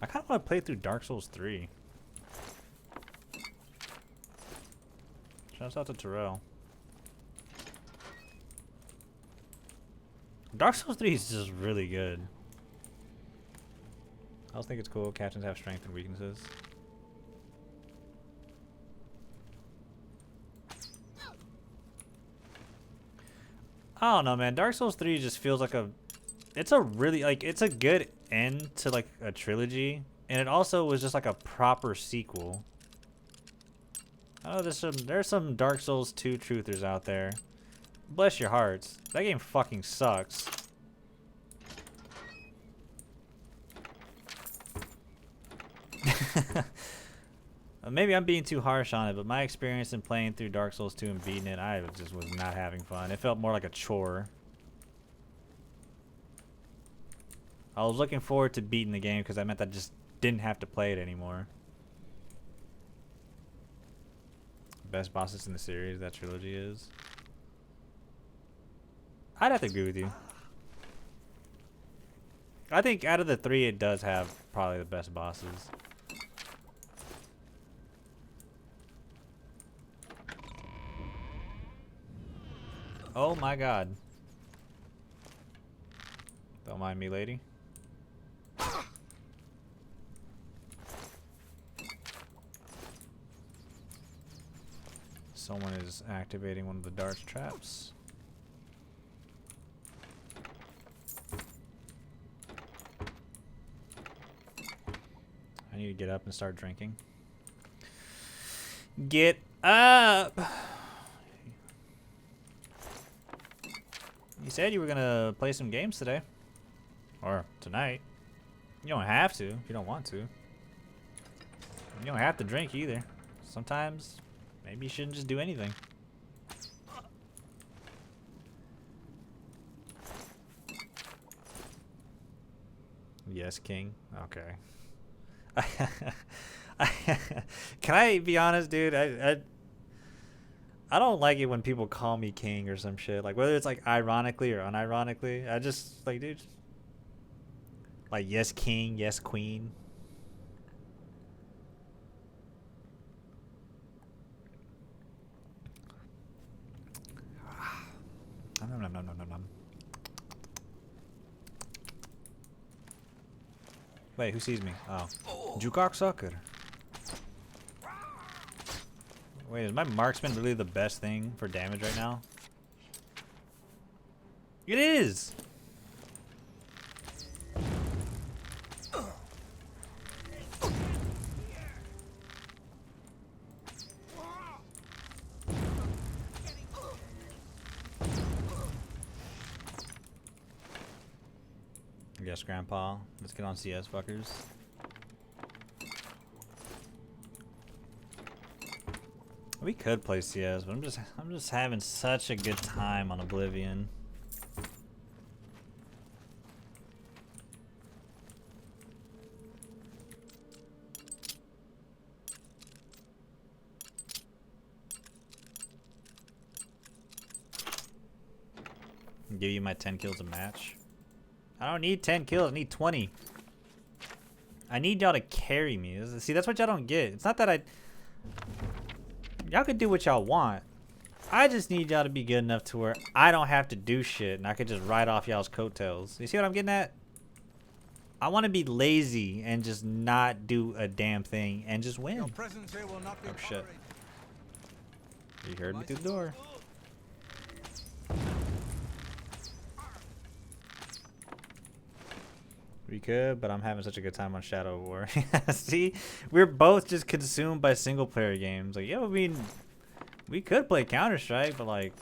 I kind of want to play through Dark Souls 3. Shouts out to Terrell. Dark Souls 3 is just really good. I also think it's cool. Captains have strengths and weaknesses. I don't know, man. Dark Souls 3 just feels like a... It's a really, like, it's a good end to, like, a trilogy. And it also was just, like, a proper sequel. Oh, there's some Dark Souls 2 truthers out there. Bless your hearts. That game fucking sucks. Maybe I'm being too harsh on it, but my experience in playing through Dark Souls 2 and beating it, I just was not having fun. It felt more like a chore. I was looking forward to beating the game because that meant I just didn't have to play it anymore. Best bosses in the series, that trilogy is. I'd have to agree with you. I think out of the three, it does have probably the best bosses. Oh my god. Don't mind me, lady. Someone is activating one of the dart traps. I need to get up and start drinking. Get up! You said you were gonna play some games today. Or tonight. You don't have to if you don't want to. You don't have to drink either. Sometimes, maybe you shouldn't just do anything. Yes, King. Okay. Can I be honest, dude? I don't like it when people call me king or some shit. Like, whether it's, like, ironically or unironically. I just, like, dude. Like, yes, king. Yes, queen. Nom, nom, nom, nom, nom, nom. Wait, who sees me? Oh. Jukok sucker. Wait, is my marksman really the best thing for damage right now? It is! Yes, Grandpa. Let's get on CS, fuckers. We could play CS, but I'm just having such a good time on Oblivion. Give you my 10 kills a match. I don't need 10 kills, I need 20. I need y'all to carry me. See, that's what y'all don't get. It's not that y'all can do what y'all want. I just need y'all to be good enough to where I don't have to do shit and I can just ride off y'all's coattails. You see what I'm getting at? I want to be lazy and just not do a damn thing and just win. Your presence here will not be Oh shit. tolerated. You heard me through the door. We could, but I'm having such a good time on Shadow of War. See? We're both just consumed by single player games. Like, yeah, I mean, we could play Counter-Strike, but like,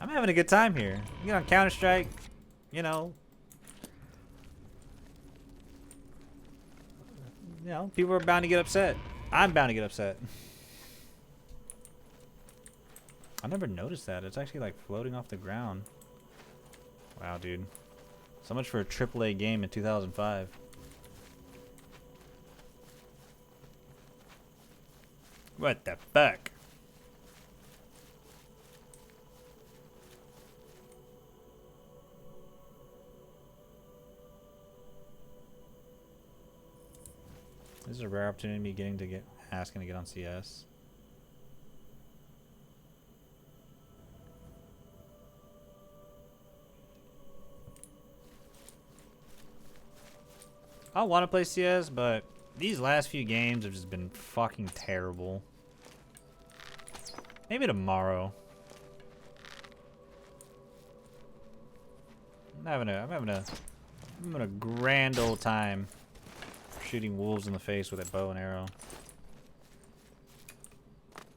I'm having a good time here. You get on Counter-Strike, you know, people are bound to get upset. I'm bound to get upset. I never noticed that. It's actually like floating off the ground. Wow, dude. So much for a AAA game in 2005. What the fuck? This is a rare opportunity me getting to asking to get on CS. I want to play CS, but these last few games have just been fucking terrible. Maybe tomorrow. I'm having a grand old time shooting wolves in the face with a bow and arrow.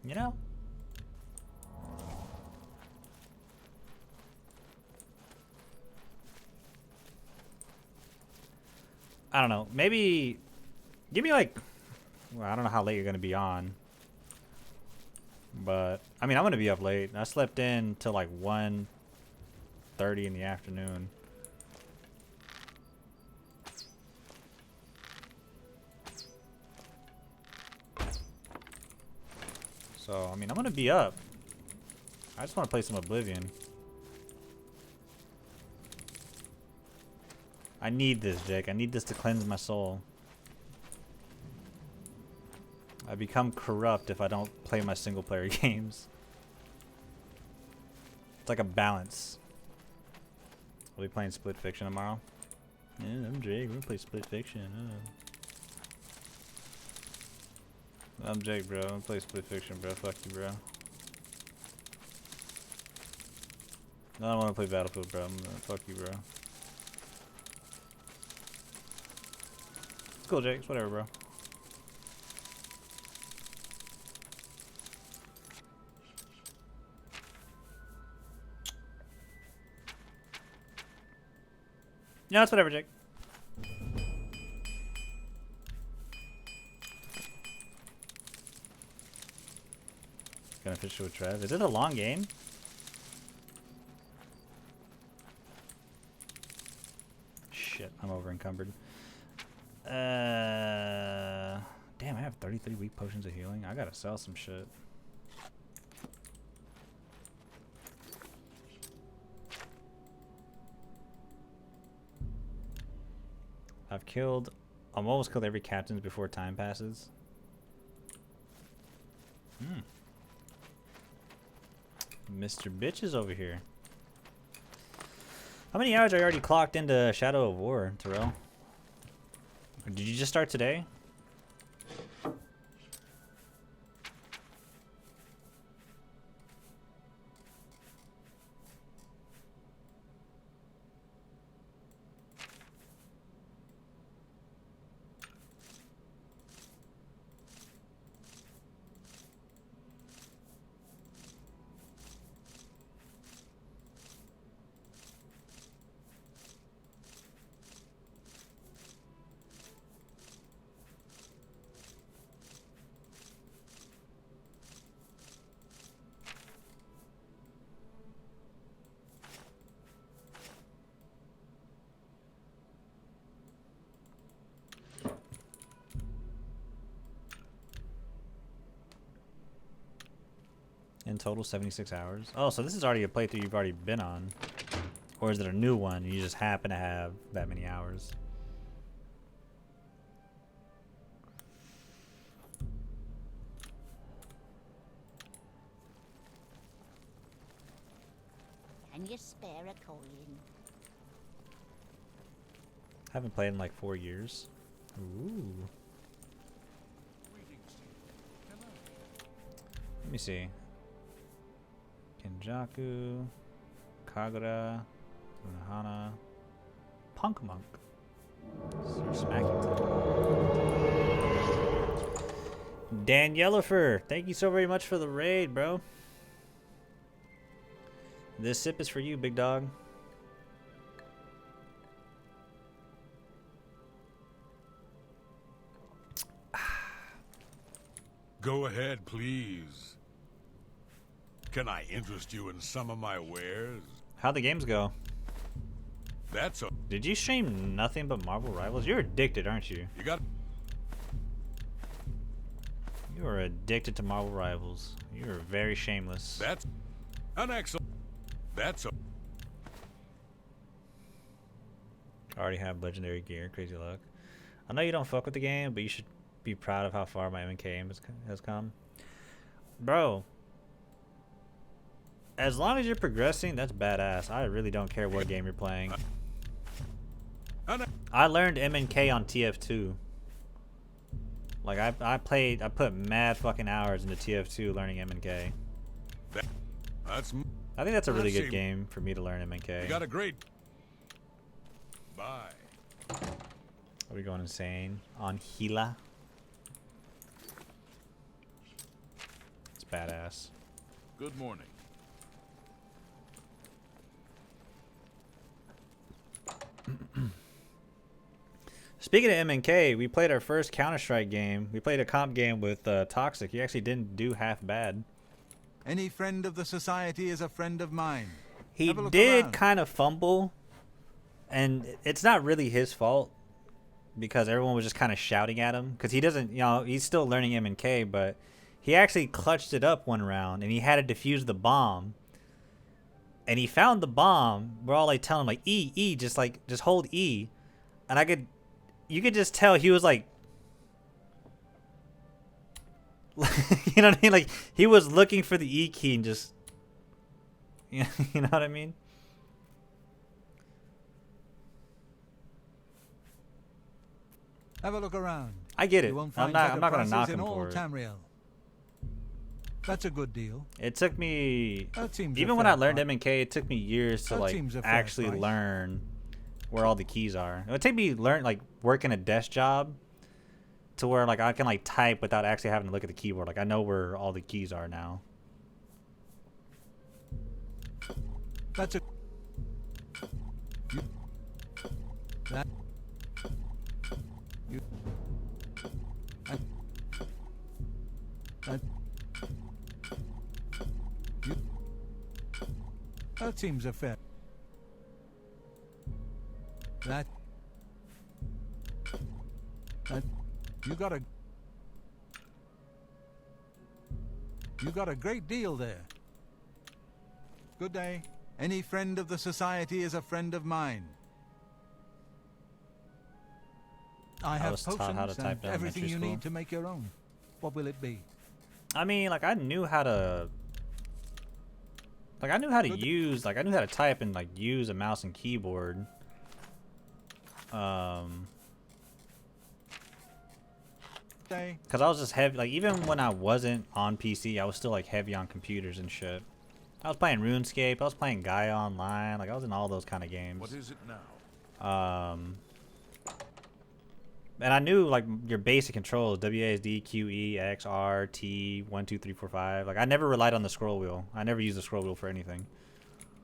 You know? I don't know. Maybe give me like, well, I don't know how late you're gonna be on, but I mean I'm gonna be up late. I slept in till like 1:30 in the afternoon. So I mean I'm gonna be up. I just want to play some Oblivion. I need this, Jake. I need this to cleanse my soul. I become corrupt if I don't play my single player games. It's like a balance. We'll be playing Split Fiction tomorrow. Yeah, I'm Jake. We're gonna play Split Fiction. I'm Jake, bro. I'm gonna play Split Fiction, bro. Fuck you, bro. No, I don't wanna play Battlefield, bro. Fuck you, bro. It's cool, Jake. It's whatever, bro. No, it's whatever, Jake. Gonna fish with Trev. Is it a long game? Shit, I'm over encumbered. Damn, I have 33 weak potions of healing. I gotta sell some shit. I'm almost killed every captains before time passes. Mr. Bitch is over here. How many hours are you already clocked into Shadow of War, Terrell? Did you just start today? In total, 76 hours. Oh, so this is already a playthrough you've already been on. Or is it a new one? You just happen to have that many hours. Can you spare a coin? Haven't played in like 4 years. Ooh. Let me see. Kenjaku, Kagura, Unahana, Punk Monk. Sir Smackington. Dan Yellower, thank you so very much for the raid, bro. This sip is for you, big dog. Go ahead, please. Can I interest you in some of my wares? How'd the games go? That's a... Did you stream nothing but Marvel Rivals? You're addicted, aren't you? You got... You are addicted to Marvel Rivals. You are very shameless. That's an excellent... That's a... I already have legendary gear. Crazy luck. I know you don't fuck with the game, but you should be proud of how far my MK aim has come. Bro, as long as you're progressing, that's badass. I really don't care what game you're playing. I learned MNK on TF2. Like, I put mad fucking hours into TF2 learning MNK. I think that's a really good game for me to learn MNK. You got a great... Bye. Are we going insane on Gila? It's badass. Good morning. Speaking of MNK, we played our first Counter-Strike game. We played a comp game with Toxic. He actually didn't do half bad. Any friend of the society is a friend of mine. He did kind of fumble, and it's not really his fault because everyone was just kind of shouting at him because he doesn't, you know, he's still learning MNK, but he actually clutched it up one round and he had to defuse the bomb. And he found the bomb. We're all like telling him like E, just hold E. And you could just tell he was like, you know what I mean? Like he was looking for the E key and just, you know what I mean? Have a look around. I get it. You won't I'm find not better gonna knock prices him in all for it. Tamriel. That's a good deal. It took me, That seems a even when fair I learned price. MNK, it took me years to That like seems a fair actually price. learn where all the keys are. It would take me working a desk job to where like I can like type without actually having to look at the keyboard. Like I know where all the keys are now. That's a... That... You... That... You... That seems a fair... That... You got a great deal there. Good day. Any friend of the society is a friend of mine. I have was taught potions how to type and in everything elementary you school. need to make your own. What will it be? I mean, like I knew how to use, like I knew how to type and like use a mouse and keyboard. Cause I was just heavy, like even when I wasn't on PC, I was still like heavy on computers and shit. I was playing RuneScape, I was playing Gaia Online, like I was in all those kind of games. What is it now? And I knew like your basic controls: WASD, QE, X, R, T, 1, 2, 3, 4, 5. Like I never relied on the scroll wheel. I never used the scroll wheel for anything.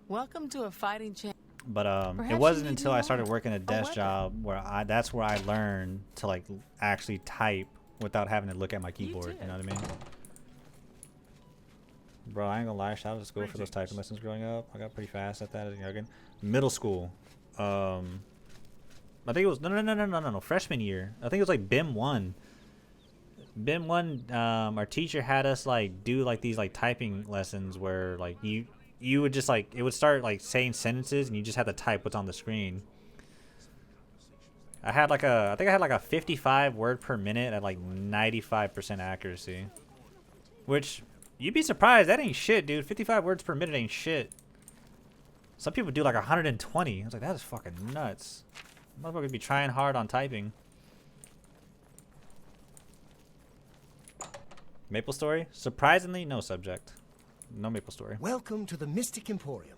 Welcome to a fighting champ. But it Perhaps wasn't you need until I more. started working a desk weapon. job where that's where I learned to like actually type without having to look at my keyboard. You know what I mean? Bro, I ain't gonna lie. Shout out to school for those typing lessons growing up. I got pretty fast at that as a youngin. Middle school. I think it was no. Freshman year. I think it was like BIM 1. BIM 1. Our teacher had us like do like these like typing lessons where like you would just like it would start like saying sentences and you just had to type what's on the screen. I think I had like a 55 word per minute at like 95% accuracy, which you'd be surprised. That ain't shit, dude. 55 words per minute ain't shit. Some people do like 120. I was like, that is fucking nuts. Motherfuckers be trying hard on typing. Maple Story? Surprisingly, no subject. No Maple Story. Welcome to the Mystic Emporium.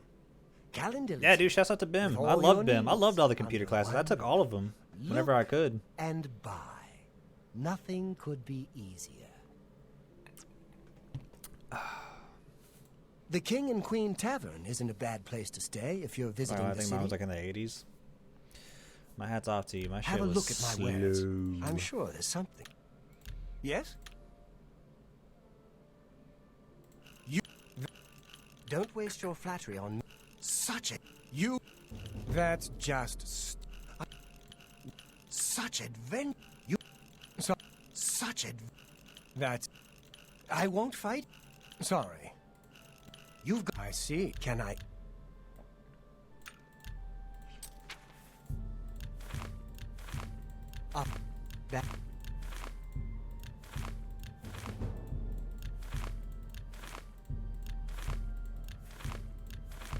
Calendar. Yeah, dude, shouts out to BIM. I love BIM. I loved all the computer under classes. I took all of them whenever I could. And buy. Nothing could be easier. The King and Queen Tavern isn't a bad place to stay if you're visiting I the think city. mine was like in the 80s. My hat's off to you. My Have shit a was look at my slow. wares. I'm sure there's something. Yes? You don't waste your flattery on me. Such a you. That's just such advent. You such that's. I won't fight. Sorry. You've got. I see. Can I? Up. That.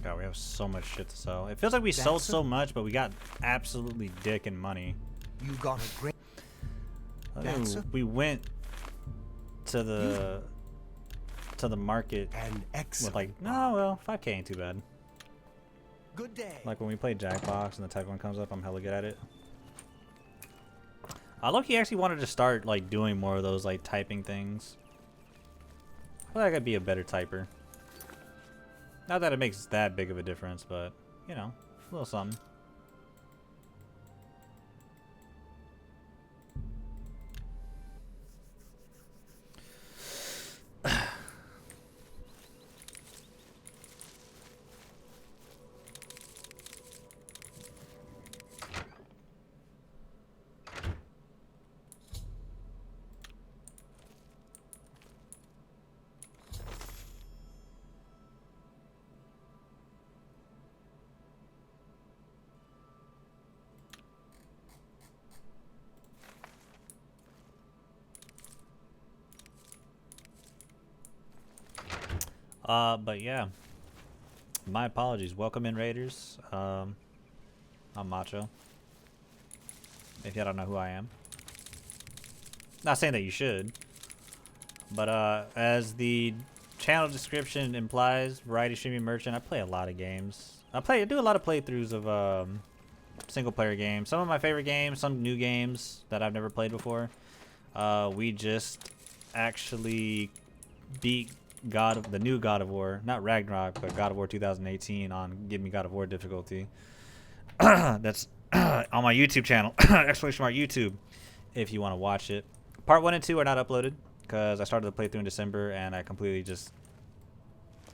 God, we have so much shit to sell. It feels like we sold so much, but we got absolutely dick and money. You got a great. We went to the market An with like, no, well, 5K ain't too bad. Good day. Like when we play Jackbox and the type one comes up, I'm hella good at it. I low-key actually wanted to start like doing more of those like typing things. I feel like I'd be a better typer. Not that it makes that big of a difference, but you know, a little something. But yeah, my apologies. Welcome in, Raiders. I'm Macho. If y'all don't know who I am, not saying that you should, but as the channel description implies, variety streaming merchant. I play a lot of games. I do a lot of playthroughs of single player games. Some of my favorite games, some new games that I've never played before. We just actually beat the new God of War, not Ragnarok, but God of War 2018 on Give Me God of War difficulty. That's on my YouTube channel, exclamation mark YouTube, if you want to watch it. Part 1 and 2 are not uploaded because I started the playthrough in December and I completely just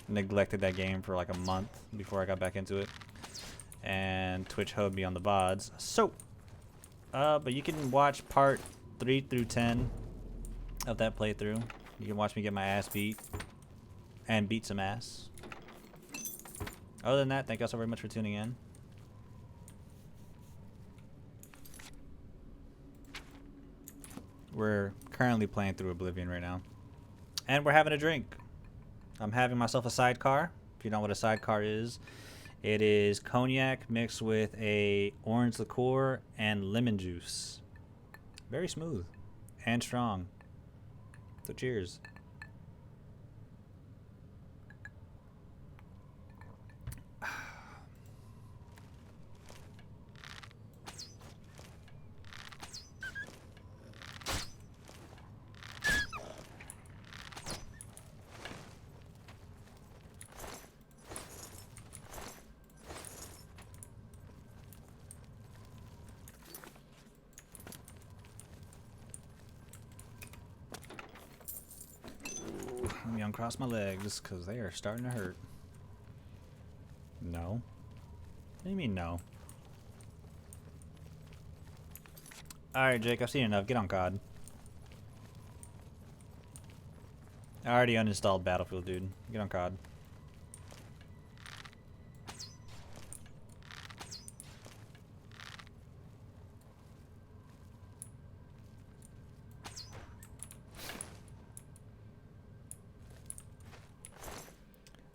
neglected that game for like a month before I got back into it. And Twitch hoed me on the VODs. So, but you can watch part 3 through 10 of that playthrough. You can watch me get my ass beat and beat some ass. Other than that, thank you all so very much for tuning in. We're currently playing through Oblivion right now. And we're having a drink. I'm having myself a sidecar. If you know what a sidecar is, it is cognac mixed with a orange liqueur and lemon juice. Very smooth and strong. So cheers. Let me uncross my legs because they are starting to hurt. No? What do you mean no? Alright, Jake, I've seen enough. Get on COD. I already uninstalled Battlefield, dude. Get on COD.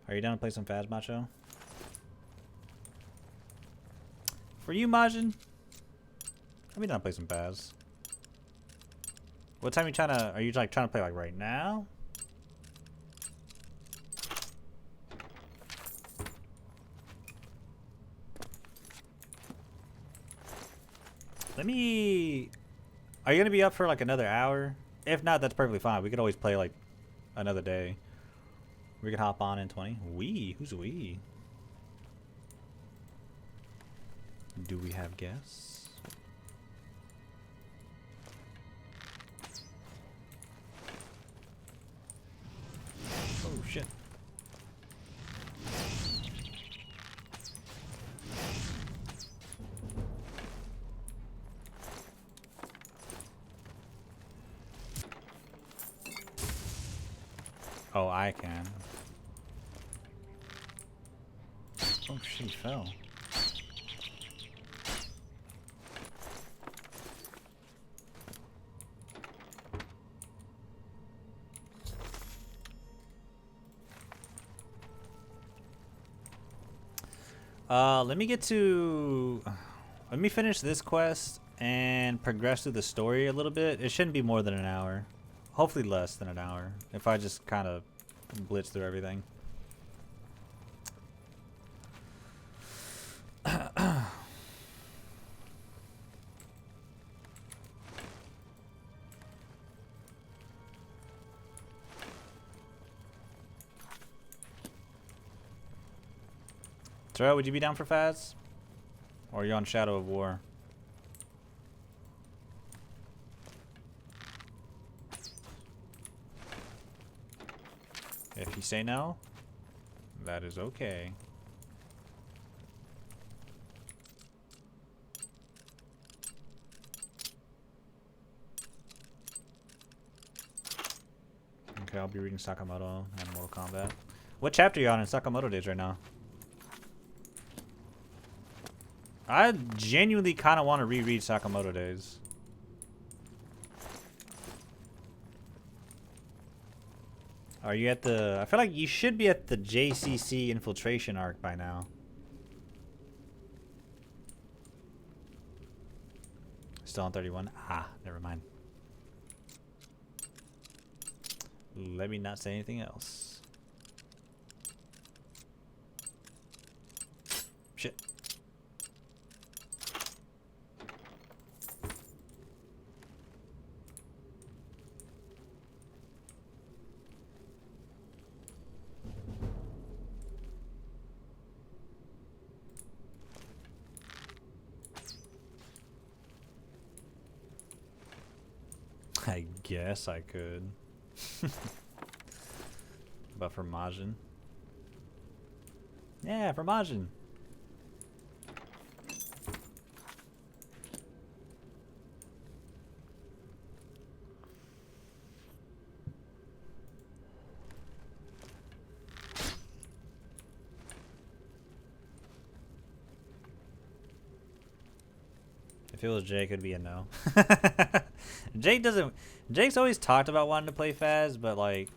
Are you down to play some Phas Macho? For you, Majin? Let me not play some Baz. What time are you trying to? Are you like trying to play like right now? Let me. Are you gonna be up for like another hour? If not, that's perfectly fine. We could always play like another day. We could hop on in 20. We? Who's we? Do we have guests? Oh shit. Oh, I can. Oh shit, he fell. Let me finish this quest and progress through the story a little bit. It shouldn't be more than an hour. Hopefully less than an hour. If I just kind of blitz through everything. Terrell, would you be down for Faz? Or are you on Shadow of War? If you say no, that is okay. Okay, I'll be reading Sakamoto and Mortal Kombat. What chapter are you on in Sakamoto Days right now? I genuinely kind of want to reread Sakamoto Days. Are you at the... I feel like you should be at the JCC infiltration arc by now. Still on 31? Ah, never mind. Let me not say anything else. Shit. I guess I could. But for Majin? Yeah, for Majin. If it was Jake, it'd be a no. Jake doesn't. Jake's always talked about wanting to play Faz, but like,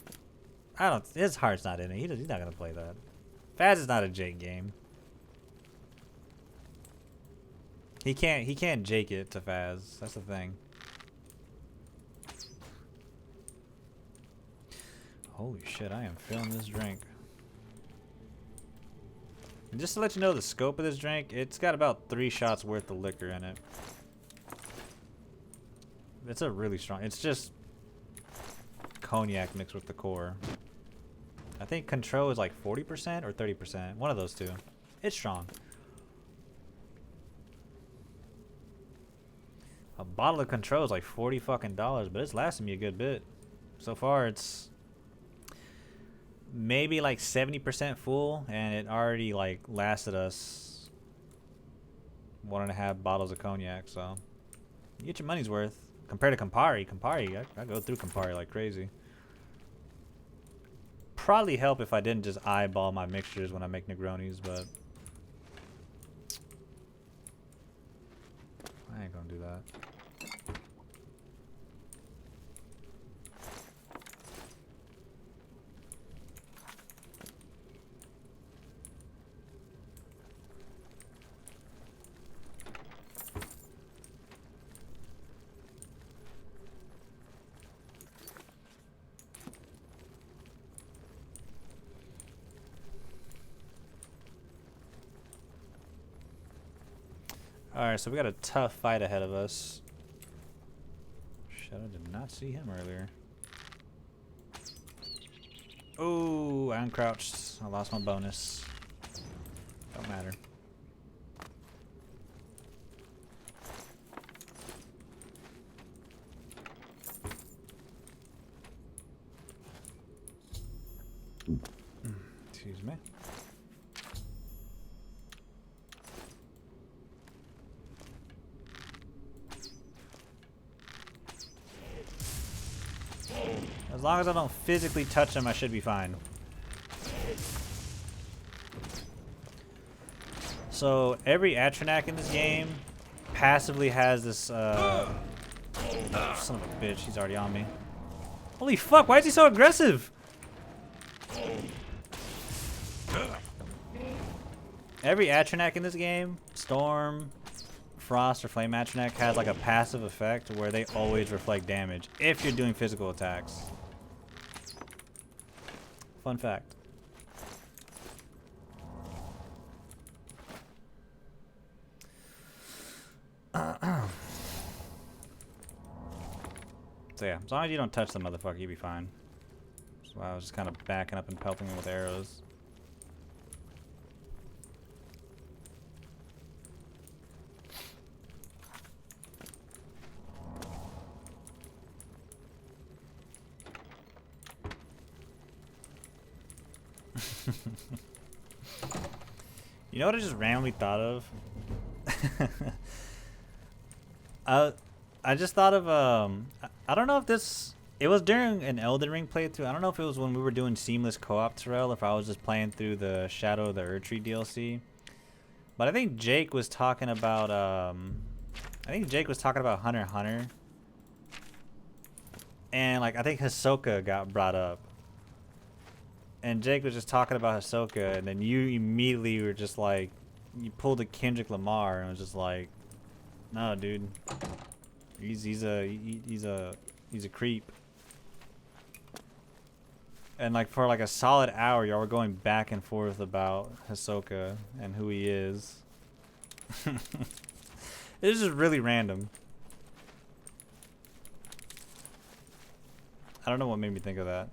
I don't. His heart's not in it. He's not gonna play that. Faz is not a Jake game. He can't Jake it to Faz. That's the thing. Holy shit! I am feeling this drink. And just to let you know the scope of this drink, it's got about 3 shots worth of liquor in it. It's a really strong. It's just cognac mixed with the core. I think Control is like 40% or 30%. One of those two. It's strong. A bottle of Control is like $40 fucking, but it's lasting me a good bit. So far, it's maybe like 70% full, and it already like lasted us 1.5 bottles of cognac. So you get your money's worth. Compared to Campari, I go through Campari like crazy. Probably help if I didn't just eyeball my mixtures when I make Negronis, but I ain't gonna do that. Alright, so we got a tough fight ahead of us. Shit, I did not see him earlier. Oh, I uncrouched. I lost my bonus. Don't matter. Excuse me. As long as I don't physically touch them, I should be fine. So every Atronak in this game passively has this son of a bitch, he's already on me. Holy fuck, why is he so aggressive? Every Atronak in this game, Storm, Frost, or Flame Atronak, has like a passive effect where they always reflect damage if you're doing physical attacks. Fun fact. So yeah, as long as you don't touch the motherfucker, you'll be fine. So I was just kind of backing up and pelting him with arrows. You know what I just randomly thought of? I just thought of I don't know if this, it was during an Elden Ring playthrough. I don't know if it was when we were doing seamless co-op, Terrell, if I was just playing through the Shadow of the Erdtree DLC. But I think Jake was talking about Hunter x Hunter. And like I think Hisoka got brought up. And Jake was just talking about Hisoka, and then you immediately were just like, you pulled a Kendrick Lamar, and was just like, no, dude, he's a creep. And like for like a solid hour, y'all were going back and forth about Hisoka and who he is. It was just really random. I don't know what made me think of that.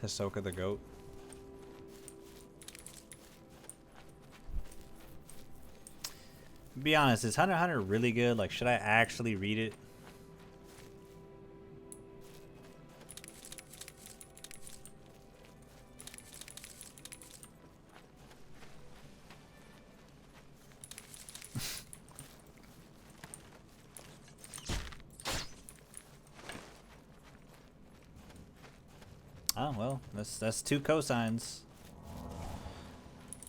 Hisoka the goat. Be honest, is Hunter x Hunter really good? Like, should I actually read it? Oh, well, that's 2 cosines.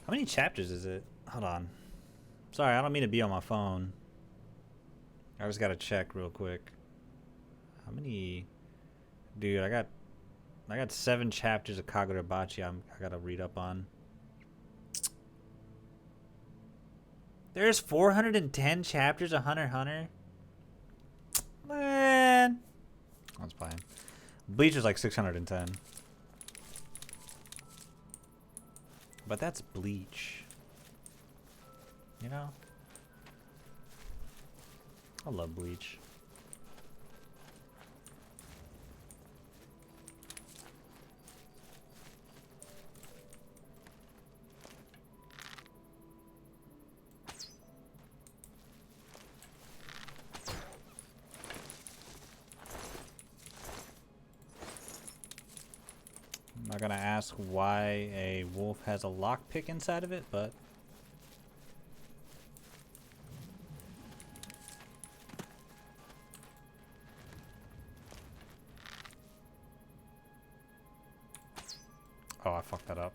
How many chapters is it? Hold on. Sorry, I don't mean to be on my phone. I just gotta check real quick. How many? Dude, I got 7 chapters of Kagurabachi I gotta read up on. There's 410 chapters of Hunter x Hunter? Man. That's fine. Bleach is like 610. But that's Bleach. You know? I love Bleach. I'm not gonna ask why a wolf has a lockpick inside of it, but oh, I fucked that up.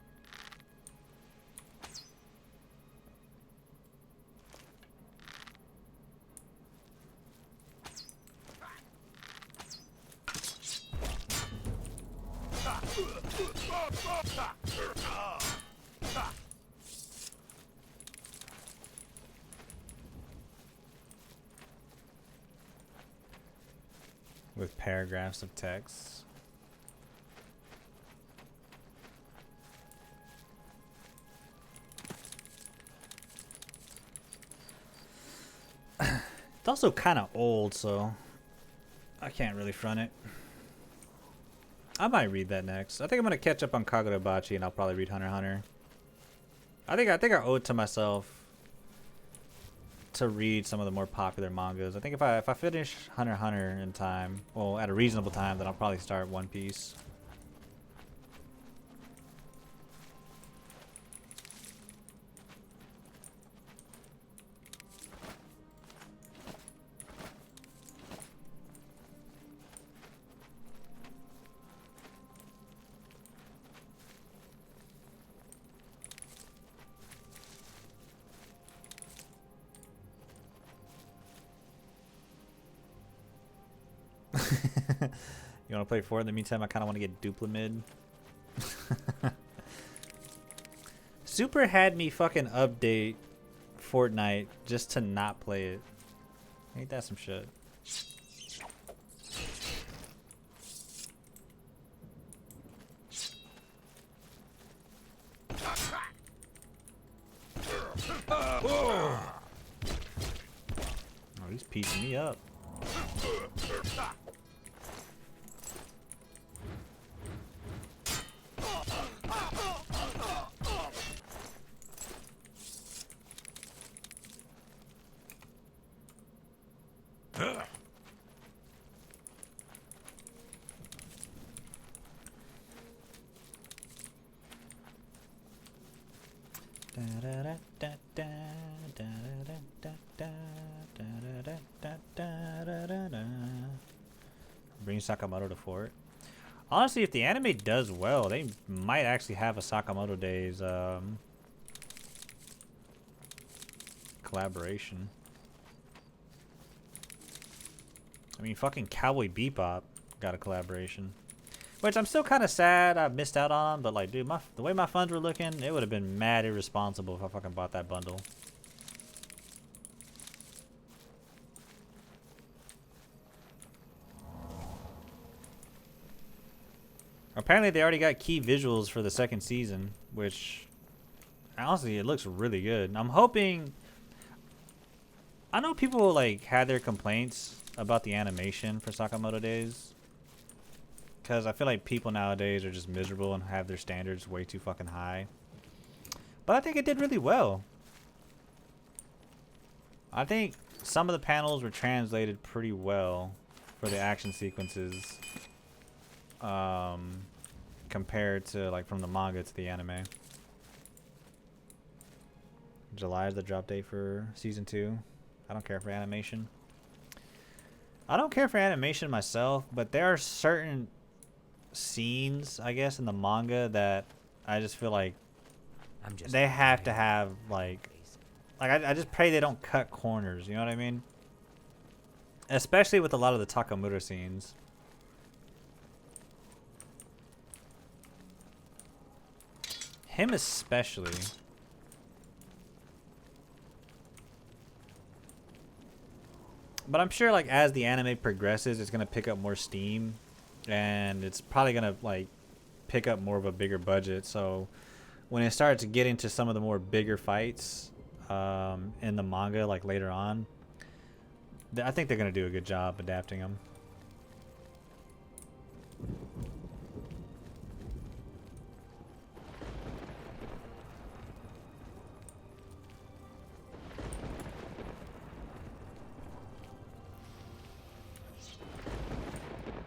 with paragraphs of text. It's also kind of old, so I can't really front it. I might read that next. I think I'm gonna catch up on Kagurabachi, and I'll probably read Hunter x Hunter. I think I owe it to myself to read some of the more popular mangas. I think if I finish Hunter x Hunter in time, well, at a reasonable time, then I'll probably start One Piece. You want to play 4? In the meantime, I kind of want to get Duplamid. Super had me fucking update Fortnite just to not play it. Ain't that some shit? Oh, he's piecing me up. Bring Sakamoto to fort. Honestly, if the anime does well, they might actually have a Sakamoto Days collaboration. I mean, fucking Cowboy Bebop got a collaboration. Which I'm still kind of sad I missed out on, but like, dude, the way my funds were looking, it would have been mad irresponsible if I fucking bought that bundle. Apparently they already got key visuals for the second season, which honestly, it looks really good. I'm hoping... I know people like had their complaints about the animation for Sakamoto Days, because I feel like people nowadays are just miserable and have their standards way too fucking high. But I think it did really well. I think some of the panels were translated pretty well for the action sequences. Compared to like from the manga to the anime. July is the drop date for season 2. I don't care for animation. I don't care for animation myself, but there are certain scenes, I guess, in the manga that I just feel like they have to have like I just pray they don't cut corners, you know what I mean? Especially with a lot of the Takamura scenes. Him especially. But I'm sure like as the anime progresses, it's gonna pick up more steam, and it's probably gonna like pick up more of a bigger budget. So when it starts to get into some of the more bigger fights in the manga, like later on, I think they're gonna do a good job adapting them.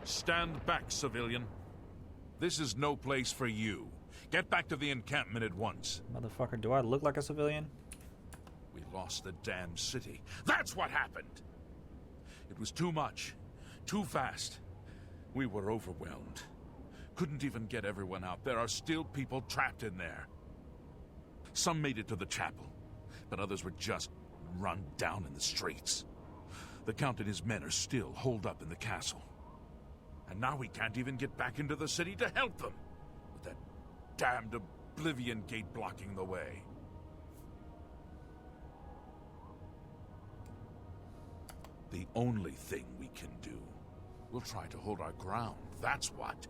Stand back, civilian. This is no place for you. Get back to the encampment at once. Motherfucker, do I look like a civilian? We lost the damn city. That's what happened! It was too much. Too fast. We were overwhelmed. Couldn't even get everyone out. There are still people trapped in there. Some made it to the chapel, but others were just run down in the streets. The Count and his men are still holed up in the castle. And now we can't even get back into the city to help them, with that damned Oblivion Gate blocking the way. The only thing we can do We'll try to hold our ground, that's what.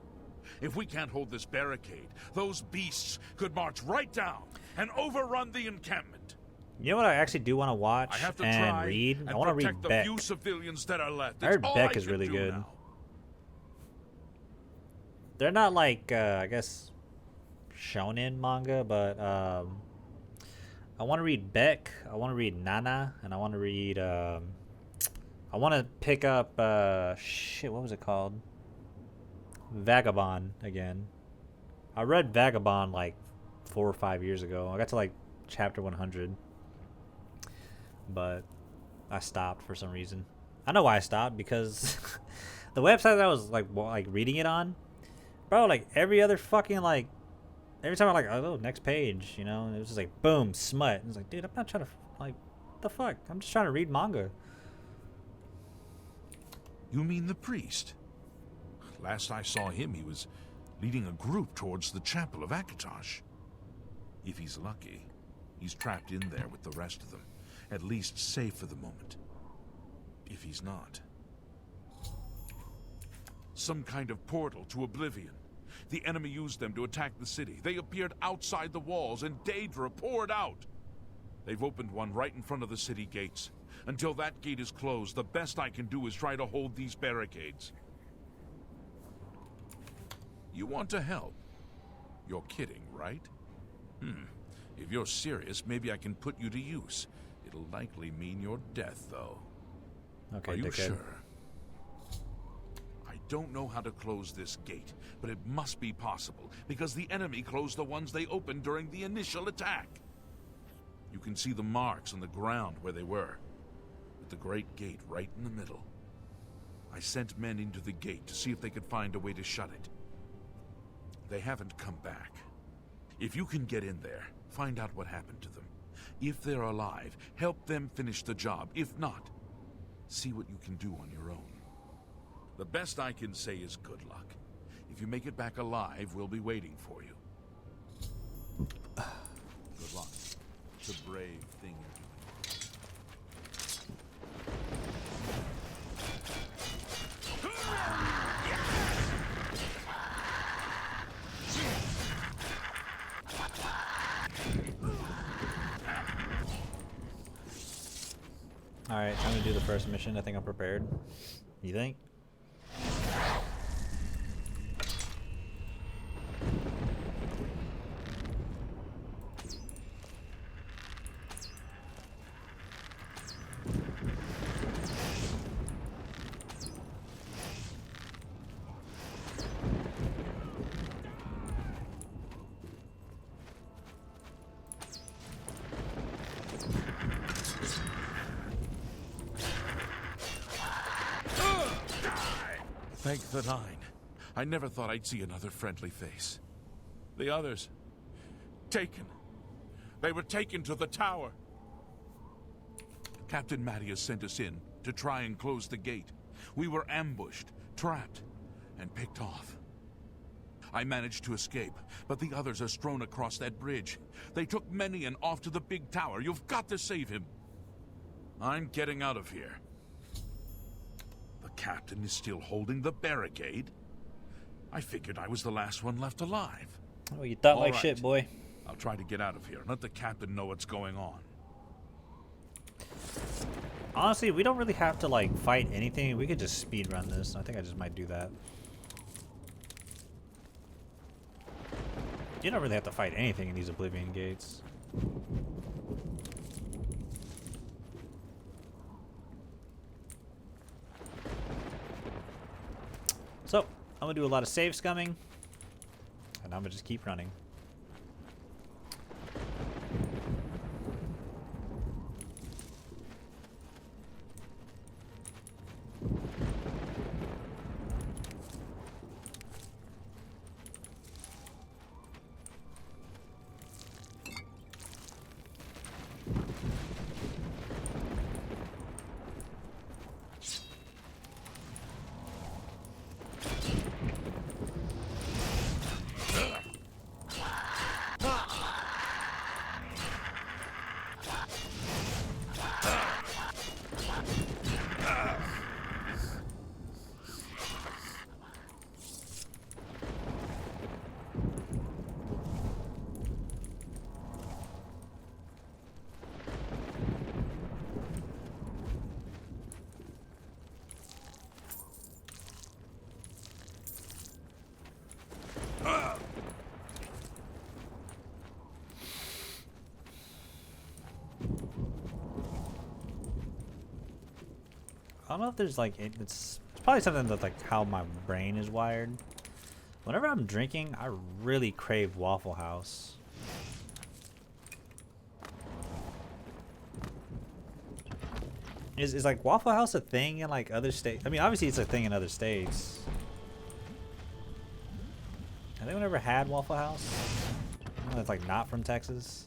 If we can't hold this barricade, those beasts could march right down and overrun the encampment. You know what I actually do want to watch I have to and try read? and I want to protect read the Beck. few civilians that are left. I heard It's all Beck I is can really do good. now. They're not like, I guess, shonen manga, but I want to read Beck, I want to read Nana, and I want to read, I want to pick up, shit, what was it called? Vagabond again. I read Vagabond like 4 or 5 years ago. I got to like chapter 100, but I stopped for some reason. I know why I stopped, because the website that I was like reading it on, bro, like every other fucking like every time I'm like, oh, next page, you know, it was just like boom, smut. And it's like, dude, I'm not trying to like, what the fuck? I'm just trying to read manga. You mean the priest? Last I saw him, he was leading a group towards the chapel of Akatosh. If he's lucky, he's trapped in there with the rest of them, at least safe for the moment. If he's not, some kind of portal to oblivion. The enemy used them to attack the city. They appeared outside the walls, and Daedra poured out. They've opened one right in front of the city gates. Until that gate is closed, the best I can do is try to hold these barricades. You want to help? You're kidding, right? If you're serious, maybe I can put you to use. It'll likely mean your death, though. Okay, Are you dickhead. sure? I don't know how to close this gate, but it must be possible, because the enemy closed the ones they opened during the initial attack. You can see the marks on the ground where they were, with the great gate right in the middle. I sent men into the gate to see if they could find a way to shut it. They haven't come back. If you can get in there, find out what happened to them. If they're alive, help them finish the job. If not, see what you can do on your own. The best I can say is good luck. If you make it back alive, we'll be waiting for you. Good luck. It's a brave thing you're doing. Alright, time to do the first mission. I think I'm prepared. You think? Thank the Nine. I never thought I'd see another friendly face. The others, taken. They were taken to the tower. Captain Mattias sent us in to try and close the gate. We were ambushed, trapped, and picked off. I managed to escape, but the others are strewn across that bridge. They took Menian off to the big tower. You've got to save him. I'm getting out of here. The captain is still holding the barricade. I figured I was the last one left alive. Oh, you thought All like right. shit, boy. I'll try to get out of here. Let the captain know what's going on. Honestly, we don't really have to like fight anything. We could just speed run this. I think I just might do that. You don't really have to fight anything in these Oblivion gates. So, I'm gonna do a lot of save scumming, and I'm gonna just keep running. I don't know if there's like it's probably something that's like how my brain is wired. Whenever I'm drinking, I really crave Waffle House. Is like Waffle House a thing in like other states? I mean, obviously it's a thing in other states. Has anyone ever had Waffle House? Anyone that's like not from Texas?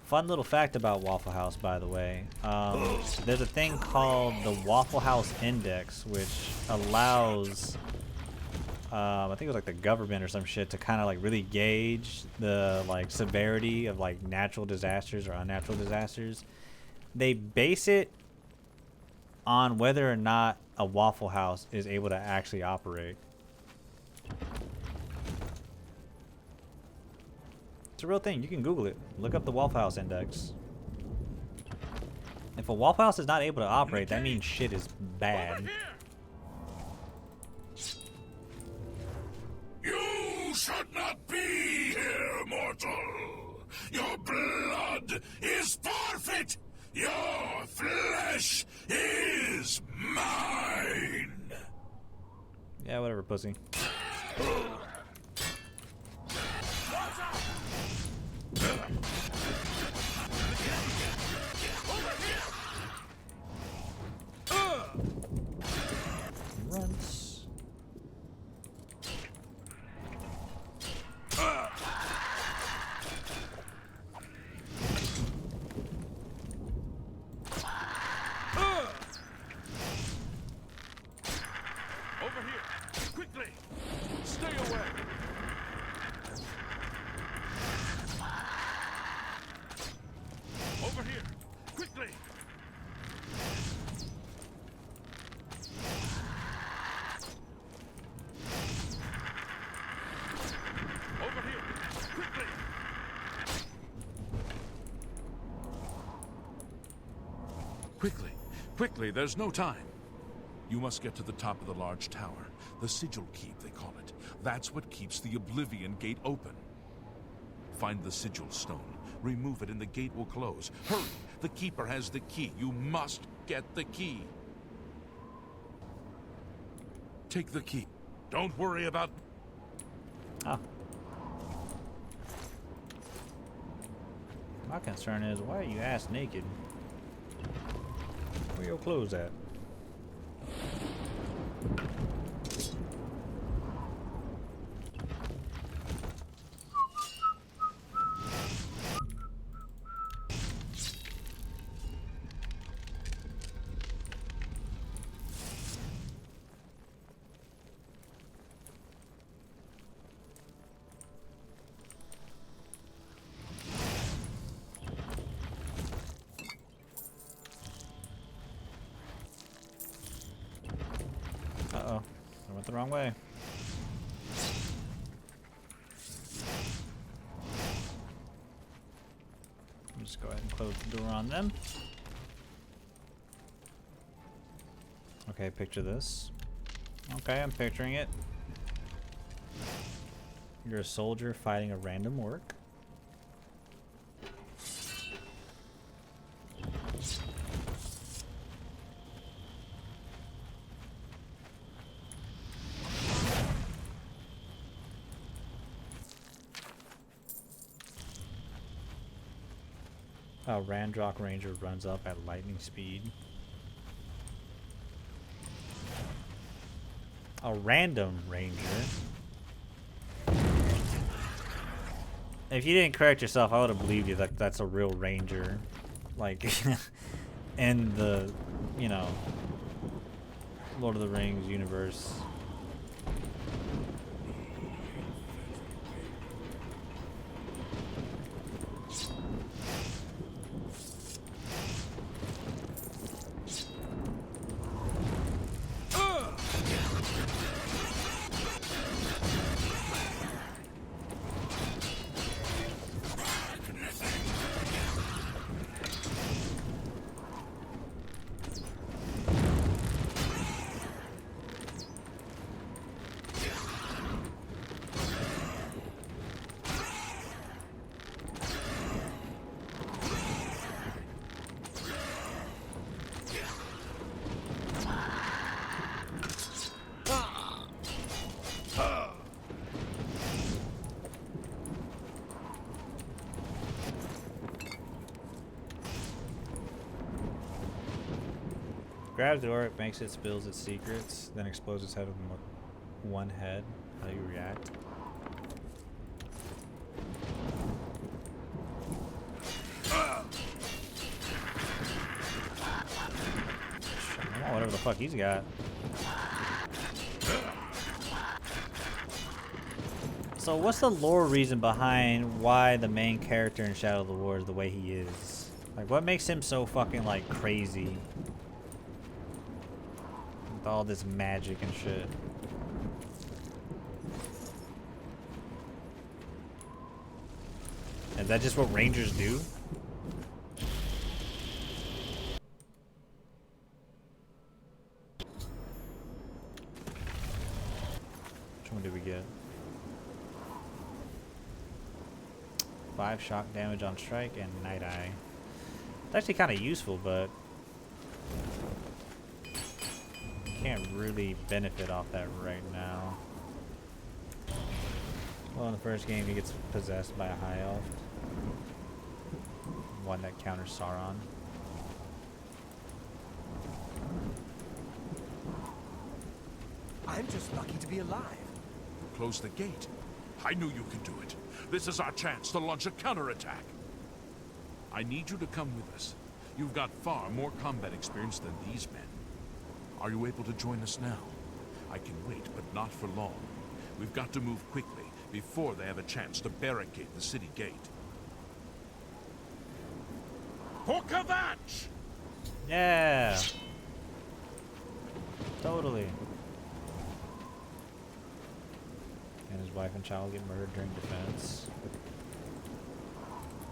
Fun little fact about Waffle House, by the way. There's a thing called the Waffle House Index, which allows, I think it was like the government or some shit, to kind of like really gauge the like severity of like natural disasters or unnatural disasters. They base it on whether or not a Waffle House is able to actually operate. It's a real thing. You can Google it. Look up the Waffle House Index. If a Waffle House is not able to operate, that means shit is bad. You should not be here, mortal. Your blood is forfeit. Your flesh is mine. Yeah, whatever, pussy. Runts. Over here, quickly. Stay away. Over here, quickly. Over here, quickly. Quickly, quickly, there's no time. You must get to the top of the large tower. The Sigil Keep, they call it. That's what keeps the Oblivion Gate open. Find the Sigil Stone. Remove it and the gate will close. Hurry! The Keeper has the key. You must get the key. Take the key. Don't worry about... Oh. My concern is, why are you ass naked? Where your clothes at? Uh-oh. I went the wrong way. Just go ahead and close the door on them. Okay, picture this. Okay, I'm picturing it. You're a soldier fighting a random orc. A Randrock Ranger runs up at lightning speed. A random ranger. If you didn't correct yourself, I would have believed you that that's a real ranger. Like, in the, you know, Lord of the Rings universe. Grabs the orc, makes it, spills its secrets, then explodes its head with one head. How do you react? Oh, whatever the fuck he's got. So what's the lore reason behind why the main character in Shadow of the War is the way he is? Like, what makes him so fucking, like, crazy? With all this magic and shit. Is that just what Rangers do? Which one did we get? 5 shock damage on strike and Night Eye. It's actually kind of useful, but can't really benefit off that right now. Well, in the first game, he gets possessed by a high elf, one that counters Sauron. I'm just lucky to be alive. Close the gate. I knew you could do it. This is our chance to launch a counterattack. I need you to come with us. You've got far more combat experience than these men. Are you able to join us now? I can wait, but not for long. We've got to move quickly before they have a chance to barricade the city gate. For Kvatch! Yeah. Totally. And his wife and child get murdered during defense.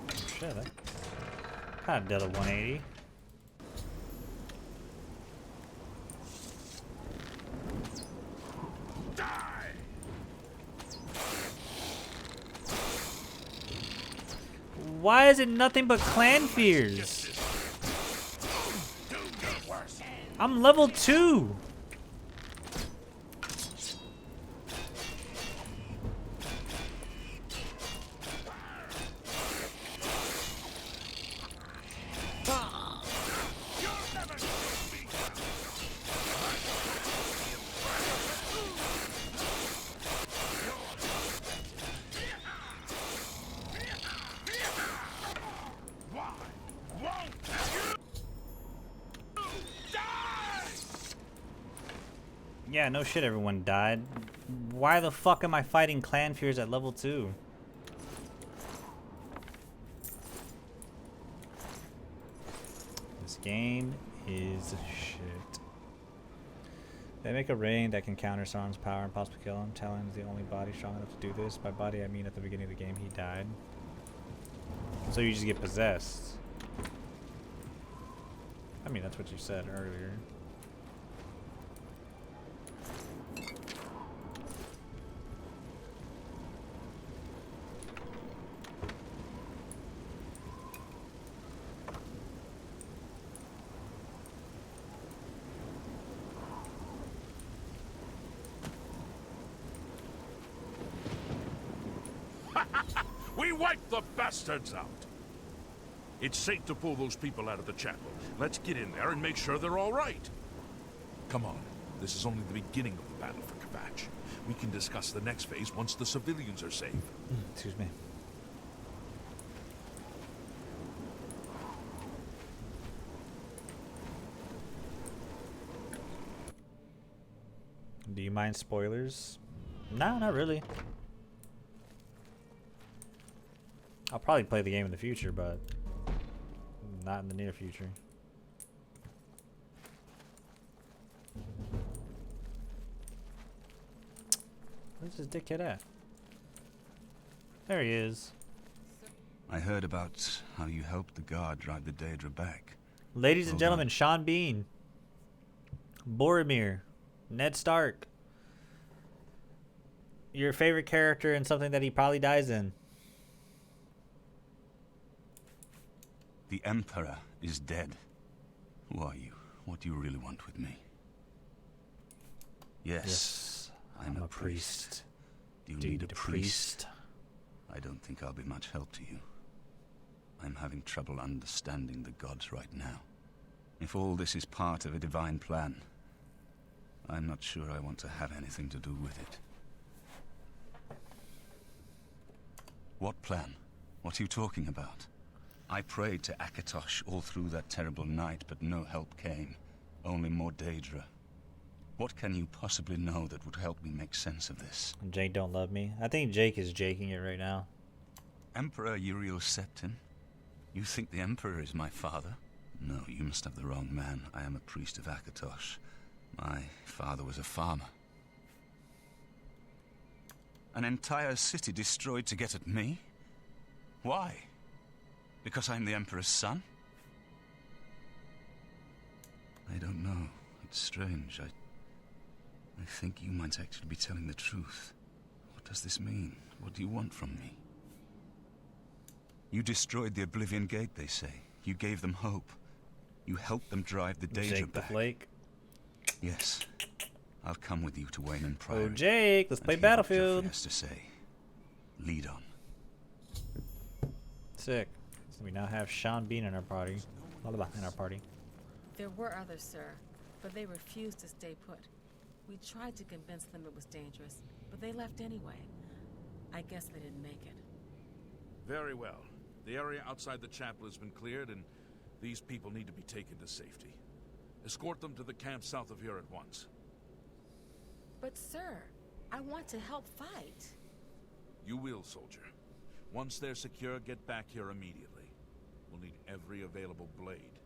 Oh, shit, that kind of did a 180. Die! Why is it nothing but clan fears? I'm level 2. Yeah, no shit, everyone died. Why the fuck am I fighting clan fears at level 2? This game is shit. They make a ring that can counter Sauron's power and possibly kill him. Talon's the only body strong enough to do this. By body, I mean at the beginning of the game he died. So you just get possessed. I mean, that's what you said earlier. We wiped the bastards out! It's safe to pull those people out of the chapel. Let's get in there and make sure they're all right. Come on. This is only the beginning of the battle for Kvatch. We can discuss the next phase once the civilians are safe. Excuse me. Do you mind spoilers? No, not really. I'll probably play the game in the future, but not in the near future. Where's this dickhead at? There he is. I heard about how you helped the guard drive the Daedra back. Ladies and gentlemen, Sean Bean, Boromir, Ned Stark. Your favorite character and something that he probably dies in. The Emperor is dead. Who are you? What do you really want with me? Yes, I'm a priest. Do you need a priest? I don't think I'll be much help to you. I'm having trouble understanding the gods right now. If all this is part of a divine plan, I'm not sure I want to have anything to do with it. What plan? What are you talking about? I prayed to Akatosh all through that terrible night, but no help came. Only more Daedra. What can you possibly know that would help me make sense of this? Jake don't love me. I think Jake is jaking it right now. Emperor Uriel Septim? You think the Emperor is my father? No, you must have the wrong man. I am a priest of Akatosh. My father was a farmer. An entire city destroyed to get at me? Why? Because I'm the Emperor's son? I don't know. It's strange. I think you might actually be telling the truth. What does this mean? What do you want from me? You destroyed the Oblivion Gate, they say. You gave them hope. You helped them drive the Daedra Jake the back. Flake. Yes. I'll come with you to Wayland Priory. Oh, Jake, let's play and hear what Battlefield. Joffrey has to say. Lead on. Sick. So we now have Sean Bean in our party. In our party. There were others, sir, but they refused to stay put. We tried to convince them it was dangerous, but they left anyway. I guess they didn't make it. Very well. The area outside the chapel has been cleared, and these people need to be taken to safety. Escort them to the camp south of here at once. But, sir, I want to help fight. You will, soldier. Once they're secure, get back here immediately. We'll need every available blade,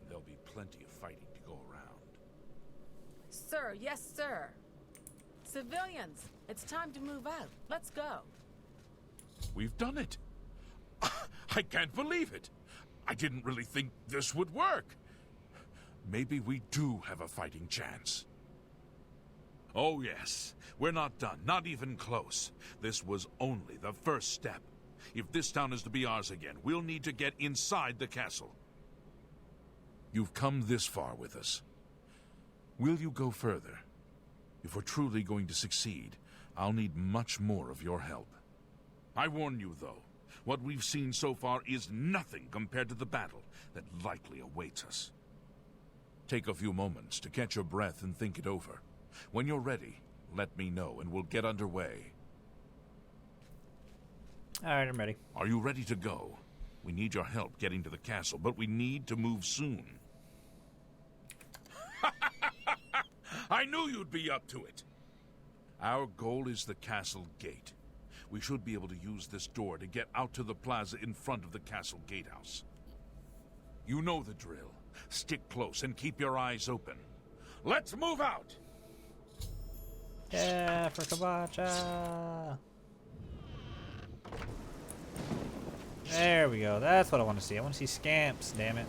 and there'll be plenty of fighting to go around. Sir, yes, sir. Civilians, it's time to move out. Let's go. We've done it. I can't believe it. I didn't really think this would work. Maybe we do have a fighting chance. Oh yes, we're not done, not even close. This was only the first step. If this town is to be ours again, we'll need to get inside the castle. You've come this far with us. Will you go further? If we're truly going to succeed, I'll need much more of your help. I warn you, though, what we've seen so far is nothing compared to the battle that likely awaits us. Take a few moments to catch your breath and think it over. When you're ready, let me know and we'll get underway. Alright, I'm ready. Are you ready to go? We need your help getting to the castle, but we need to move soon. I knew you'd be up to it. Our goal is the castle gate. We should be able to use this door to get out to the plaza in front of the castle gatehouse. You know the drill. Stick close and keep your eyes open. Let's move out! Yeah, for Kabacha! There we go. That's what I want to see. I want to see scamps, damn it.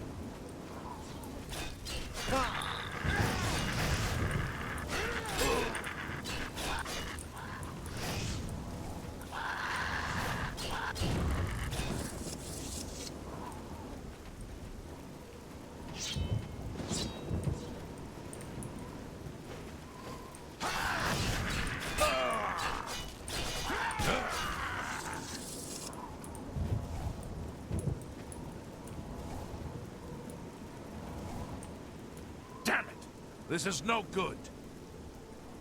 This is no good.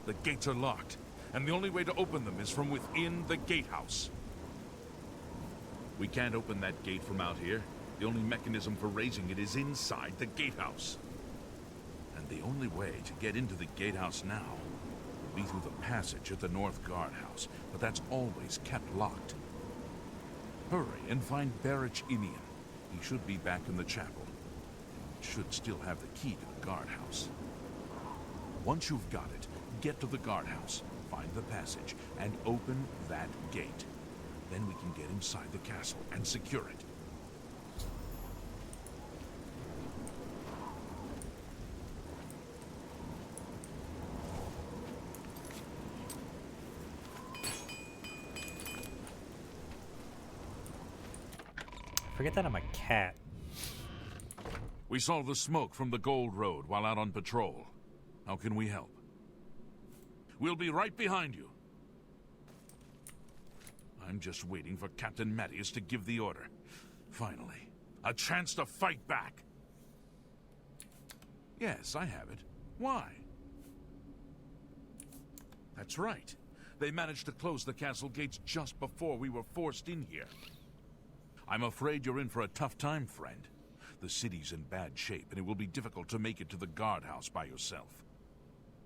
The gates are locked, and the only way to open them is from within the gatehouse. We can't open that gate from out here. The only mechanism for raising it is inside the gatehouse. And the only way to get into the gatehouse now will be through the passage at the North Guardhouse, but that's always kept locked. Hurry and find Barich Inian. He should be back in the chapel. Should still have the key to the guardhouse. Once you've got it, get to the guardhouse, find the passage, and open that gate. Then we can get inside the castle and secure it. Forget that I'm a cat. We saw the smoke from the Gold Road while out on patrol. How can we help? We'll be right behind you. I'm just waiting for Captain Mattias to give the order. Finally, a chance to fight back. Yes, I have it. Why? That's right. They managed to close the castle gates just before we were forced in here. I'm afraid you're in for a tough time, friend. The city's in bad shape, and it will be difficult to make it to the guardhouse by yourself.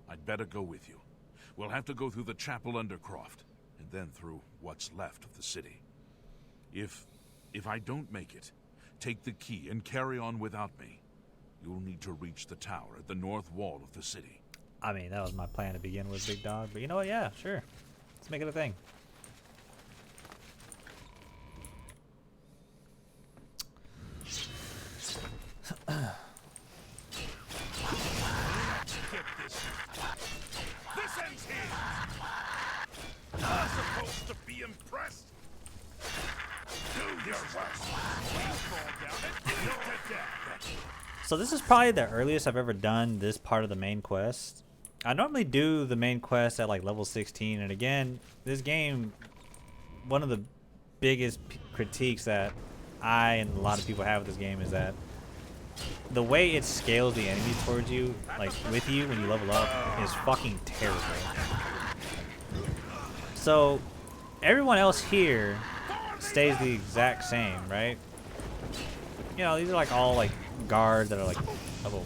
I'd better go with you. We'll have to go through the chapel undercroft, and then through what's left of the city. If I don't make it, take the key and carry on without me. You'll need to reach the tower at the north wall of the city. I mean, that was my plan to begin with, big dog. But you know what? Yeah, sure. Let's make it a thing. This ends here! You're supposed to be impressed! Do your worst! We'll fall down and bleed to death! So this is probably the earliest I've ever done this part of the main quest. I normally do the main quest at like level 16, and again, this game, one of the biggest critiques that I and a lot of people have with this game is that the way it scales the enemies towards you, like with you when you level up, is fucking terrible. So everyone else here stays the exact same, right? You know, these are like all like guards that are like level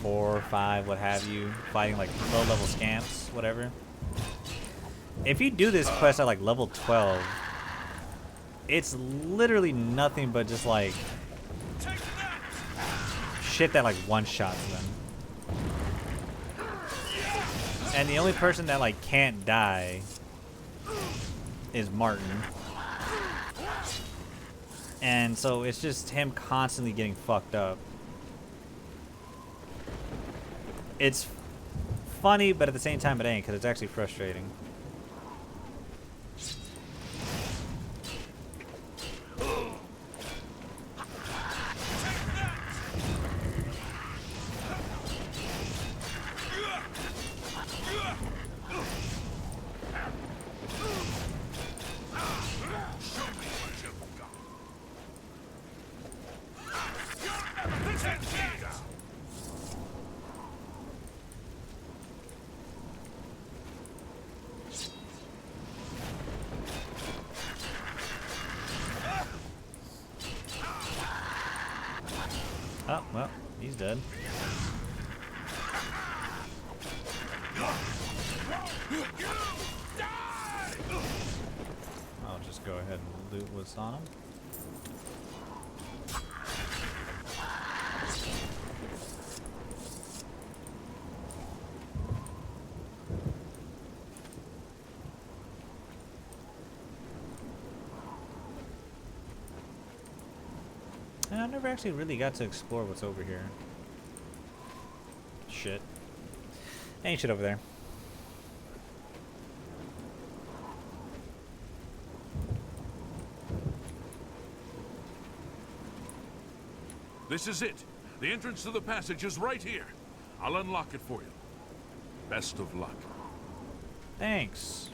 4 or 5, what have you, fighting like low level scamps, whatever. If you do this quest at like level 12, it's literally nothing but just like shit that like one-shots them. And the only person that like can't die is Martin. And so it's just him constantly getting fucked up. It's funny, but at the same time it ain't, because it's actually frustrating. Oh, well, he's dead. I'll just go ahead and loot what's on him. I never actually really got to explore what's over here. Shit. Ain't shit over there. This is it. The entrance to the passage is right here. I'll unlock it for you. Best of luck. Thanks.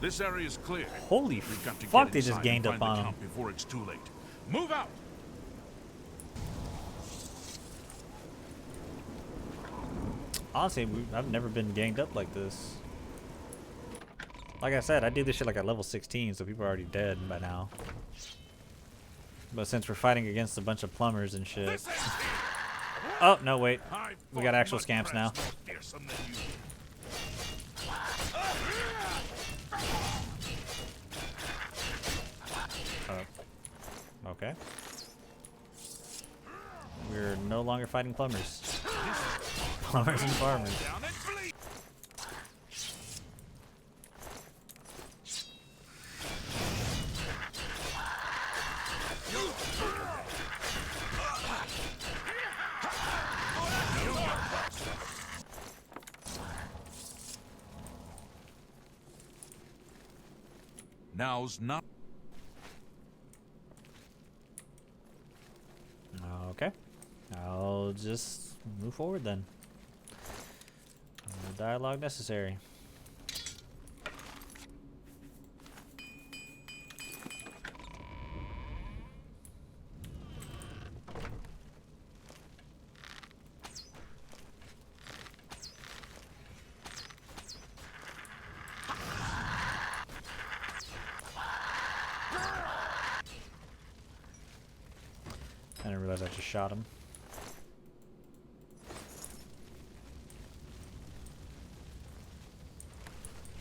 This area is clear. Holy We've got to fuck, get they just inside gained and up find on the him. count before it's too late. Move out! Honestly, I've never been ganged up like this. Like I said, I did this shit like at level 16, so people are already dead by now. But since we're fighting against a bunch of plumbers and shit. Oh, no, wait. I We got fought actual much scamps now. more fearsome than you. Okay. We're no longer fighting plumbers. Plumbers and farmers. Down and flee. Now's not. Okay. I'll just move forward then. No dialogue necessary. I didn't realize I just shot him.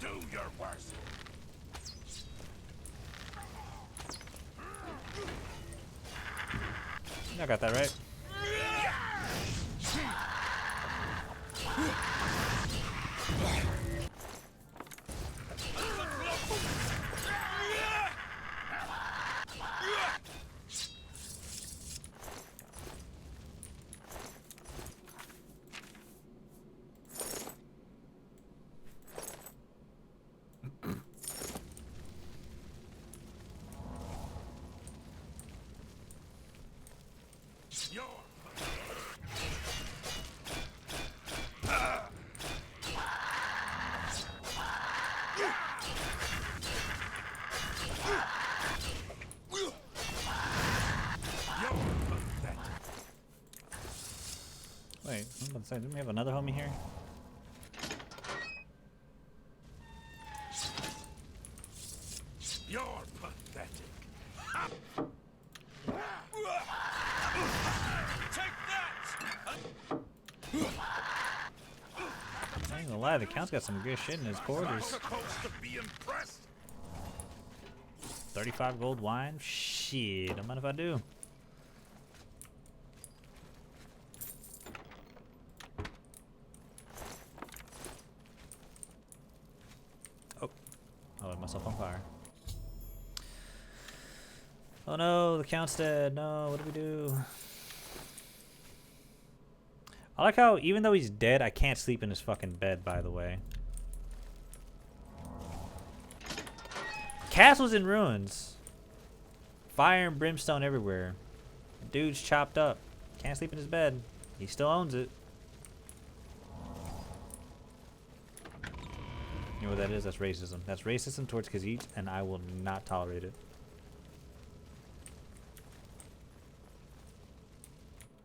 Do your worst. I got that right. Wait, I'm about to say, didn't we have another homie here? You're pathetic. Take that! I ain't gonna lie, the Count's got some good shit in his quarters. Supposed to be impressed. 35 gold wine? Shit, don't mind if I do. Oh, I lit myself on fire. Oh no, the Count's dead. No, what do we do? I like how, even though he's dead, I can't sleep in his fucking bed, by the way. Castle's in ruins. Fire and brimstone everywhere. Dude's chopped up. Can't sleep in his bed. He still owns it. You know what that is? That's racism. That's racism towards Khajiit, and I will not tolerate it.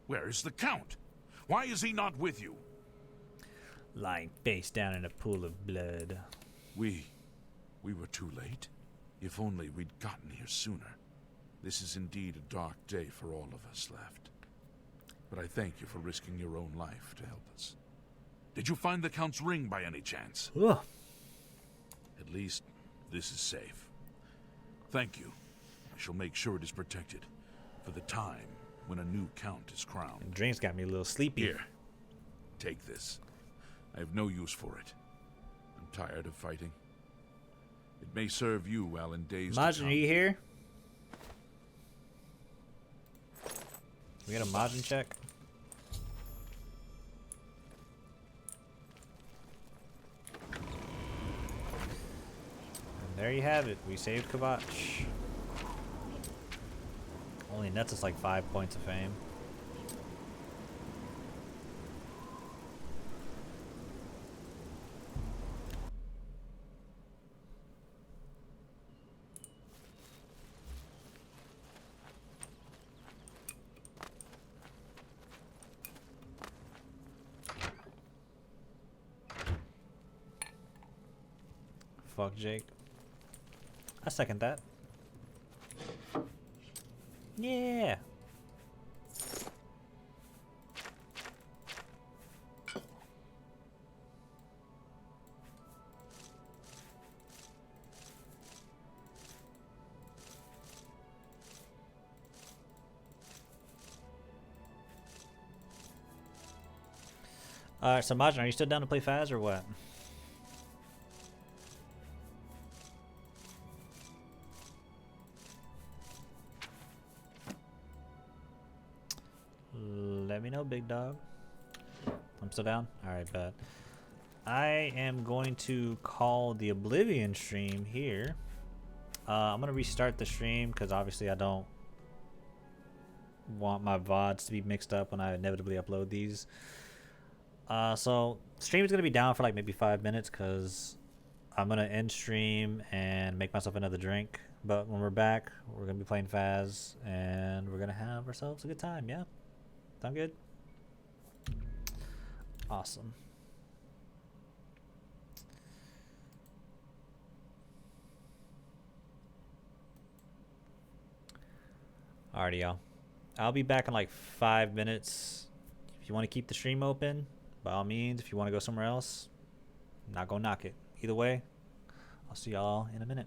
Where is the Count? Why is he not with you? Lying face down in a pool of blood. We were too late. If only we'd gotten here sooner. This is indeed a dark day for all of us left. But I thank you for risking your own life to help us. Did you find the Count's ring by any chance? Ugh. At least this is safe. Thank you. I shall make sure it is protected for the time when a new Count is crowned. The drink's got me a little sleepy. Here, take this. I have no use for it. I'm tired of fighting. It may serve you well in days to Majin, come. are you here? We got a Majin check? And there you have it. We saved Kvatch. Only nets us like 5 points of fame. Fuck Jake. I second that. Yeah. Alright, so Majin, are you still down to play Faz or what? Let me know, big dog. I'm still down? Alright, bet. I am going to call the Oblivion stream here. I'm going to restart the stream because obviously I don't want my VODs to be mixed up when I inevitably upload these. So stream is going to be down for like maybe 5 minutes because I'm going to end stream and make myself another drink. But when we're back, we're going to be playing Faz and we're going to have ourselves a good time. Yeah? Sound good? Awesome. Alrighty, y'all. I'll be back in like 5 minutes. If you want to keep the stream open, by all means. If you want to go somewhere else, not gonna knock it. Either way, I'll see y'all in a minute.